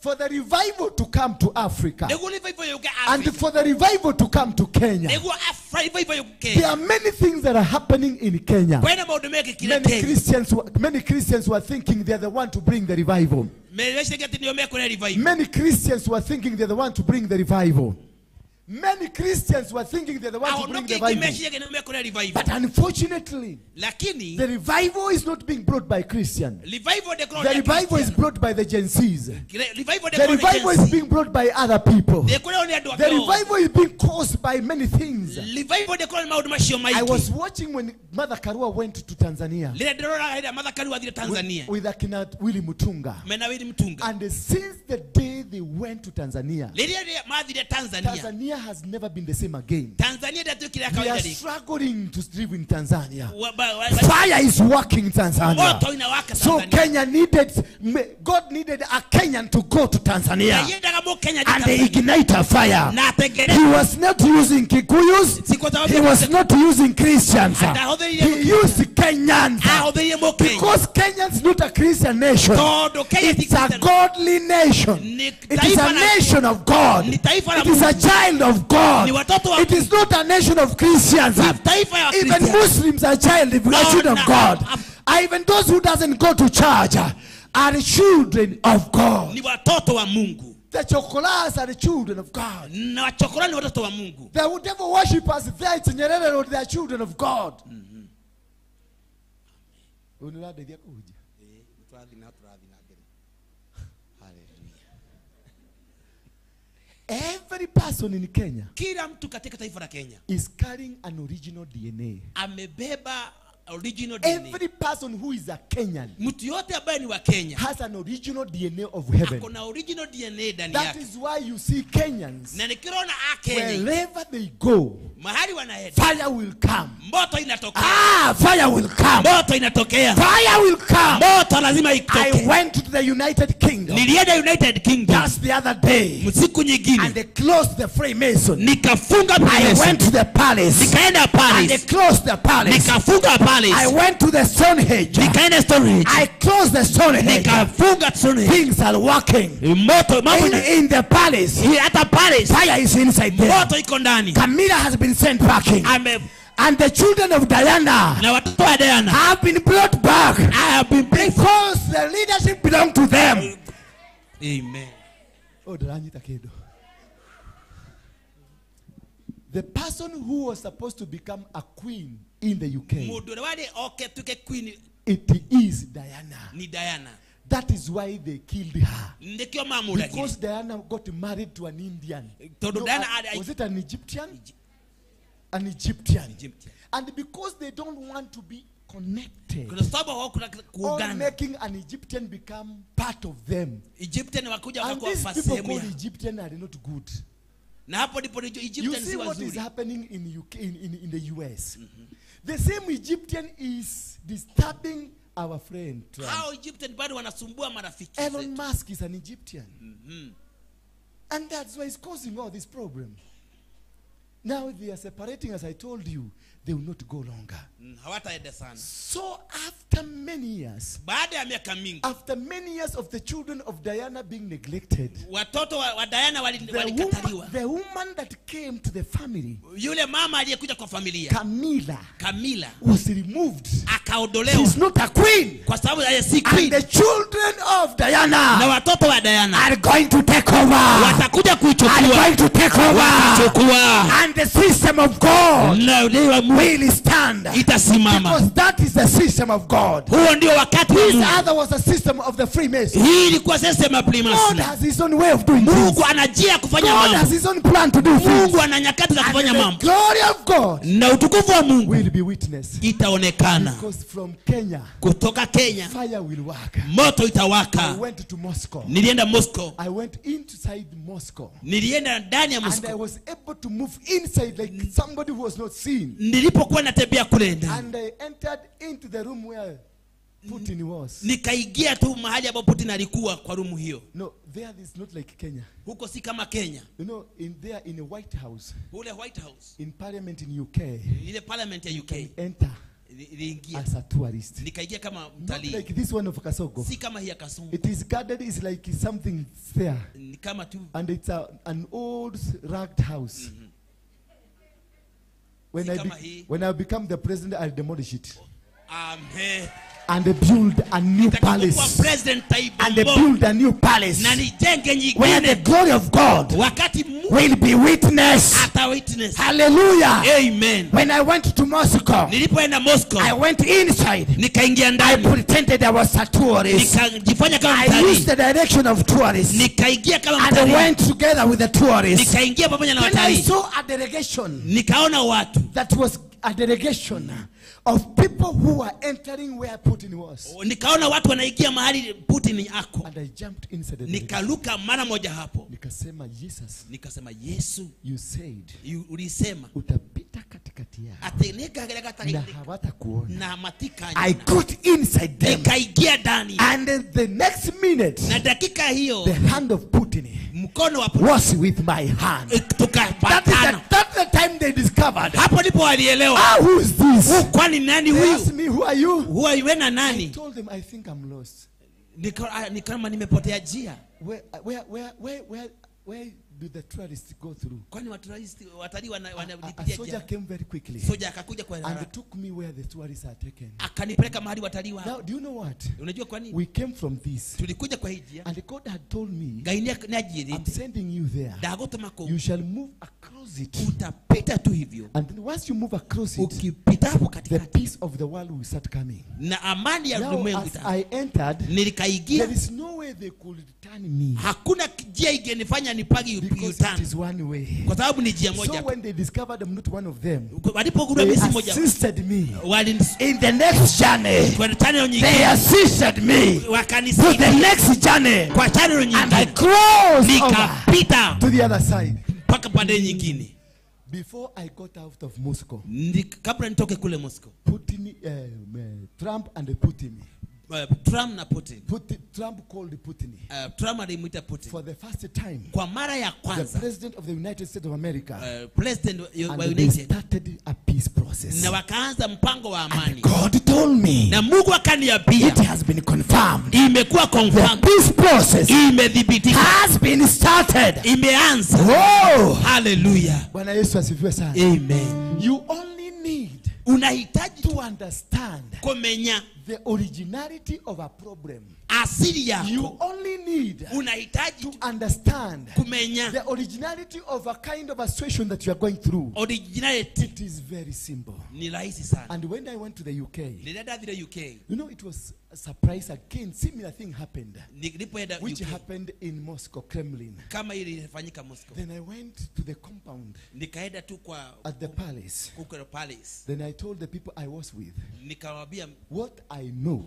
For the revival to come to Africa, niguo revival yuke and for the revival to come to Kenya, niguo revival yuke there are many things that are happening in Kenya. kwena maundu mekikire Many Christians were thinking they're the one to bring the revival. meciragia ati nio mekure revival Many Christians were thinking they're the one to bring the revival. Many Christians were thinking they're the one to bring the revival. meciragia nio mekure revival But unfortunately, lakini the revival is not being brought by Christians. revival de The revival is brought by the Gen Zs. revival The revival is being brought by other people. The the revival is being caused by many things. revival de kora maundu macio I was maiki watching when Mother Karua went to Tanzania lile ndorora haida mathakari wathire Tanzania with Akina Willy Mutunga. mena wili mtunga And since the day they went to Tanzania, lile mathire Tanzania Tanzania has never been the same again. Tanzania ndatukire We are kawaida riki struggling to live in Tanzania. Fire Fire is working in Tanzania. moto inawaka So Tanzania God needed a Kenyan to go to Tanzania yendaga mu Kenya and they ignite a fire. na He tengeneza was not using Kikuyus. He was not using Christians. He used Kenyans. ahothirie mu Kenya Because Kenyans is not a Christian nation. tondu Kenya It's a godly nation. It is a nation of God. ni taifa la It is a Mungu child of God. ni watoto wa It is not a nation of Christians. taifa ya Even Kristo Muslims are children of God. Even those who doesn't go to church are children of God. ni watoto wa Mungu The chokolas are the children of God. na wachokora ni watoto wa Mungu The devil worshippers there in Nyerere Road, they are children of God. Every person in Kenya kila mtu katika taifa la Kenya is carrying an original DNA. amebeba original DNA Every person who is a Kenyan mtu yote ambaye ni wa Kenya has an original DNA of heaven. akona original DNA ndani That yake is why you see Kenyans, na nikiona Akenya wherever they go, mahali wanaenda fire will come. moto inatokea Fire will come. moto inatokea Fire will come. moto lazima I itoke went to the United Kingdom nilienda United Kingdom just the other day siku and nyingine they closed the Freemason. nikafunga I went to the palace nikaenda and they Paris closed the palace. nikafunga Paris I went to the Stonehenge. nikaenda Stonehenge I closed the Stonehenge. nikafunga Stonehenge Things are working. moto mambo In the palace, hata Paris fire is inside there. moto iko ndani Camilla has been sent packing. And the children of Diana na watoto wa Diana have been brought back. I have been Because the leadership belongs to them. Amen. The person who was supposed to become a queen in the UK, Mundu wale tuke queen it is Diana. ni Diana. That is why they killed her. Ndikyo mamura Because Diana got married to an Indian. Todo Diana Was it an Egyptian? An Egyptian. And because they don't want to be connected. Kwa sababu wao kuna All kuungana. making an Egyptian become part of them. Egyptian wakuja And wakakuwa these fasi people sehemu ya. called Egyptian are not good. Na hapo ndipo You Egyptian see si what is wazuri. happening in UK, in the US. The same Egyptian is disturbing our friend Trump. Hao Egyptian bado wanasumbua marafiki Elon zetu. Musk is an Egyptian. And that's why it's causing all this problem. Now they are separating, as I told you, they will not go longer. Hawataenda sana. So after many years, Baada ya miaka mingi, after many years of the children of Diana being neglected, watoto wa Diana walikataliwa. the woman that came to the family, Yule mama aliyekuja kwa familia, Camilla, was removed. akaondolewa. She's not a queen. Kwa sababu yeye si And queen. the children of Diana Na watoto wa Diana are going to take over. watakuja Are kuichukua. going to take over. Watachukua. And the system of God Na will stand. itasimama. Because that is the system of God. Huo ndio wakati wa This Mungu. other was a system of the Freemasons. Hii ilikuwa system ya God Freemason. has his own way of doing Mungu things. ana njia ya kufanya God has mambo. his own plan to do things. Mungu ana nyakati za And kufanya the mambo. glory of God Na utukufu wa Mungu will be witnessed. itaonekana. Because from Kenya, Kutoka Kenya fire will work. moto I itawaka. went to Moscow. Nilienda Moscow. I went inside Moscow. Nilienda ndani ya And I Moscow. was able to move inside like somebody who was not seen. Nilipokuwa natembea kule ndani, And I entered into the room where Putin was. nikaingia tu mahali ambapo Putin alikuwa kwa rumu hiyo. No, there is not like Kenya. Huko si kama Kenya. You know, in the White House, Ule White House, in Parliament in UK, ile parliament ya UK, enter niliingia. as a tourist. Nikaingia kama Not mtalii. like this one of Kasogo. Si kama hii ya Kasongo. It is guarded, it's like something there. Ni kama tu And it's an old rugged house. When I become the president, I'll demolish it. Amen. And they build a new palace. And they build a new palace where the glory of God will be witnessed. Hallelujah. Amen. When I went to Moscow, I went inside. I pretended I was a tourist. I used the direction of tourists. And I went together with the tourists. Then I saw a delegation. That was a delegation of people who were entering where Putin was. Nikaona watu wanaingia mahali Putin ako. And I jumped inside the nikaluka mara moja hapo. Nikasema Jesus. Nikasema Yesu. You said. Ulisema. Utapita katikati yao. Ateneka na hawatakuona. Na matika. I got inside them. Nikaingia ndani. And the next minute. Na dakika hiyo. The hand of Putin. Mkono wa Putin. Was with my hand. Tukapatana. That's the time they discovered. Hapo ndipo walielewa. Ah, who is this? Kwani nani They huyu? asked me, who are you? Who are you na nani? I told them I think I'm lost. Ni kama nimepotea njia. Where do the tourists go through? Kwani watalii A soldier came very quickly. Soja akakuja kwa haraka. And took me where the tourists are taken. Akanipeleka mahali watalii wao. Now, do you know what? Unajua kwa nini? We came from this. Tulikuja kwa hii njia. And God had told me, I'm sending you there. Ndagutuma ko. You shall move across it. Utapita tu hivyo. And then once you move across it, ukipita hapo katikati, the peace of the world will start coming. Na amani ya ulimwengu ita. I entered. Nilikaingia. There is no way they could turn me. Hakuna njia ingenifanya nipage It is one way. Kwa sababu ni njia moja. So when they discovered I'm not one of them, walipogundua mimi si moja, assisted me. In the next journey, kwa channel nyingine, they assisted me. Wakanisaidia. To the next journey, kwa channel nyingine. And I crossed nikapita to the other side. Paka pande nyingine. Before I got out of Moscow, kabla nitoke kule Moscow, Putin, Trump and Putin. Trump na Putin. Trump called Putin. Trump alimuita Putin. For the first time. Kwa mara ya kwanza. The president of the United States of America. President wa United. They started a peace process. Na wakaanza mpango wa amani. And God told me. Na Mungu akaniambia. It has been confirmed. Imekuwa confirmed. The peace process. Imedhibitika. Has been started. Imeanza. Oh, hallelujah. Bwana Yesu asifiwe sana. Amen. You only need unahitaji to understand kumenya the originality of a problem. asili yako. You only need Unahitaji to understand kumenya the originality of a kind of a situation that you are going through. originality. It is very simple. Ni rahisi sana. And when I went to the UK, Nilienda vile UK. you know, it was a surprise again. Similar thing happened, Nilipoenda which UK. happened in Moscow, Kremlin. Kama ile ilifanyika Moscow. Then I went to the compound Nikaenda tu kwa at the palace. Kukero Palace. Then I told the people I was with, Nikawaambia what I know,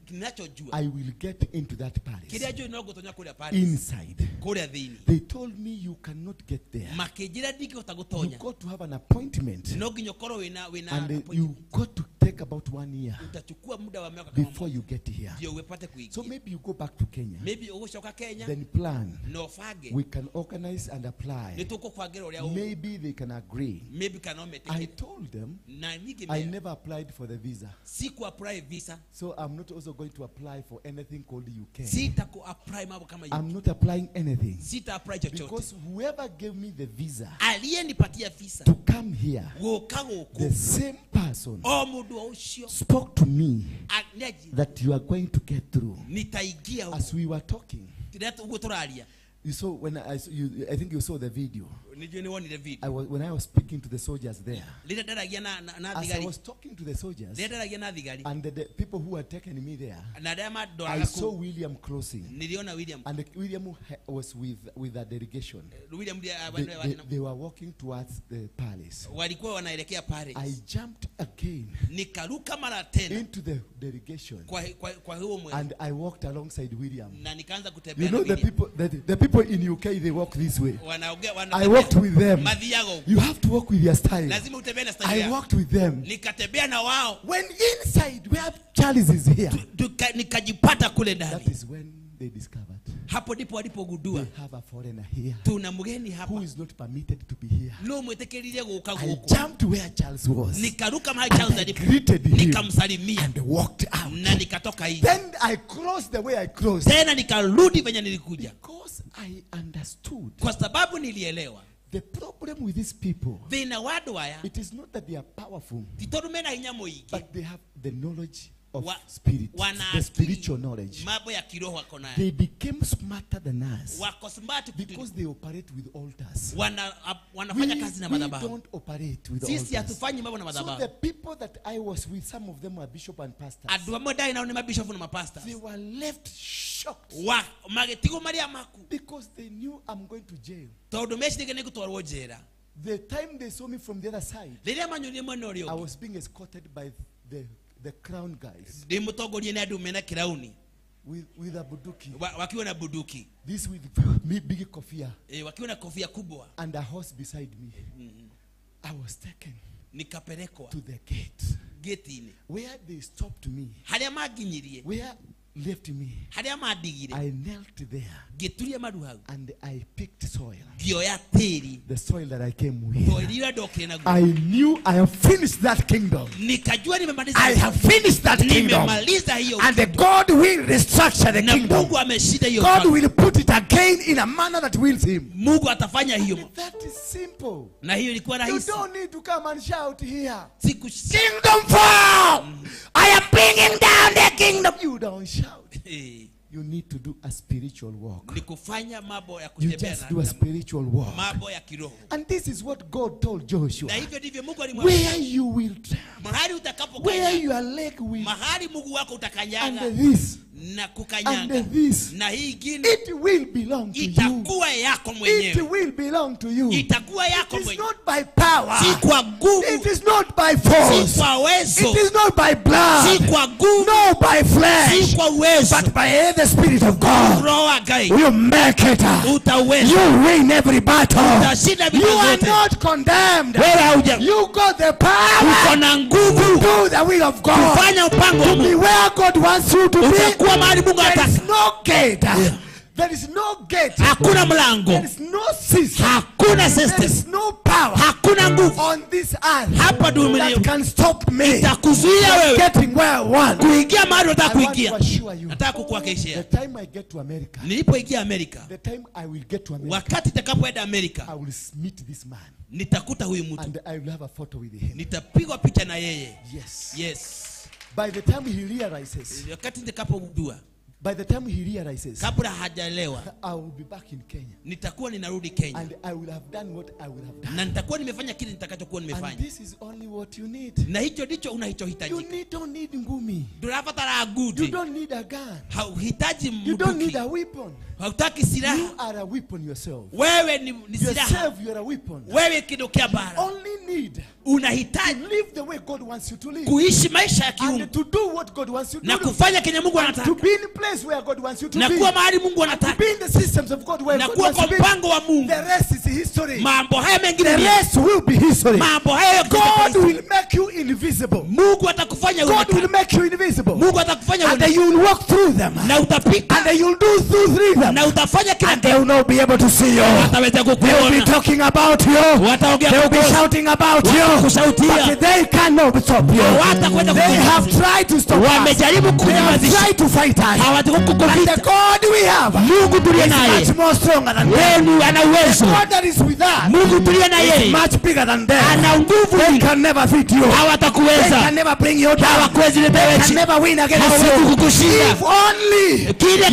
ninachojua. I will get into that palace. Kile ajo inagotonya kule palace. Inside. Kule dhini. They told me you cannot get there. Makejira diki You utagotonya. got to have an appointment. No ginyokoro wina And you got to take about 1 year utachukua muda wa miaka kama before you get here. ndio upate kuingia. So maybe you go back to Kenya. Maybe ukishoka Kenya. Then plan. No fage. We can organize and apply. Nituko kwagira ulia Maybe they can agree. maybe kanome I ticket. told them Na nigi I never applied for the visa. siku apply visa. So I'm not also going to apply for anything called UK. Sita ku apply mambo kama hiyo. I'm not applying anything. Sita apply chochote. Because whoever gave me the visa Aliyenipatia visa. to come here, Woka woko. the same person Omudu wa ushio. spoke to me Neji. that you are going to get through. Nitaigia huko. As we were talking, Tidato ugo toralia. you saw when I think you saw the video. Nijue ni woni the video. When I was speaking to the soldiers there. Lile daragia na As I digari. was talking to the soldiers Lile daragia na digari. and the people who had taken me there, Na dama dola I saw ku. William crossing. Niliona William. And William was with a delegation. William They were walking towards the palace. walikuwa wanaelekea Paris. I jumped again Nikaruka mara tena into the delegation kwa huo mwezi. and I walked alongside William. Na nikaanza kutembea. You know na the people in UK, they walk this way. Wanaongea I walked with them. Madhiago. You have to walk with your style. Lazima utembee na style I yako. walked with them. Nikatembea na wao. When inside where Charles is here, nikajipata kule that ndani. is when they discovered Hapo ndipo walipogundua they have a foreigner here tuna mgeni hapa. who is not permitted to be here. No mwetekelirie guka I huko. jumped where Charles was. Nikaruka mahali Charles I alipo. greeted him Nikamsalimia and walked out. na nikatoka nje. Then I crossed the way I crossed. Tena nikarudi venye nilikuja. Because I understood Kwa sababu nilielewa. the problem with these people. Thina wadu haya. It is not that they are powerful, Titorumena hinya muingi. but they have the knowledge of spirit, wana the spiritual knowledge. Mambo ya kiroho wako nayo. They became smarter than us Wako smart because they operate with altars. wanafanya kazi na We madhabahu. don't operate with Sisi altars. hatufanyi mambo na So madhabahu. the people that I was with, some of them were bishop and pastors. Adu amwe dai nao ni mabishofu na mapastors. They were left shocked magetigo maria maku because they knew I'm going to jail. Tondu mecirige ni gutwarwo njera. The time they saw me from the other side, Riria manyurie mwena uria I ungi. was being escorted by the crown guys Ndi mutongorie ni andu mena kirauni. with a buduki. Wakiwa na buduki. This with me big kofia Wakiwa na kofia kubwa. and a horse beside me. I was taken Nikapelekwa to the gate getini. where they stopped me, Haria maginyirie. where left me. Haria madigire. I knelt there Geturia maru hau. and I picked soil, Ngioya tiri. the soil that I came with. Toiria ndokire naguo. I knew I have finished that kingdom. Nikajua nimemaliza. I have finished that kingdom. Nimemaliza hiyo. And God will restructure the na kingdom. Mungu ameshinda hiyo. God will put it again in a manner that wills him. Mungu atafanya hiyo. That is simple. Na hiyo ilikuwa You rahisi. don't need to come and shout here. Kingdom fall! I am bringing down the kingdom. You don't shout. You need to do a spiritual walk. Ni kufanya mambo ya You kutembea just do a spiritual walk. mambo ya kiroho. And this is what God told Joshua. Na hivyo ndivyo Mungu alimwambia. Where you will mahali utakapokanyaga. where your leg will. Mahali Mungu wako utakanyaga. And this. Na kukanyaga. And this. Na hii ingine. It will belong to you. Itakuwa yako mwenyewe. It will belong to you. Itakuwa yako mwenyewe. It is mwenyewe. not by power. Si kwa nguvu. It is not by force. Si kwa uwezo. It is not by blood. Si kwa nguvu. No by flesh. Si kwa uwezo. But by the Spirit of God. Roho wa Gai. You make it. Utaweza. You win every battle. Utashinda vita You are zote. not condemned. Wewe hauja. You got the power. Uko na nguvu. To do the will of God. Kufanya mpango wa To be Mungu. where God wants you to be. Utakuwa mahali Mungu There anataka. is no gate. There is no gate. Hakuna mlango. There is no system. Hakuna system. There is no power. Hakuna nguvu. On this earth. Hapa duniani. That can stop me. Itakuzuia wewe. Getting where I want. Kuingia mahali unataka I want kuingia. to assure you. Nataka kukuhakikishia. The time I get to America. Nilipoingia Amerika. The time I will get to America. Wakati nitakapoenda Amerika. I will meet this man. Nitakuta huyu mtu. And I will have a photo with him. Nitapigwa picha na yeye. Yes. Yes. By the time he realizes. Wakati nitakapogundua. By the time he realizes, kabla hajaelewa, I will be back in Kenya. nitakuwa ninarudi Kenya. And I will have done what I will have done. Na nitakuwa nimefanya kile nitakachokuwa nimefanya. And this is only what you need. Na hicho ndicho unachohitaji. You don't need ngumi. Tunafatara guti. You don't need a gun. Hauhitaji mkuki. You don't need a weapon. Hautaki silaha. You are a weapon yourself. Wewe ni silaha. Yourself, you are a weapon. Wewe kidokea bara. Only need unahitaji to live the way God wants you to live. Kuishi maisha ya kiungu. And to do what God wants you to na do. kufanya kenye Mungu anataka. To be in a place where God wants you to na be. kuwa mahali Mungu anataka. To be in the systems of God where na God kuwa wants you to be. mpango wa Mungu. The rest is history. Mambo haya mengine the rest will be history. Mambo haya God will make you invisible. Mungu atakufanya God will make you invisible. Mungu atakufanya and then you will walk through them. na utapita. And then you will do through them. na utafanya kila and they will not be able to see you. wataweza kukuona. They will be talking about you. wataongea they will be shouting about you. kushautia. But they cannot stop you. They have tried to stop us. wamejaribu kunyamazisha. They have tried to fight us. hawatakukukumbita. And the God we have Mungu tuliye naye is much more stronger than them. them. ana uwezo. The God that is with us Mungu tuliye naye is much bigger than them. ana nguvu. They can never fit you. hawatakuweza. They can never bring you down. hawakuwezi They letewe can never win against you. If only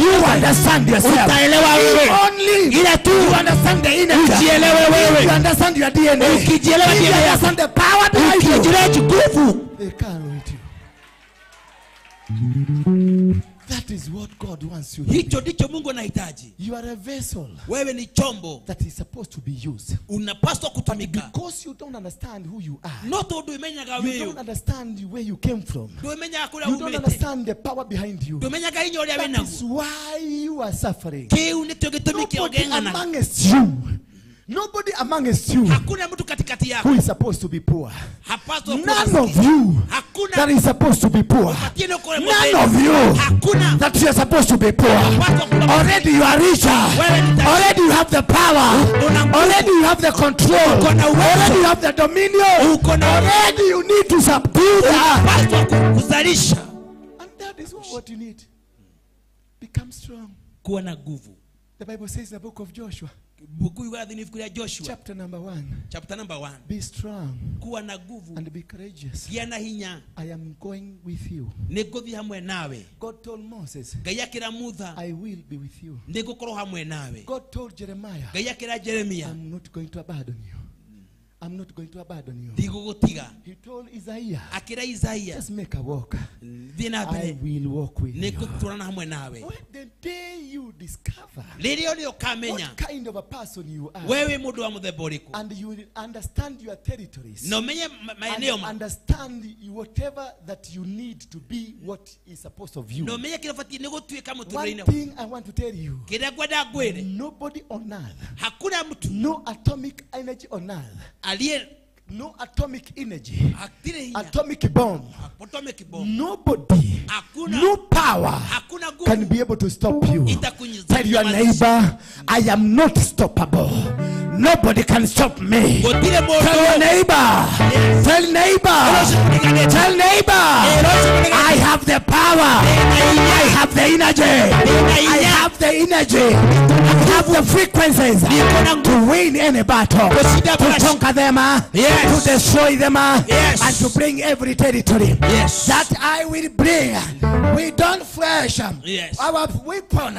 you understand yourself. utaelewa wewe. If only ila tu you understand the inner. ujielewe wewe. You understand your DNA. ukijielewa If you DNA understand the power behind you. ukijielewa nguvu. They can't with you. That is what God wants you. Hicho ndicho Mungu anahitaji. You are a vessel. Wewe ni chombo that is supposed to be used. Unapaswa kutumika. But because you don't understand who you are. Noto umenya gawe. You don't understand where you came from. You don't understand the power behind you. That is why you are suffering. Nobody amongst you. Nobody amongst you who is supposed to be poor. None of you that is supposed to be poor. None of you that you are supposed to be poor. Already you are richer. Already you have the power. Already you have the control. Already you have the dominion. Already you need to subdue that. And that is what you need. Become strong. The Bible says in the book of Joshua. Chapter number 1. Be strong and be courageous. I am going with you. God told Moses, I will be with you. God told Jeremiah, I'm not going to abandon you. I'm not going to abandon you. He told Isaiah, just make a walk. I will walk with you. When the day you discover what kind of a person you are, and you will understand your territories, and understand whatever that you need to be what is supposed of you. One thing I want to tell you, nobody on earth, no atomic energy on earth, no atomic energy, atomic bomb, nobody, no power can be able to stop you. Tell your neighbor, I am not stoppable. Nobody can stop me. Tell your neighbor, tell neighbor, I have the power, I have the energy, I have the energy, I have the frequencies to win any battle, to conquer them, to destroy them, and to bring every territory that I will bring. We don't flesh. Our weapon,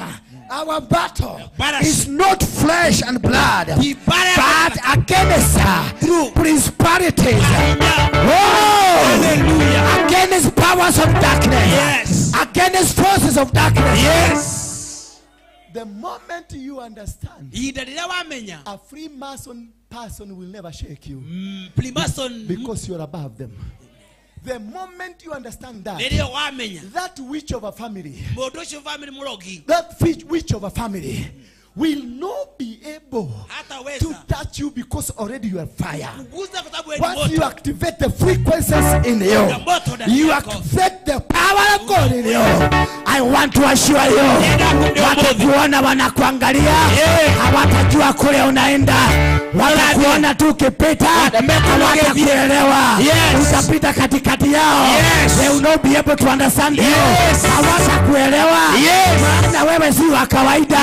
our battle is not flesh and blood, but against principalities, against powers of darkness, against forces of darkness. The moment you understand, a Freemason person will never shake you because you're above them. The moment you understand that, that witch of a family, that witch of a family will not be able to touch you because already you are fire. Once you activate the frequencies in you activate the power of God in you. I want to assure you, watakuona wanakuangalia, hawatajua kule unaenda, watakuona tu ukipita, hawatakuelewa, utapita katikati yao, they will not be able to understand you, hawatakuelewa, maana wewe si wa kawaida.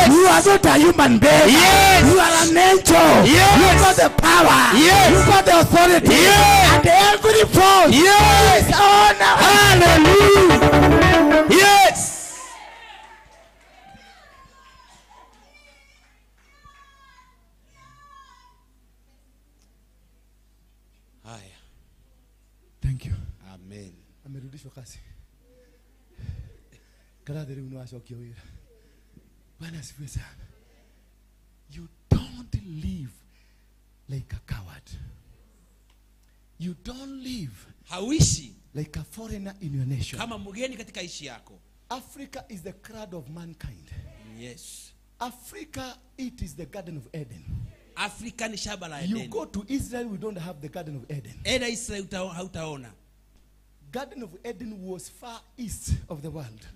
You are not a human being. You are an angel. You got the power. You got the authority. And every force is honor. Hallelujah. amerudishwa kazi. Karadhi leo unawashokio wira. Bwana asifiwe sana. You don't live like a coward. You don't live hauishi like a foreigner in your nation. Kama mgeni katika ishi yako. Africa is the cradle of mankind. Yes. Africa, it is the Garden of Eden. Afrika ni shamba la Eden. You go to Israel, we don't have the Garden of Eden. Eda Israel hautaona. Garden of Eden was far east of the world.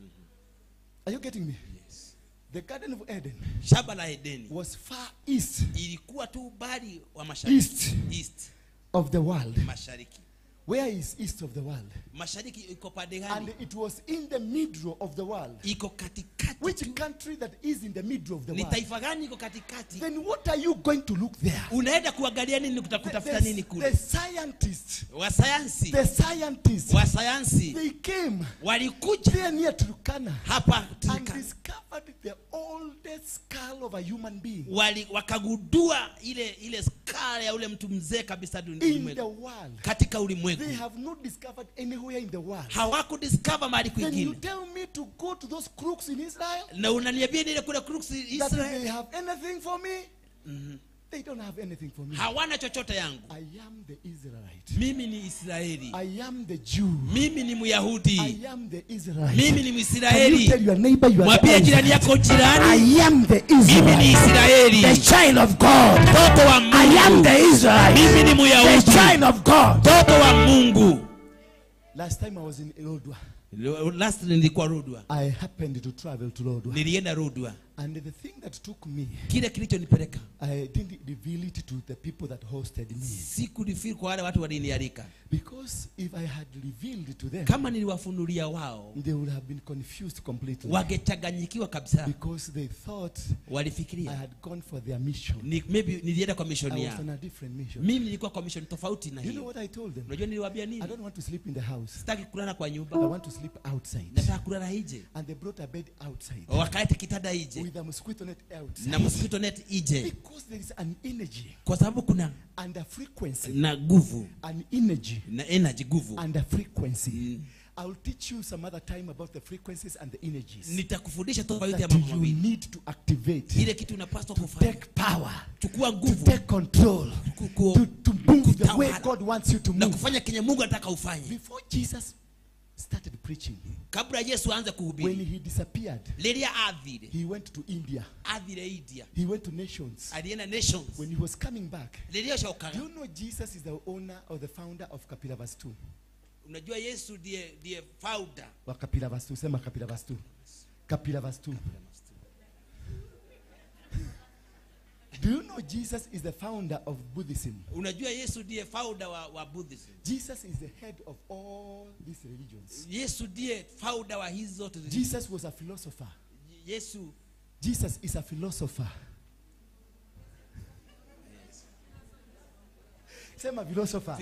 Are you getting me? Yes. The Garden of Eden, shamba la Eden, was far east. Ilikuwa tu bali wa mashariki. East of the world. Mashariki. Where is east of the world? Mashariki iko pande gani? And it was in the middle of the world. Iko katikati. Which country that is in the middle of the world? Ni taifa gani iko katikati? Then what are you going to look there? Unaenda kuangalia nini, kutafuta nini kule? The scientists. Wasayansi. The scientists. Wasayansi. They came. Walikuja. There near Turkana. Hapa Turkana. And discovered the oldest skull of a human being. Wakagundua ile skull ya ule mtu mzee kabisa duniani. In the world. Katika ulimwengu. They have not discovered anywhere in the world. Hawakudiscover mahali kwingine. Then you tell me to go to those crooks in Israel? Na unaniambia ile kule crooks in Israel? That they have anything for me? They don't have anything for me. Hawana chochote yangu. I am the Israelite. Mimi ni Israeli. I am the Jew. Mimi ni Myahudi. I am the Israelite. Mimi ni Mwisraeli. Can you tell your neighbor you are Mwambie jirani yako jirani. I am the Israelite. Mimi ni Israeli. The child of God. Mtoto wa Mungu. I am the Israelite. Mimi ni Myahudi. The child of God. Mtoto wa Mungu. Last time I was in Lodwa. Last nilikuwa Lodwa. I happened to travel to Lodwa. Nilienda Lodwa. And the thing that took me, kile kilichonipeleka, I didn't reveal it to the people that hosted me. Sikurifeel kwa wale watu walinialika. Because if I had revealed to them, kama niliwafunulia wao, they would have been confused completely. Wangechanganyikiwa kabisa. Because they thought walifikiria I had gone for their mission. Maybe nilienda kwa mission yao. I yao. was on a different mission. Mimi nilikuwa kwa mission tofauti na hiyo. You know what I told them? Unajua niliwaambia nini? I don't want to sleep in the house. Sitaki kulala kwa nyumba. I want to sleep outside. Nataka kulala nje. And they brought a bed outside. Wakaita kitanda nje. With a mosquito net outside. Na mosquito net nje. Because there is an energy. Kwa sababu kuna and a frequency. Na nguvu. An energy. Na energy nguvu. And a frequency. I'll teach you some other time about the frequencies and the energies. Nitakufundisha tofauti ya mambo mawili. You need to activate. Ile kitu unapaswa kufanya. Take power. Chukua nguvu. To take control. To move the way God wants you to move. Na kufanya kenye Mungu anataka ufanye. Before Jesus started preaching, kabla Yesu aanze kuhubiri, when he disappeared, he went to India. India. He went to nations. Alienda nations. When he was coming back, do you know Jesus is the owner or the founder of Kapila Vastu? Unajua Yesu ndiye founder wa Kapila Vastu. Sema Kapila Vastu. Kapila Vastu. Do you know Jesus is the founder of Buddhism? Unajua Yesu ndiye founder wa Buddhism. Jesus is the head of all these religions. Yesu ndiye founder wa hizo zote. Jesus was a philosopher. Jesus is a philosopher. Sema philosopher.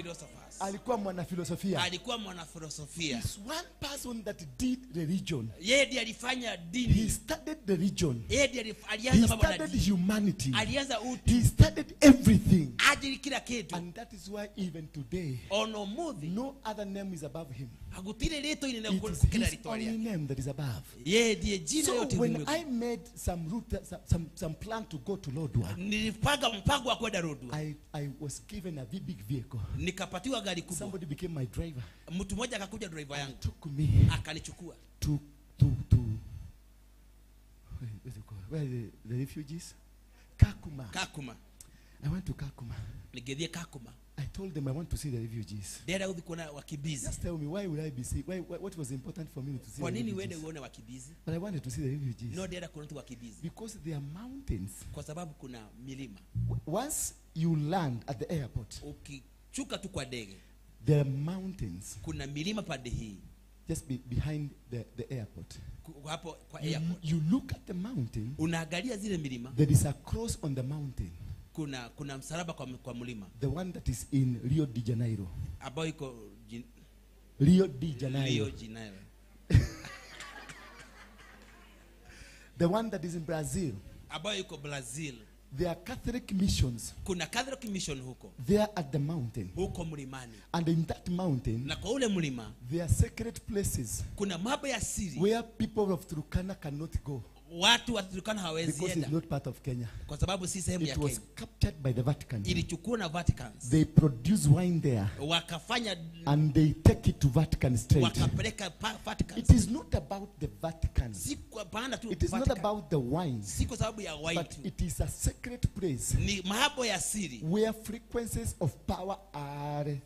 Alikuwa mwanafilosofia. He's one person that did religion. Yeye ndiye alifanya dini. He studied religion. Yeye ndiye alianza mambo na dini. He studied humanity. Alianza utu. He studied everything. Ajili kila kitu. And that is why even today, no other name is above him. It is his only name that is above. So when I made some route, some plan to go to Lodwa, I was given a big vehicle. Somebody became my driver. Took me to where are the refugees? Kakuma. I went to Kakuma. I told them I want to see the refugees. Just tell me, why would I be see? What was important for me to see the refugees? But I wanted to see the refugees. Because they are mountains. Once you land at the airport, there are mountains. Just behind the airport. You look at the mountain. There is a cross on the mountain. Kuna msalaba kwa mlima. The one that is in Rio de Janeiro. Ambao iko Rio de Janeiro. The one that is in Brazil. Ambao iko Brazil. There are Catholic missions kuna Catholic mission huko there at the mountain. huko mlimani, And in that mountain, na kwa ule mlima there are sacred places kuna mambo ya siri where people of Turkana cannot go watu wa Turkana hawezi because it's enda not part of Kenya. kwa sababu si sehemu ya It was Kenya. captured by the Vatican. Ilichukua na Vatican, They produce wine there wakafanya and they take it to Vatican straight. wakapeleka Vatican. It is not about the Vatican. Si kwa bana tu It is not Vatican. about the wines, Si kwa sababu ya wine but tu. it is a sacred place Ni mambo ya siri, where frequencies of power are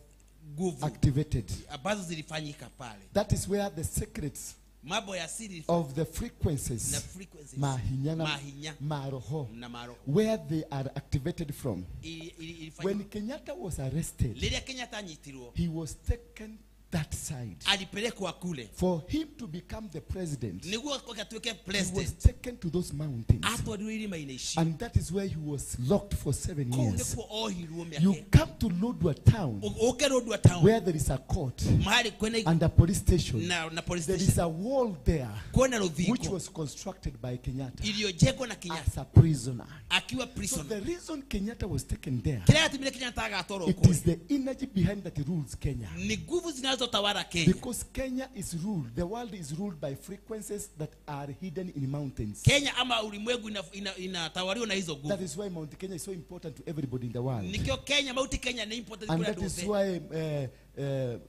nguvu activated. ambazo zilifanyika pale. That is where the secrets Mambo ya siri of the na frequencies, frequencies mahinyana, mahinya maroho, na maro where they are activated from. ilifanyika. When Kenyatta was arrested, Lilia Kenyatta anyitirwo he was taken that side. alipelekwa kule For him to become the president, he niguo akatuike was president taken to those mountains. atwarirwo irima inaishi And that is where he was locked for 7 kuu years. ndikuo ohirwo You miaka come to Lodwar town uke Lodwar town where there is a court mahali kwene and a police station. na police There is station a wall there kwena which ruviko was constructed by Kenyatta iliyojengwa na Kenyatta as a prisoner. akiwa So prisoner. the reason Kenyatta was taken there, Kile atimile Kenyatta agatoro it kule is the energy behind that rules Kenya. ni nguvu zinazotawala Kenya. Because Kenya is ruled, the world is ruled by frequencies that are hidden in mountains. Kenya ama ulimwengu inatawaliwa na hizo That nguvu. is why Mount Kenya is so important to everybody in the world. Nikio Kenya mauti Kenya ni important And kula that is doze. why the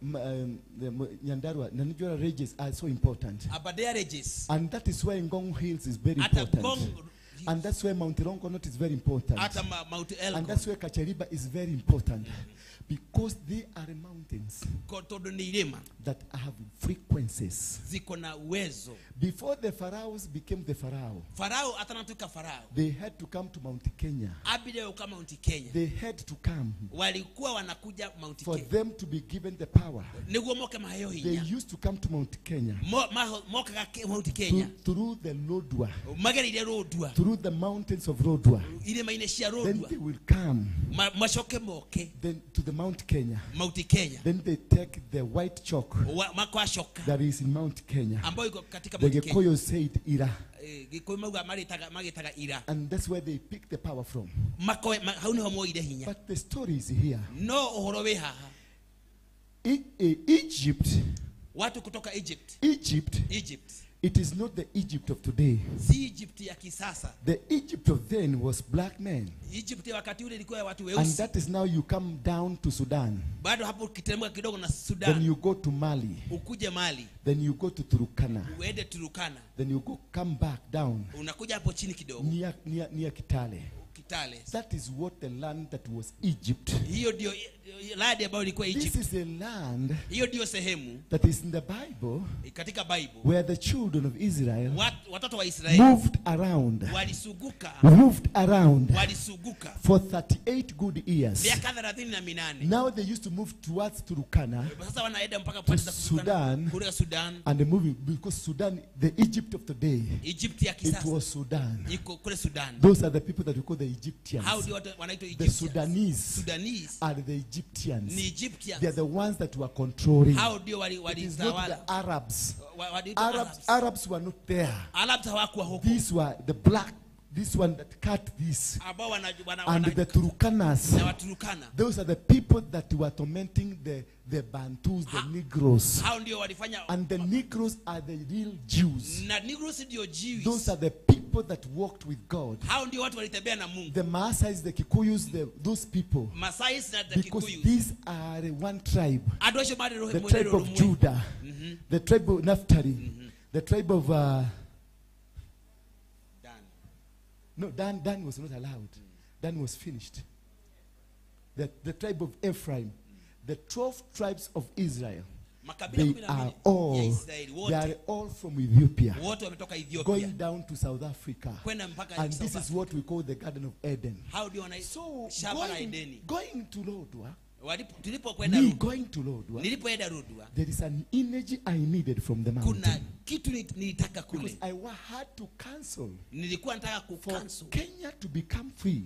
Nyandarua, Nanjora Ranges are so important. Abadea Regis. And that is why Ngong Hills is very Ata important. Ngong And that's why Mount Rongonot is very important. hata Mount And Elgon. that's why Kachariba is very important. Because they are mountains Kotodo ni ilima that have frequencies. ziko na uwezo. Before the pharaohs became the pharaoh, Farao atanatuka Farao. they had to come to Mount Kenya. Abide uka Mount Kenya. They had to come Walikuwa wanakuja Mount for Kenya. them to be given the power. Niguo moke mahayo They hinya. used to come to Mount Kenya Moka ga Mount Kenya. through the Lodwar, Magari ile Lodwar. through the mountains of Lodwar. Ile maine cia Then Lodwar. they will come Mashoke moke then to the Mount Kenya. Mount Kenya. Then they take the white chalk Makwa shoka that is in Mount Kenya. ambayo iko katika The Mount Kenya. Gikoyo said Ira. Gikuyu mauga magitaga ira. And that's where they pick the power from. Makoe hau niho moire hinya. But the story is here. No uhoro wi haha. Egypt, Watu kutoka Egypt. Egypt, it is not the Egypt of today. Si Egypt ya kisasa. The Egypt of then was black men. Egypt ya wakati ule ilikuwa ya watu And weusi. that is now you come down to Sudan. Bado hapo ukiteremka kidogo na Then Sudan. you go to Mali. Ukuje Mali. Then you go to Turkana. Uende Turukana. Then you come back down Unakuja hapo chini kidogo. near Kitale. Kitale. That is what the land that was Egypt. Hiyo ndio land ambayo ilikuwa This Egypt. is a land Hiyo ndio sehemu that is in the Bible katika Bible. where the children of Israel Watoto wa Israeli moved around walisuguka for 38 good years. miaka 38. Now they used to move towards Turkana Sasa wanaenda mpaka to pwani za Sudan, kule Sudan. and they're moving because Sudan, the Egypt of today, Egypt ya it kisasa was Sudan. iko kule Sudan. Those are the people that we call the Egyptians. Hao ndio watu wanaitwa The Egyptians. Sudanese Sudanese are the Egyptians. ni Egyptians. They are the ones that were controlling. Hao ndio It is not walitawala. the Arabs. Waliitwa Arabs. Arabs were not there. Arabs hawakuwa huko. These were the black, this one that cut this. Ambao And the Turukanas. na Waturukana. Those are the people that were tormenting the Bantus, the Negroes. Hao ndio walifanya. And the Negroes are the real Jews. Na Negroes ndio Jews. Those are the people that walked with God. Hao ndio watu walitembea na Mungu. The Maasais, the Kikuyus, those people. Masais na the Because Kikuyu. these are one tribe. Adosho made roho The mwenye tribe roho of mwenye. Judah. The tribe of Naphtali. The tribe of Dan was not allowed. Dan was finished. The tribe of Ephraim. The 12 tribes of Israel. They are all from Ethiopia. Wote wametoka Ethiopia. Going down to South Africa. Kwenda mpaka And South this is Africa. what we call the Garden of Eden. Hao ndio So shamba la Edeni. going to Lodwar, Tulipokwenda me Lodwar. going to Lodwar, Nilipoenda Lodwar. there is an energy I needed from the mountain. Kuna kitu nilitaka kule. Because I had to cancel Nilikuwa nataka for kucancel. Kenya to become free.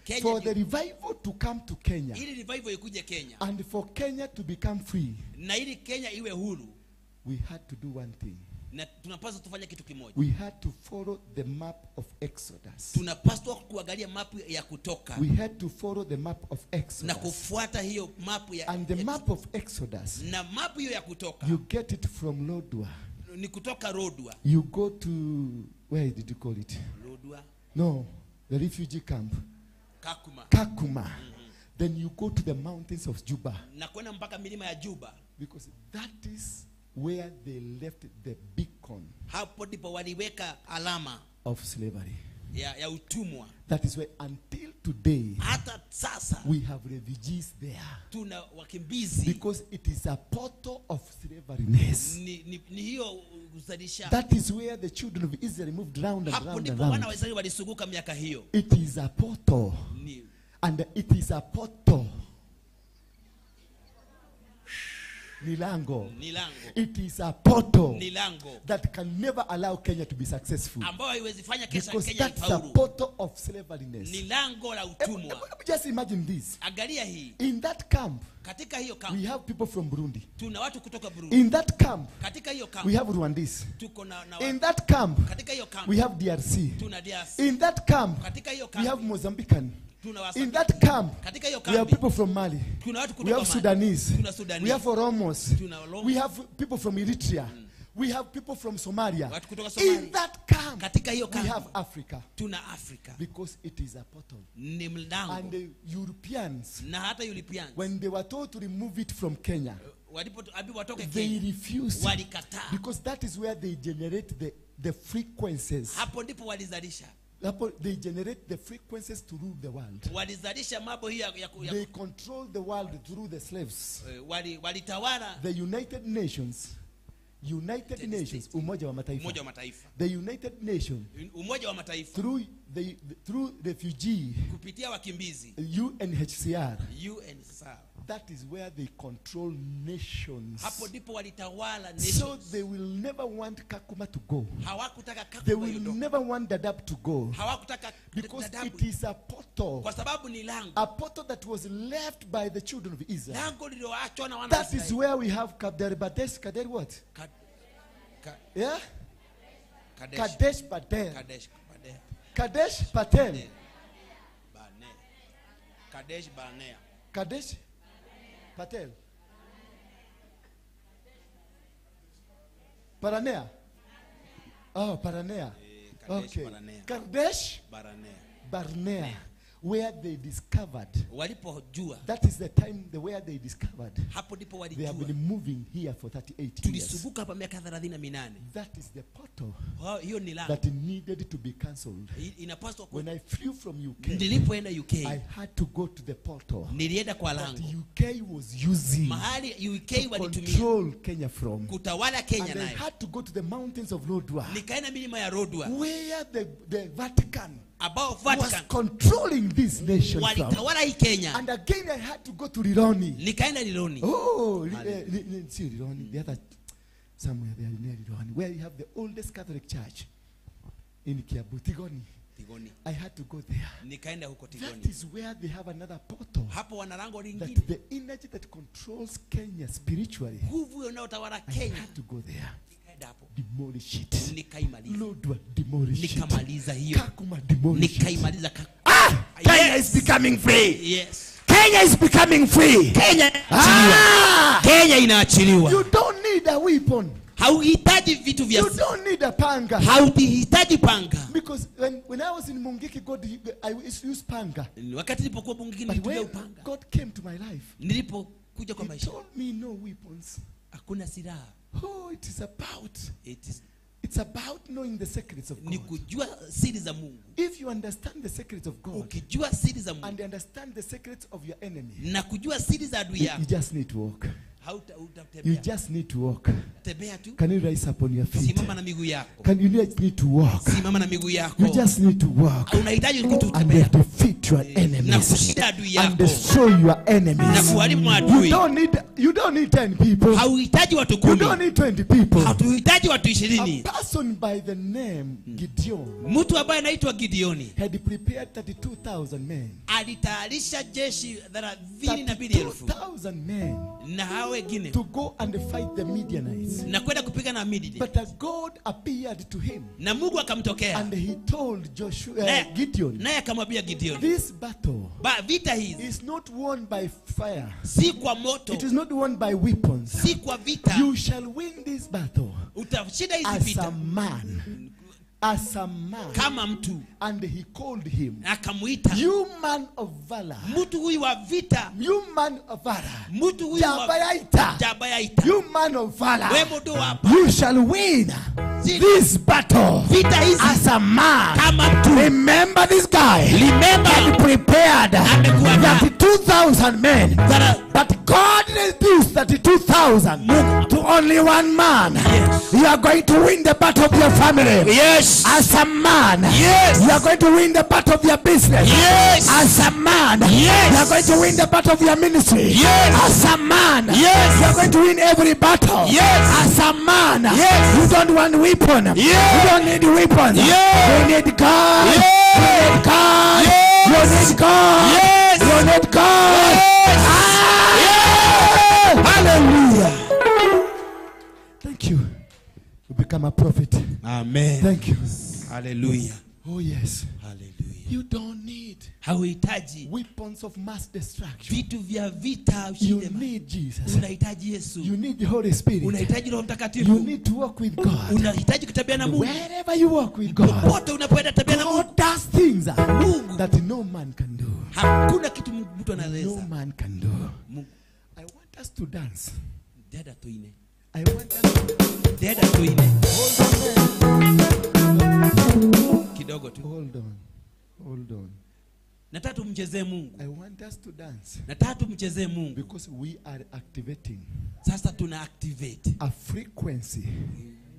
Kenya For the revival to come to Kenya. ili revival ikuje Kenya. And for Kenya to become free, Na ili Kenya iwe huru. we had to do one thing. Na tunapaswa tufanye kitu kimoja. We had to follow the map of Exodus. Tunapaswa kuangalia mapu ya Kutoka. We had to follow the map of Exodus. Na kufuata hiyo mapu ya And the map of Exodus. Na mapu hiyo ya Kutoka. You get it from Lodwar. Ni kutoka Lodwar. You go to, where did you call it? Lodwar. No, the refugee camp. Kakuma. Kakuma. Then you go to the mountains of Juba. Na kwenda mpaka milima ya Juba. Because that is where they left the beacon. Hapo ndipo waliweka alama of slavery. Ya utumwa. That is why until today hata sasa we have refugees there. Tuna wakimbizi. Because it is a portal of slaveryness. Ni hiyo uzalisha. That is where the children of Israel moved round and hapo round ndipo and wana wa round. Israeli walisuguka miaka hiyo. It is a portal. And it is a portal. Nilango. It is a portal that can never allow Kenya to be successful. Because that's a portal of slaveryness. Just imagine this. In that camp, we have people from Burundi. In that camp, we have Rwandese. In that camp, we have DRC. In that camp, we have Mozambican. In that camp, we have people from Mali. We have Sudanese. We have Oromos. We have people from Eritrea. We have people from Somalia. In that camp, we have Africa. Because it is a portal. And the Europeans, when they were told to remove it from Kenya, they refused. Because that is where they generate the frequencies. They generate the frequencies to rule the world. They control the world through the slaves. The United Nations. Umoja wa Mataifa. The United Nations. Through refugee. UNHCR. That is where they control nations. So they will never want Kakuma to go. They will never want Dadaab to go. Because it is a portal. A portal that was left by the children of Israel. That is where we have Kadesh what? Yeah? Kadesh Patel. Kadesh Patel. Kadesh Barnea. Kadesh Patel. Paranea. Oh, Paranea. Okay. Kadesh Barnea. Where they discovered. That is the time where they discovered. They have been moving here for 38 years. That is the portal that needed to be cancelled. When I flew from UK, I had to go to the portal that UK was using to control Kenya from. And I had to go to the mountains of Lodwar, where the Vatican was controlling this nation from. And again I had to go to Rironi. Oh, Rironi, the other somewhere there near Rironi, where you have the oldest Catholic church in Kiabu, Tigoni. I had to go there. That is where they have another portal. That the energy that controls Kenya spiritually, I had to go there. Demolish it. Lodwar, demolish it. Kakuma, demolish it. Kenya is becoming free. Yes. Kenya is becoming free. Kenya inaachiliwa. You don't need a weapon. Hauhitaji vitu vya. You don't need a panga. Hauhitaji panga. Because when I was in Mungiki, I used panga. Wakati nilipokuwa Mungiki nilitumia upanga. God came to my life. Nilipokuja kwa maisha. He told me no weapons. Hakuna silaha. Oh, it's about knowing the secrets of God. Ni kujua siri za Mungu. If you understand the secrets of God, ukijua siri za Mungu, and understand the secrets of your enemy, na kujua siri za adui yako, you just need to walk. Hautatembea. You just need to walk. Tembea tu. Can you rise up on your feet? Simama na miguu yako. Can you need to walk? Simama na miguu yako. You just need to walk. Unahitaji tu kutembea. And you defeat defeat your na enemies kushinda adui and yako destroy your na enemies. kuharibu You maadui. don't need 10 people. Hauhitaji watu You 10. don't need 20 people. Hatuhitaji watu A 20. person by the name Gideon Mtu ambaye anaitwa Gideoni had prepared 32,000 men. alitayarisha jeshi 32,000 32,000 men na hao wengine to go and fight the Midianites. na kwenda kupiga na Midian. But God appeared to him Na Mungu akamtokea and he told Gideon, naye akamwambia Gideoni, this battle vita hizi is not won by fire. si kwa moto, It is not won by weapons. si kwa vita. You shall win this battle Utashinda hizi as a vita man. As a man. kama mtu. And he called him, akamuita, you man of valor. Mtu huyu wa vita. You man of valor. Mtu huyu wa Jabayaita. You man of valor. Wewe mtu hapa. You shall win this battle vita hizi as a man. Kama mtu. Remember this guy. Remember. Had prepared 32,000 men. But God reduced 32,000 to only one man. Yes. You are going to win the battle of your family. Yes. As a man. Yes. You are going to win the battle of your business. Yes. As a man. Yes. You are going to win the battle of your ministry. Yes. As a man. Yes. You are going to win every battle. Yes. As a man. Yes. You don't want weapon. Yes. You don't need weapons. Yes. You need God. Yes. You need God. Yes. You need God. Yes. You need God. Yes. Ah! Yes. Hallelujah. Thank you. You become a prophet. Amen. Thank you. Hallelujah. Oh yes. Hallelujah. You don't need hauhitaji weapons of mass destruction. Vitu vya vita You ushinde. need Jesus. Unahitaji Yesu. You need the Holy Spirit. Unahitaji Roho You Mtakatifu. need to walk with God. Unahitaji kutembea na Mungu. Wherever you walk with God, Popote unapoenda tembea na Mungu. God does things Mungu. that no man can do. Hakuna kitu mtu No anaweza. man can do. Mungu. I want us to dance. Dada tuine. I want us to Dada tuine. Kidogo tu. hold on. Hold on. Nataka tumchezee Mungu. I want us to dance Nataka tumchezee Mungu. because we are activating Sasa tuna activate a frequency.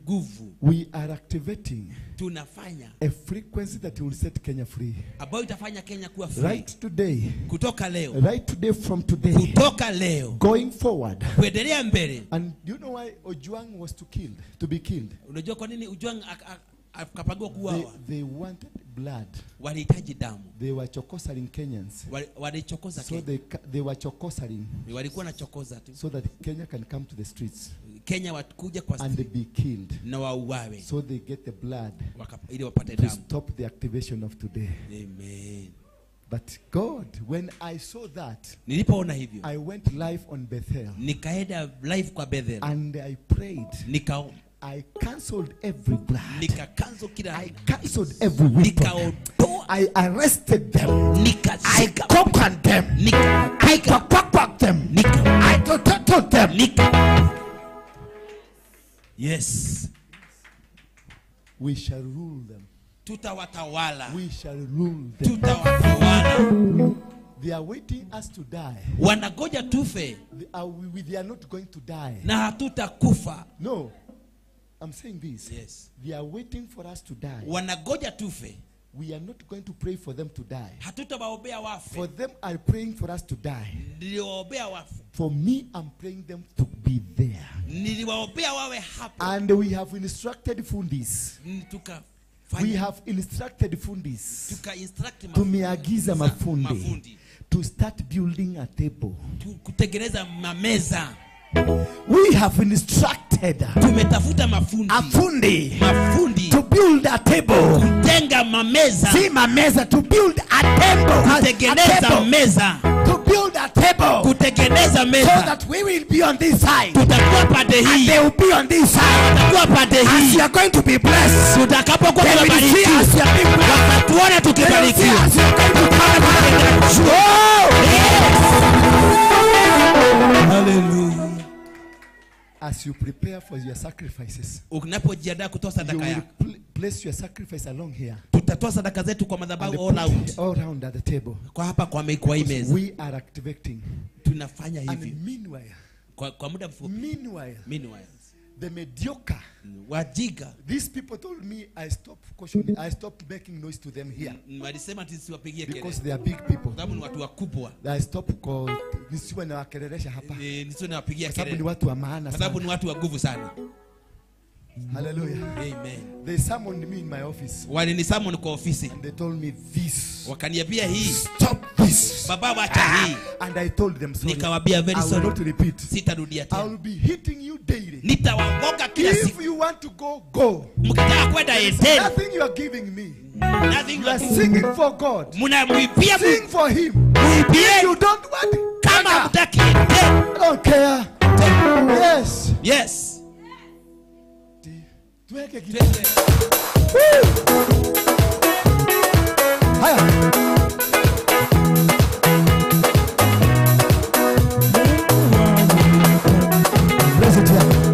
nguvu. We are activating Tunafanya a frequency that will set Kenya free. ambayo itafanya Kenya kuwa free. Right today. Kutoka leo. Right today from today. Kutoka leo. Going forward. Kuendelea mbele. And do you know why Ojwang was to be killed? Unajua kwa nini Ojwang akapagwa kuuawa? They wanted blood. Walihitaji damu. They were chokosaring Kenyans. Walichokoza So Kenya. they were chokosaring. Walikuwa na chokoza tu. So that Kenya can come to the streets Kenya wakuja kwa and be killed. na wauawe. So they get the blood Ili wapate to damu. stop the activation of today. Amen. But God, when I saw that, Nilipoona hivyo, I went live on Bethel. nikaenda live kwa Bethel. And I prayed. Nikaomba. I cancelled every blood. Nikacancel kila. I cancelled every weapon. I arrested them. I conquered them. I conquered them. I told them. Yes. We shall rule them. Tutawatawala. We shall rule them. Tutawatawala. They are waiting us to die. Wanagoja tufe. They are not going to die. Na hatutakufa. No. I'm saying this. Yes. They are waiting for us to die. Wanagoja tufe. We are not going to pray for them to die. Hatutawaombea wafe. For them are praying for us to die. Niliwaombea wafe. For me, I'm praying them to be there. Niliwaombea wawe hapo. And we have instructed fundis. We have instructed fundis. Tumeagiza mafundi to start building a table. Kutengeneza mameza. We have instructed tumetafuta mafundi to build a table. Kutenga mameza. Si mameza, to build a table. Kutengeneza meza. To build a table. Kutengeneza meza. So that we will be on this side. Tutakuwa pande hii. And they will be on this side. Tutakuwa pande hii. As you are going to be blessed. Tutakapokuwa tumebarikiwa. Watatuona tukibarikiwa. Hallelujah. As you prepare for your sacrifices, unapojiandaa kutoa sadaka yako, place your sacrifice along here. Tutatoa sadaka zetu kwa madhabahu all round at the table. Kwa hapa kwa hii meza. We are activating. Tunafanya hivi. And meanwhile, kwa muda mfupi. Meanwhile, the mediocre, wajinga these people told me I stopped making noise to them here walisema tisiwapigie because kelele they are big people. sababu ni watu wakubwa I stopped nisiwe na wakelelesha hapa nisiwe na wapigia kwa sababu kelele ni watu wa maana kwa sababu sana. ni watu wa nguvu sana. Hallelujah. Amen. They summoned me in my office. Walinisamon kwa ofisi. And they told me this. Wakaniambia hii. Stop this. Baba wacha hii. And I told them sorry. Nikawaambia very sorry. I will not repeat. Sitarudia tena. I will be hitting you daily. Nitawagonga kila siku. If you want to go, go. Mkitaka kwenda endeni. Nothing you are giving me. Nothing you are singing for God. Mnamwibia sing for him. Mwibie. You don't want. Kama mtaki endeni. I don't care. Yes. Yes. Tuweke kitu. Haya. Praise it here.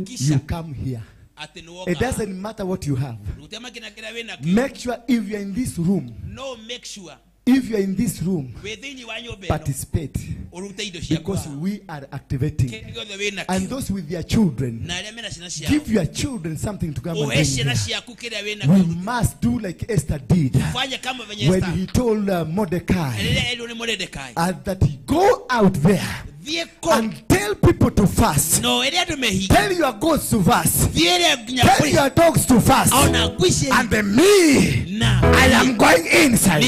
You come here. It doesn't matter what you have. Make sure if you're in this room. No, make sure. If you're in this room, participate. Because we are activating. And those with their children, give your children something to come and bring here. We must do like Esther did. When he told Mordecai that he go out there and tell people to fast. Tell your goats to fast. Tell your dogs to fast. And me, I am going inside.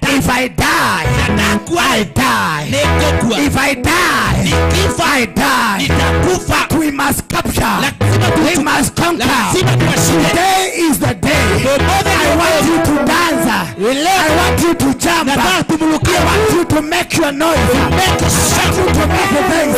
If I die, I die. If I die, I die. We must capture. We must conquer. Today is the day. I want you to dance. I want you to jump. I want you to make your noise. I want you to make the things.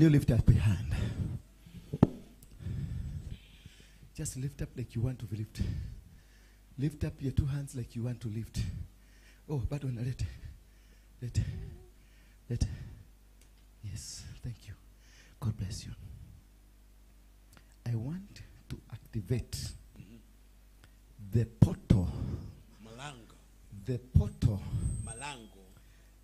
you lift up your hand? Just lift up like you want to lift. Lift up your two hands like you want to lift. Oh, but on let. Yes, thank you. God bless you. I want to activate the portal. Malango. The portal Malango.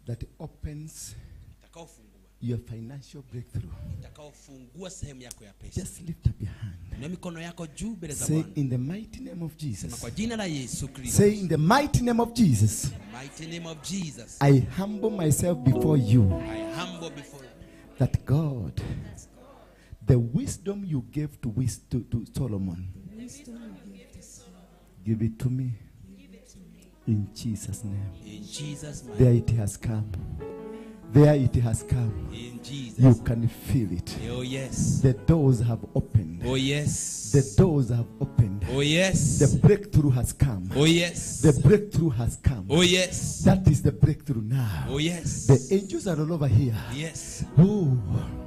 that opens Itakaofungua. your financial breakthrough. Itakaofungua sehemu yako ya pesa. Just lift up your hand. Na mikono yako juu mbele za Say Bwana. in the mighty name of Jesus. Kwa jina la Yesu Kristo. Say in the mighty name of Jesus. Mighty name of Jesus. I humble myself before you. I humble before you. That God, the wisdom you gave to Solomon, give it to me. In Jesus' name. In Jesus' name. There it has come. There it has come. In Jesus. You can feel it. Oh yes. The doors have opened. Oh yes. The doors have opened. Oh yes. The breakthrough has come. Oh yes. The breakthrough has come. Oh yes. That is the breakthrough now. Oh yes. The angels are all over here. Yes. Oh.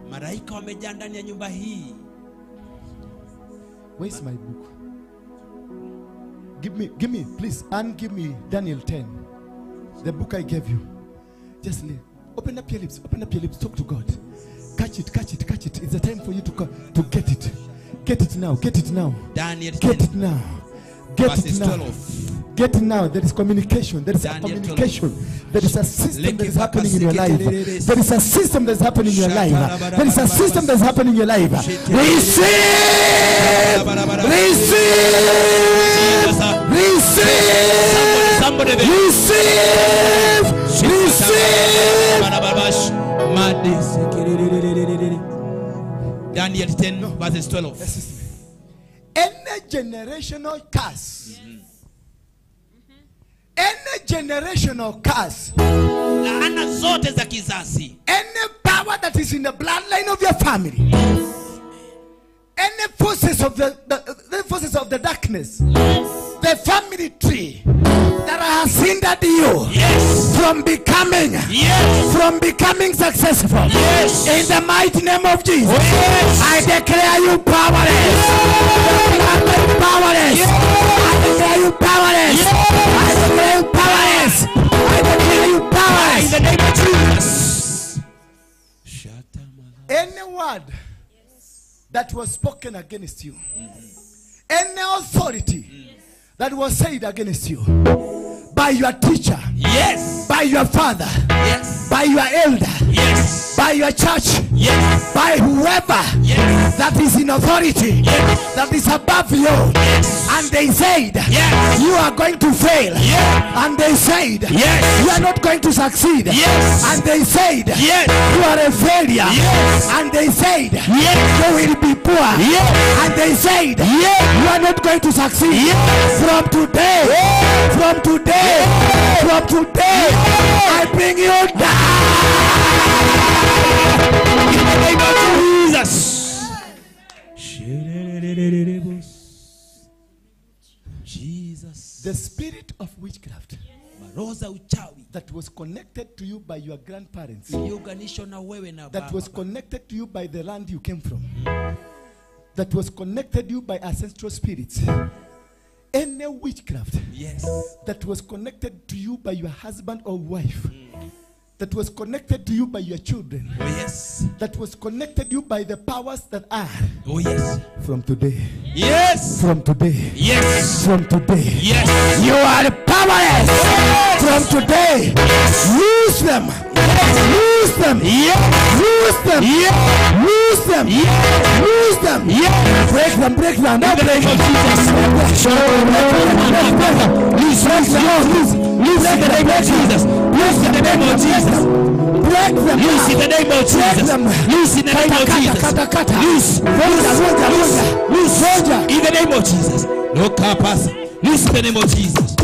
Malaika wamejaa ndani ya nyumba hii. Where's my book? Give me, please, and give me Daniel 10. The book I gave you. Just leave. Open up your lips. Open up your lips. Talk to God. Catch it. It's the time for you to get it. Get it now. Get it now. Daniel 10. Get it now. Get it now. 12. Get it now. There is communication. There is a communication. There is a system that is happening in your life. There is a system that is happening in your life. There is a system that is happening in your life. Receive! Somebody Daniel 10 verses 12. Any generational curse, any generational curse, laana zote za kizazi, any power that is in the bloodline of your family, any forces of the forces of the darkness, the family tree that has hindered you from becoming successful. In the mighty name of Jesus, I declare you powerless. I declare you powerless. I declare you powerless. I declare you powerless. In the name of Jesus. Any word that was spoken against you, any authority that was said against you by your teacher, by your father, by your elder, by your church, by whoever that is in authority, that is above you, and they said you are going to fail, and they said you are not going to succeed, and they said you are a failure, and they said you will be poor, and they said you are not going to succeed. From today, I bring you down. In the name of Jesus. The spirit of witchcraft that was connected to you by your grandparents, that was connected to you by the land you came from, that was connected to you by ancestral spirits. Any witchcraft that was connected to you by your husband or wife, that was connected to you by your children, that was connected to you by the powers that are, from today, from today, from today, you are powerless. From today, lose them, lose them, lose them, lose them, lose them, break them, break them, no break them. Lose in the name of Jesus. Lose in the name of Jesus. Break them. Lose in the name of Jesus. Lose in the name of Jesus. Lose in the name of Jesus. No capas. Lose in the name of Jesus.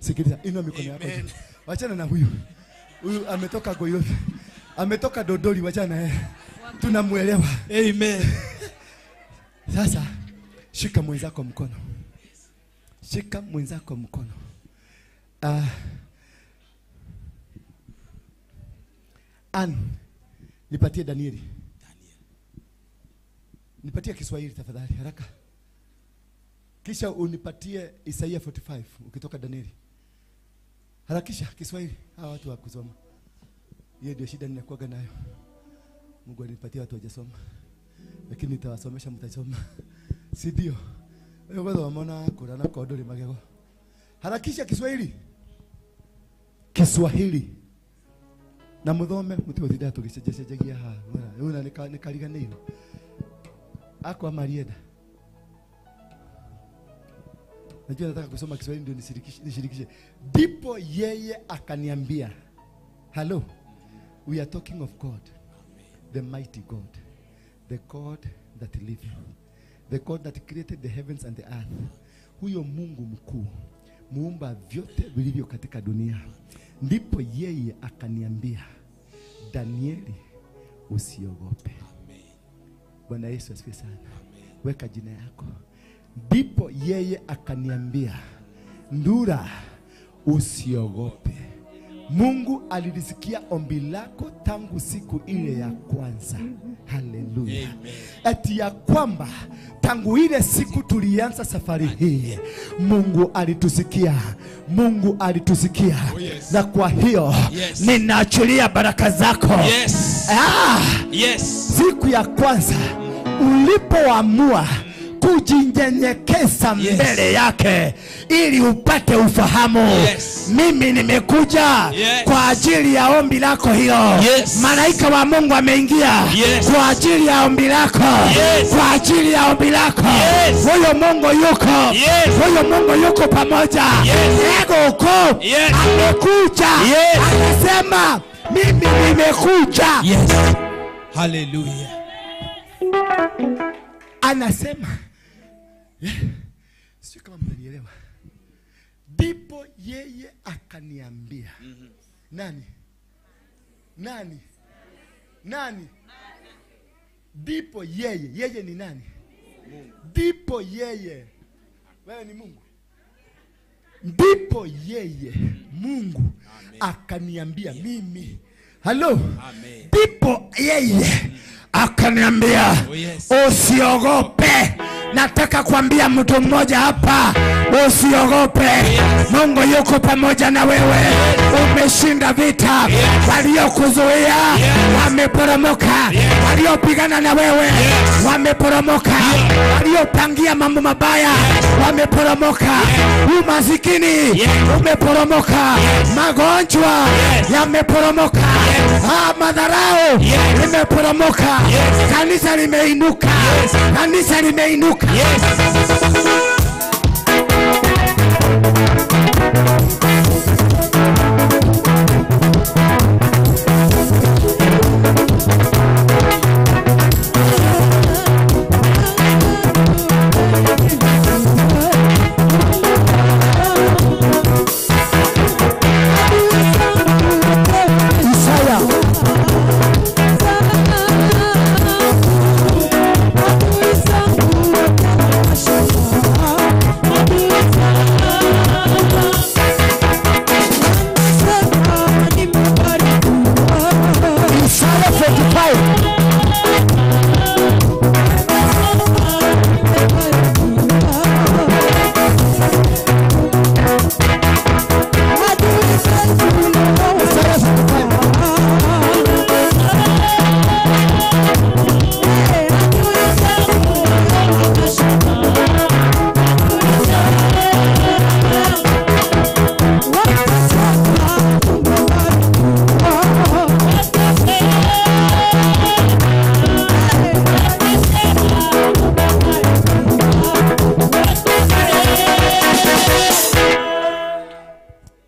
Sikiliza, inua mikono yako. Wachana na huyu. Huyu ametoka Goyothi. Ametoka Dodoli, wachana yeye. Tunamuelewa. Amen. Sasa shika mwenzako mkono. Shika mwenzako mkono. Nipatie Danieli. Nipatie Kiswahili tafadhali haraka. Kisha unipatie Isaia 45 ukitoka Danieli. Harakisha Kiswahili. Hawa watu wa kusoma. Hiyo ndio shida ninakuwa nayo. Mungu anipatie watu wajasoma. Lakini nitawasomesha mtasoma. Si ndio? Wewe bado wameona Qur'an kwa dole magego. Harakisha Kiswahili. Kiswahili. Na muthome mutithida tugicejejegia ha. Una nikariganĩirwo. Akwa Marienda. Najua nataka kusoma Kiswahili ndio nishirikishe. Ndipo yeye akaniambia, hello, we are talking of God, the mighty God, the God that liveth, the God that created the heavens and the earth. Huyo Mungu mkuu, muumba vyote vilivyo katika dunia. Ndipo yeye akaniambia, Danieli, usiogope. Bwana Yesu asifiwe sana. Weka jina yako. Ndipo yeye akaniambia, Ndura, usiogope, Mungu alilisikia ombi lako tangu siku ile ya kwanza. Haleluya. Eti ya kwamba tangu ile siku tulianza safari hii, Mungu alitusikia. Mungu alitusikia. Oh, yes. Na kwa hiyo ninaachilia baraka zako. Siku ya kwanza ulipoamua kujinyenyekeza mbele yake ili upate ufahamu. Mimi nimekuja kwa ajili ya ombi lako hilo. Malaika wa Mungu ameingia kwa ajili ya ombi lako. Kwa ajili ya ombi lako. Huyo Mungu yuko. Huyo Mungu yuko pamoja. Ego uko. Amekuja. Anasema mimi nimekuja. Hallelujah. Anasema sio kama mnanielewa. Ndipo yeye akaniambia. Nani? Ndipo yeye ni nani? Mungu. Ndipo yeye. Wewe ni Mungu. Ndipo yeye Mungu akaniambia mimi. Halo. Ndipo yeye akaniambia usiogope. Nataka kuambia mtu mmoja hapa, usiogope. Mungu yuko pamoja na wewe. Umeshinda vita. Waliokuzuia wameporomoka. Waliopigana na wewe wameporomoka. Waliopangia mambo mabaya wameporomoka. Umasikini umeporomoka. Magonjwa yameporomoka. Madharau imeporomoka. Kanisa limeinuka. Kanisa limeinuka.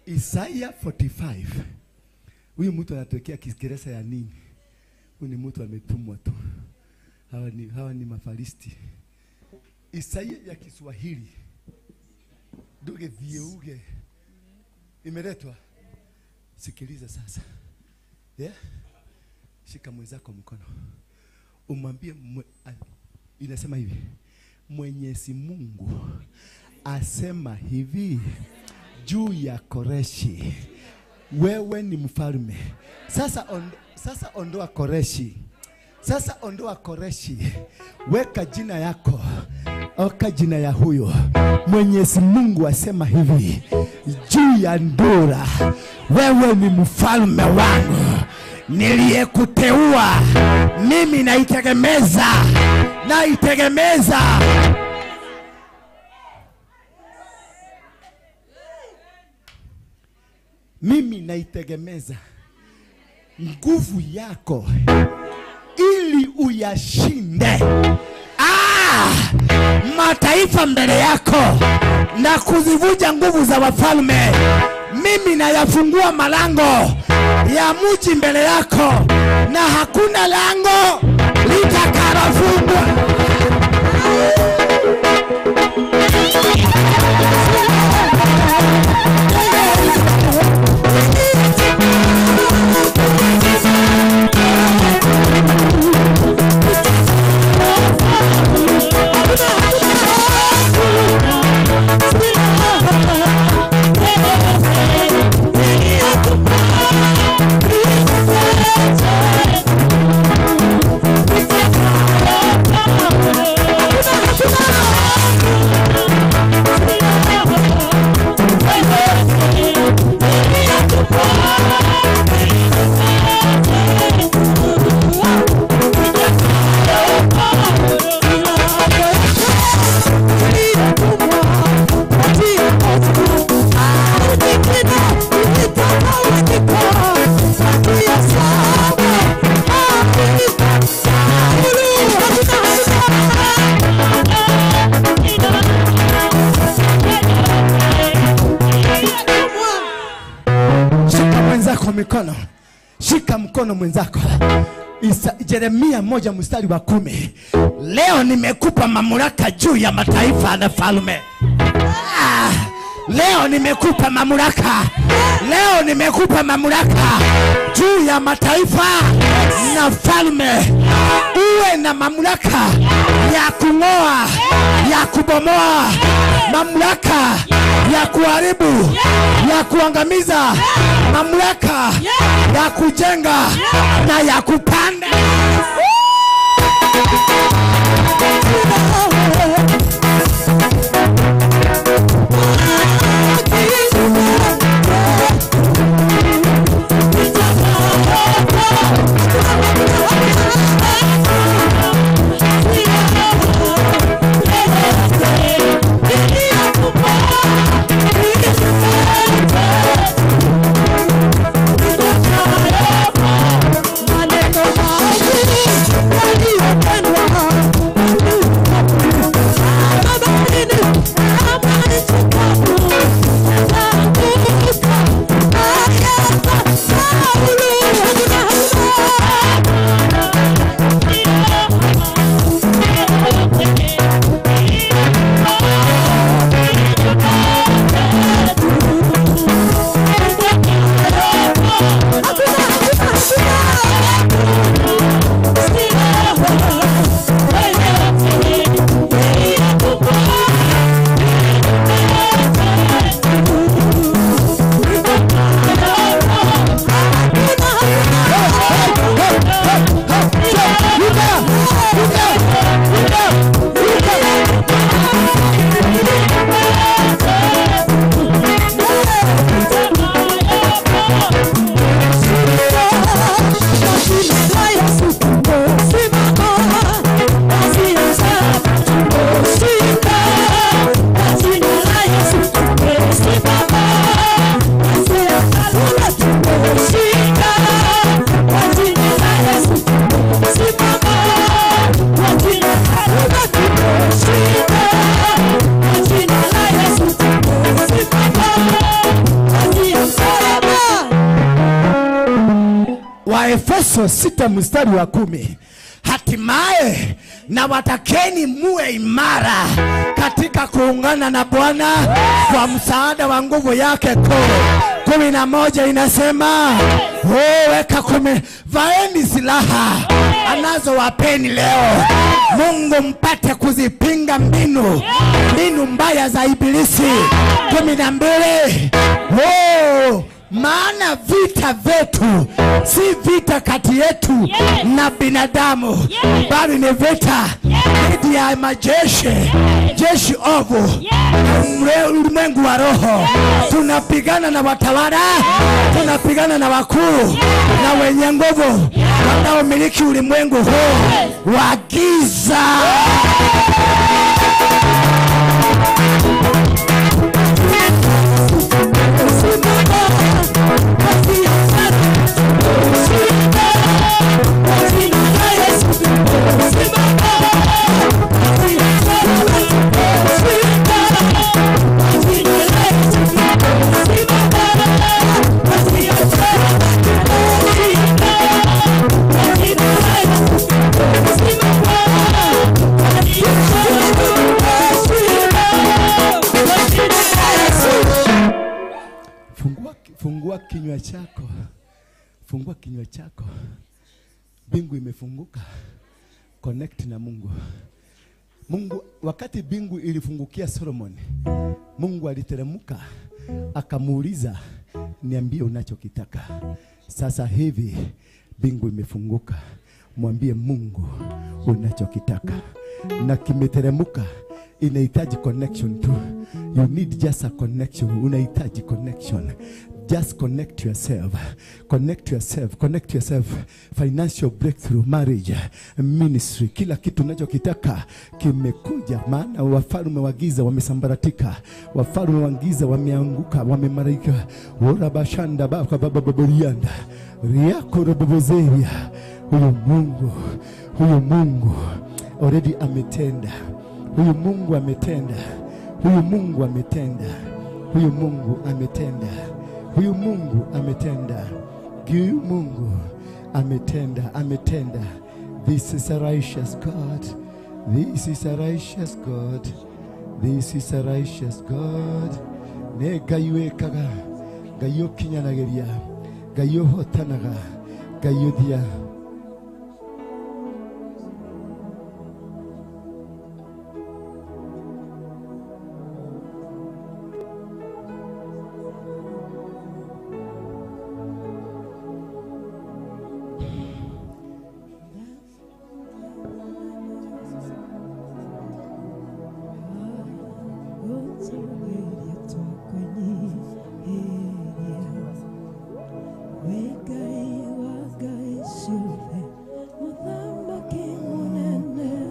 Isaiah 45. Huyu mtu anatokea Kiingereza ya nini? Huyu ni mtu ametumwa tu. Hawa ni mafaristi. Isaiah ya Kiswahili. Duge vieuge. Imeletwa. Sikiliza sasa. Shika mwenzako mkono. Umwambie inasema hivi. Mwenyezi Mungu asema hivi juu ya Koreshi, wewe ni mfalme. Sasa ondoa Koreshi. Sasa ondoa Koreshi. Weka jina yako. Oka jina ya huyo. Mwenyezi Mungu asema hivi juu ya Ndura, wewe ni mfalme wangu niliyekuteua. Mimi naitegemeza. Mimi naitegemeza nguvu yako ili uyashinde mataifa mbele yako na kuzivunja nguvu za wafalme. Mimi nayafungua malango ya mji mbele yako na hakuna lango litakalofungwa. mwenzako mikono. Shika mkono mwenzako. Yeremia 1:10. Leo nimekupa mamlaka juu ya mataifa na falme. Leo nimekupa mamlaka. Leo nimekupa mamlaka juu ya mataifa na falme. Uwe na mamlaka ya kung'oa, ya kubomoa, mamlaka ya kuharibu, ya kuangamiza, mamlaka ya kujenga na ya kupanda. Waefeso 6:10. Hatimaye na watakeni muwe imara katika kuungana na Bwana kwa msaada wa nguvu yake kuu. 11 inasema, weka vaeni silaha anazowapeni leo, Mungu mpate kuzipinga mbinu mbaya za ibilisi. 12, maana vita vetu si vita kati yetu na binadamu, bali ni vita dhidi ya jeshi ovu, ulimwengu wa roho. Tunapigana na watawala, tunapigana na wakuu na wenye nguvu wanaomiliki ulimwengu huu wa giza. Fungua kinywa chako. Fungua kinywa chako. Bingu imefunguka. Connect na Mungu. Mungu, wakati bingu ilifungukia Solomon, Mungu aliteremka akamuuliza, niambie unachokitaka. Sasa hivi bingu imefunguka. Mwambie Mungu unachokitaka. Na kimeteremka. Inahitaji connection tu. You need just a connection. Unahitaji connection. Just connect yourself. Connect yourself. Connect yourself. Financial breakthrough, marriage, ministry. Kila kitu unachokitaka kimekuja. Maana wafalme wa giza wamesambaratika. Wafalme wa giza wameanguka, wamemarika. Ora bashanda baba bababorianda. Riako robobozeria. Huyo Mungu already ametenda. Huyu Mungu ametenda. Huyu Mungu ametenda. Huyu Mungu ametenda. Huyu Mungu ametenda. Huyu Mungu ametenda, ametenda. This is a righteous God. This is a righteous God. This is a righteous God. Ne gayo ekaga, gayo kinyanageria, gayo hotanaga, gayo dia.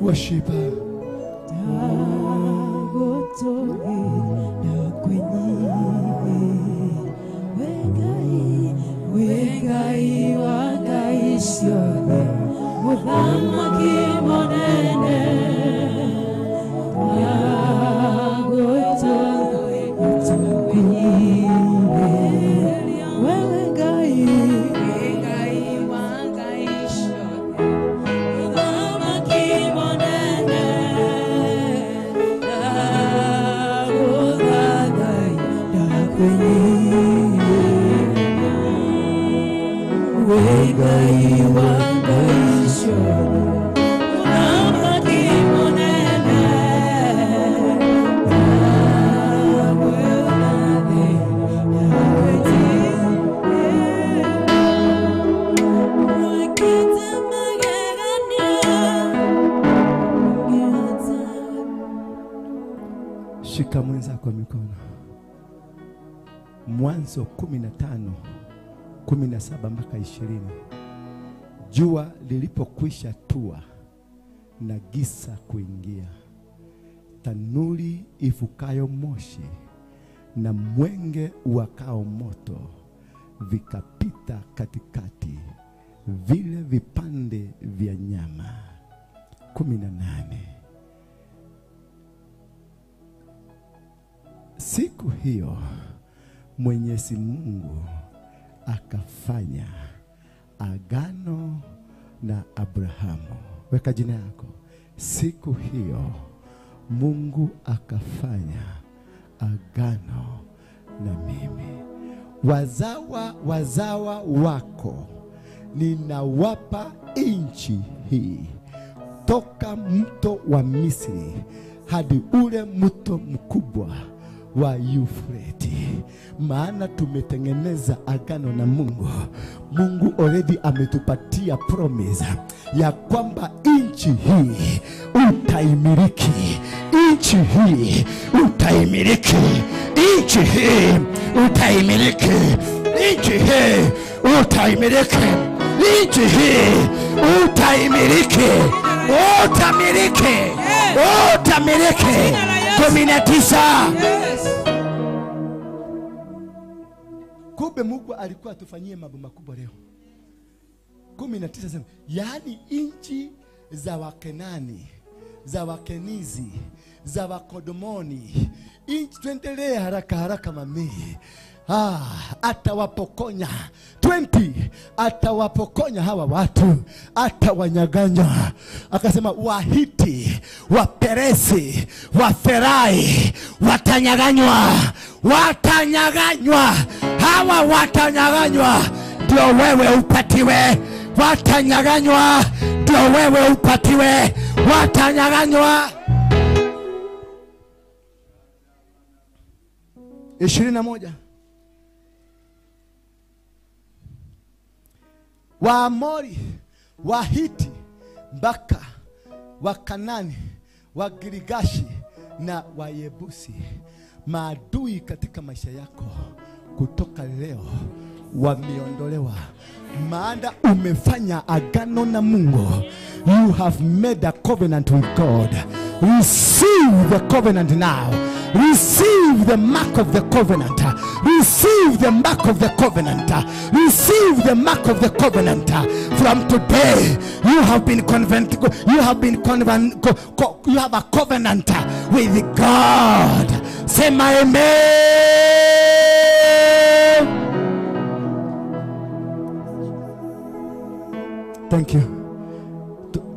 Worship Shika mwenzako mikono. Mwanzo 15:17 mpaka 20. Jua lilipokwisha tua na giza kuingia, tanuri ifukayo moshi na mwenge uwakao moto vikapita katikati, vile vipande vya nyama. 18. Siku hiyo Mwenyezi Mungu akafanya agano na Abrahamu. Weka jina yako. Siku hiyo Mungu akafanya agano na mimi. Wazawa wako ninawapa nchi hii, toka mto wa Misri hadi ule mto mkubwa wa Yufreti. Maana tumetengeneza agano na Mungu. Mungu already ametupatia promise ya kwamba nchi hii utaimiliki. Nchi hii utaimiliki. Nchi hii utaimiliki. Nchi hii utaimiliki. Nchi hii utaimiliki. Utamiliki. Utamiliki. 19. Kumbe Mungu alikuwa atufanyie mambo makubwa leo. 19 sema, yaani nchi za Wakenani, za Wakenizi, za Wakodomoni, nchi, tuendelee haraka mami. Atawapokonya 20, atawapokonya hawa watu, atawanyaganya. Akasema Wahiti, Waperesi, Waferai watanyaganywa, watanyaganywa. Hawa watanyaganywa ndio wewe upatiwe. Watanyaganywa ndio wewe upatiwe. Watanyaganywa. 21. Waamori, Wahiti, mpaka Wakanani, Wagirigashi na Wayebusi, maadui katika maisha yako kutoka leo wameondolewa. Maana umefanya agano na Mungu. You have made a covenant with God. Receive the covenant now. Receive the mark of the covenant. Receive the mark of the covenant. Receive the mark of the covenant. From today, you have been you have a covenant with God. Say my amen. Thank you.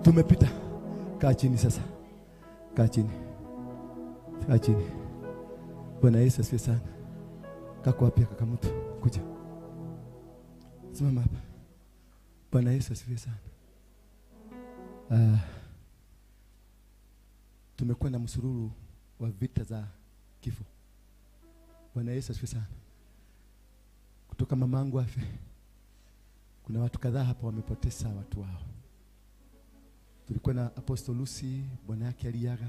Tumepita. Kaa chini sasa. Kaa chini. Kaa chini. Bwana Yesu asifiwe sana. Kako wapi kaka mtu? Kuja. Simama hapa. Bwana Yesu asifiwe sana. Tumekuwa na msururu wa vita za kifo. Bwana Yesu asifiwe sana. Kutoka mamangu afe, kuna watu kadhaa hapa wamepoteza watu wao. Tulikuwa na Apostle Lucy, bwana yake aliaga.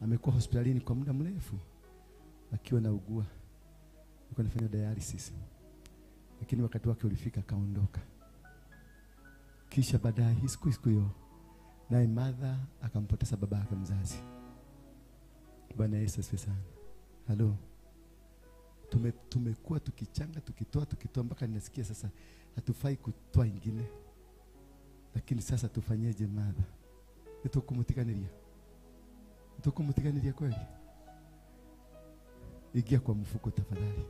Amekuwa hospitalini kwa muda mrefu akiwa na ugua. Alikuwa anafanya dialysis. Lakini wakati wake ulifika akaondoka. Kisha baadaye siku hiyo naye mother akampoteza baba yake mzazi. Bwana Yesu asifiwe sana. Hello. Tumekuwa tukichanga tukitoa mpaka ninasikia sasa hatufai kutoa ingine. Lakini sasa tufanyeje mother? Tukumutiganilia kweli. Ingia kwa mfuko tafadhali.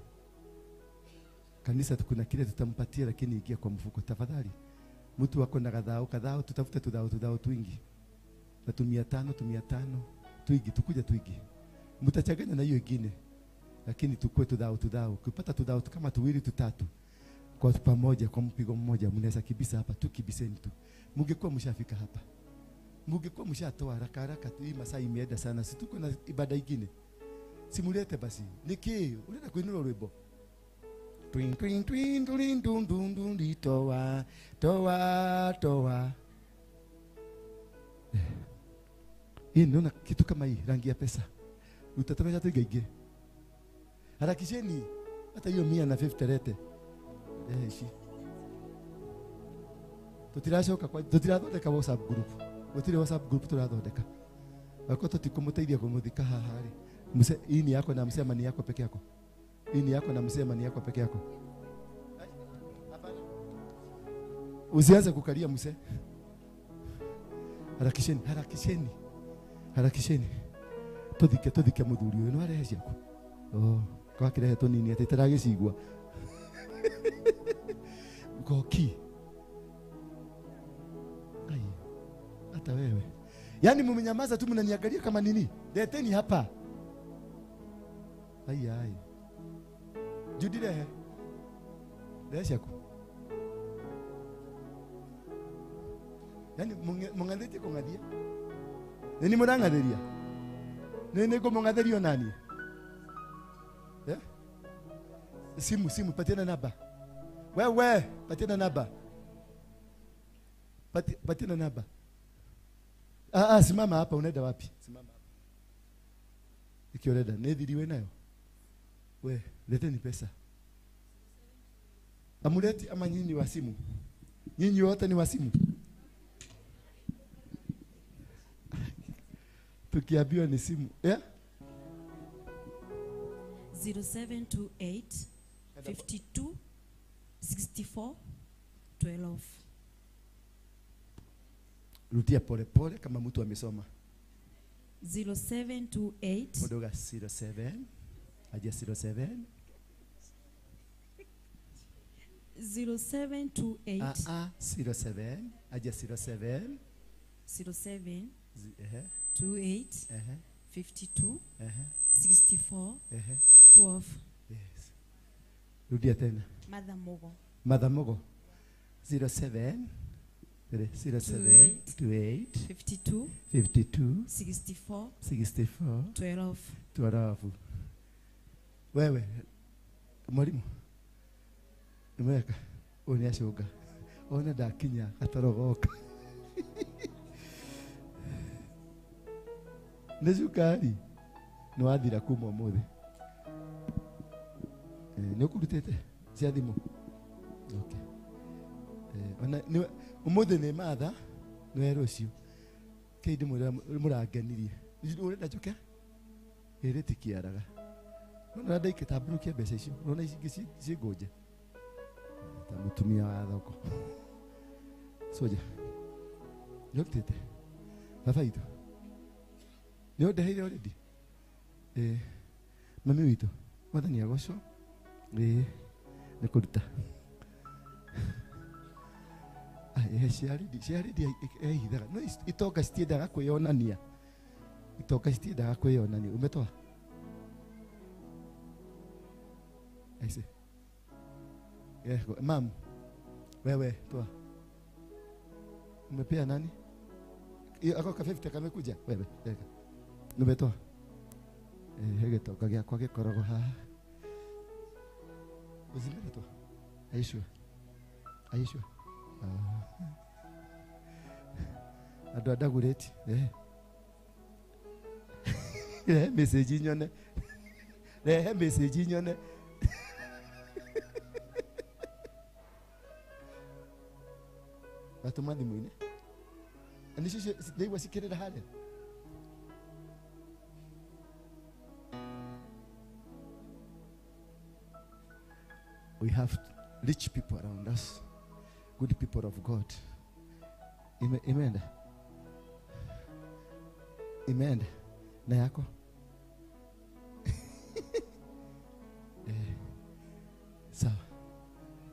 Kanisa tukuna kile tutampatia, lakini ingia kwa mfuko tafadhali. Mtu wako na kadhao tutafute tudhao twingi. Na 500 twingi tukuja twingi. Mtachanganya na hiyo ingine. Lakini tukue tudhao. Kupata tudhao kama tuwili tutatu kwa pamoja kwa mpigo mmoja mnaweza kibisa hapa tu kibiseni tu. Mungekuwa mshafika hapa. Mungekuwa mshatoa haraka tu, hii masaa imeenda sana. Si tuko na ibada nyingine. Simulete basi. Niki, unaenda kuinua rwimbo. Twin twin twin twin dun dun dun di toa. Hii ndio kitu kama hii rangi ya pesa. Utatamesha tu gege. Harakisheni hata hiyo 150 lete. Ishi. Tutirathondeka WhatsApp group. Gutire WhatsApp group turathondeka. Wako tutikumuteithia kumuthika haha ri. Mse hii ni yako na msema ni yako peke yako. Hii ni yako na msema ni yako peke yako. Hapana. Usianze kukalia mse. Harakisheni. Tuthike muthuri uyu no arehe ciaku. Kwa kirehe to nini atetaragicigwa. Goki. Ai. Hata wewe. Yaani mumenyamaza tu mnaniangalia kama nini? Leteni hapa. Ai. Judire. Lecha ku. Yaani mungathete kungathia. Nini murangatheria? Nini kumungatherio nani? Simu patiana namba. Wewe patiana namba. Patiana namba. Simama hapa, unaenda wapi? Simama hapa. Ikioreda nethiriwe nayo. We, leteni pesa. Amuleti ama nyinyi wa simu? Nyinyi wote ni wa simu? Tukiambiwa ni simu. 0728 52 64 12. Rudia pole kama mtu amesoma. 0728 Modoga 07 aje 07 0728 07 aje 07 28 52 64 12. Yes. Rudia tena. Mother Mogo 07 07 28 52 64 12. Wewe mwalimu umeweka uniashoga ona dakinya atorogoka nezukari no adira kuma mothe ne kurutete cia thimu. Okay. Ona umuthe ne matha no rucio keidi murangenirie urenda njoke ereti kiaraga no ndaike tabrukia mbeca icio no ici cingoje ta mutumia wa thoko soja yotete baba itu yo ndeheire already mami witu mwathani agocwo nikuruta ciaridi ehithaga no itoka citiendaga kwĩonania itoka citiendaga kwĩonania umetoa aise mam wewe toa umepea nani ako ka 50 kamekuja wewe teka umetoa hegetoka gĩakwa gĩkoragwo haha uzimele toa Aisha ado adagureti message nyone message nyone batumani mwine anishishe dei wasikirira hale we have rich people around us, good people of God. Amen. Amen. Na yako? Sawa.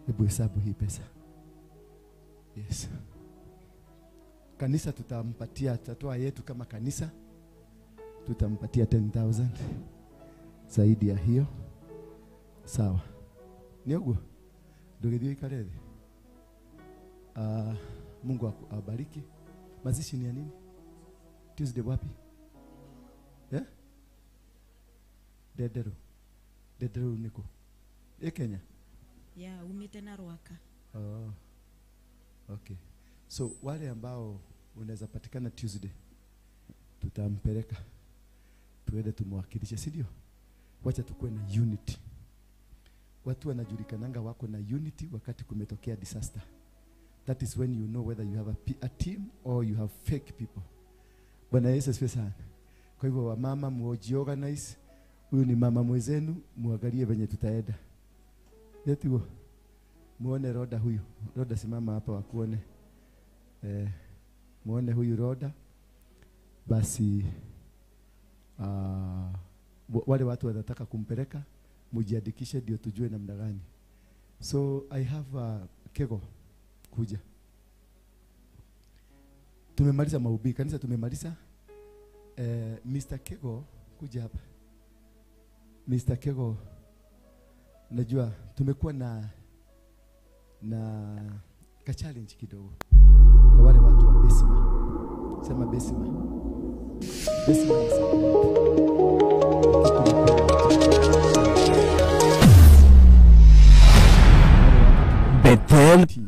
Hebu hesabu hii pesa. Yes. Kanisa tutampatia, tutatoa yetu kama kanisa. Tutampatia 10,000. Zaidi ya hiyo. Sawa. Niogo. Ndugu ikarede. Mungu awabariki. Mazishi ni ya nini? Tuesday wapi? Yeah? Dedero niko. Kenya? Yeah, umite na Ruaka. Oh. Okay. So wale ambao unaweza patikana Tuesday tutampeleka tuende tumwakilishe, si ndio? Wacha tukue na unity. Watu wanajulikananga wako na unity wakati kumetokea disaster. That is when you know whether you have a team or you have fake people. Bwana Yesu asifiwe sana. Kwa hivyo wamama muojiorganize. Huyu ni mama mwezenu, muangalie venye tutaenda. Yetu muone Roda huyu. Roda simama hapa wakuone. Muone huyu Roda. Basi wale watu wanataka kumpeleka mujiandikishe ndio tujue namna gani. So I have Kego kuja. Tumemaliza mahubiri kanisa, tumemaliza. Mr. Kego kuja hapa. Mr. Kego, najua tumekuwa na ka challenge kidogo kwa wale watu wa Besima. Sema Besima. Besima ni Bethel Cloud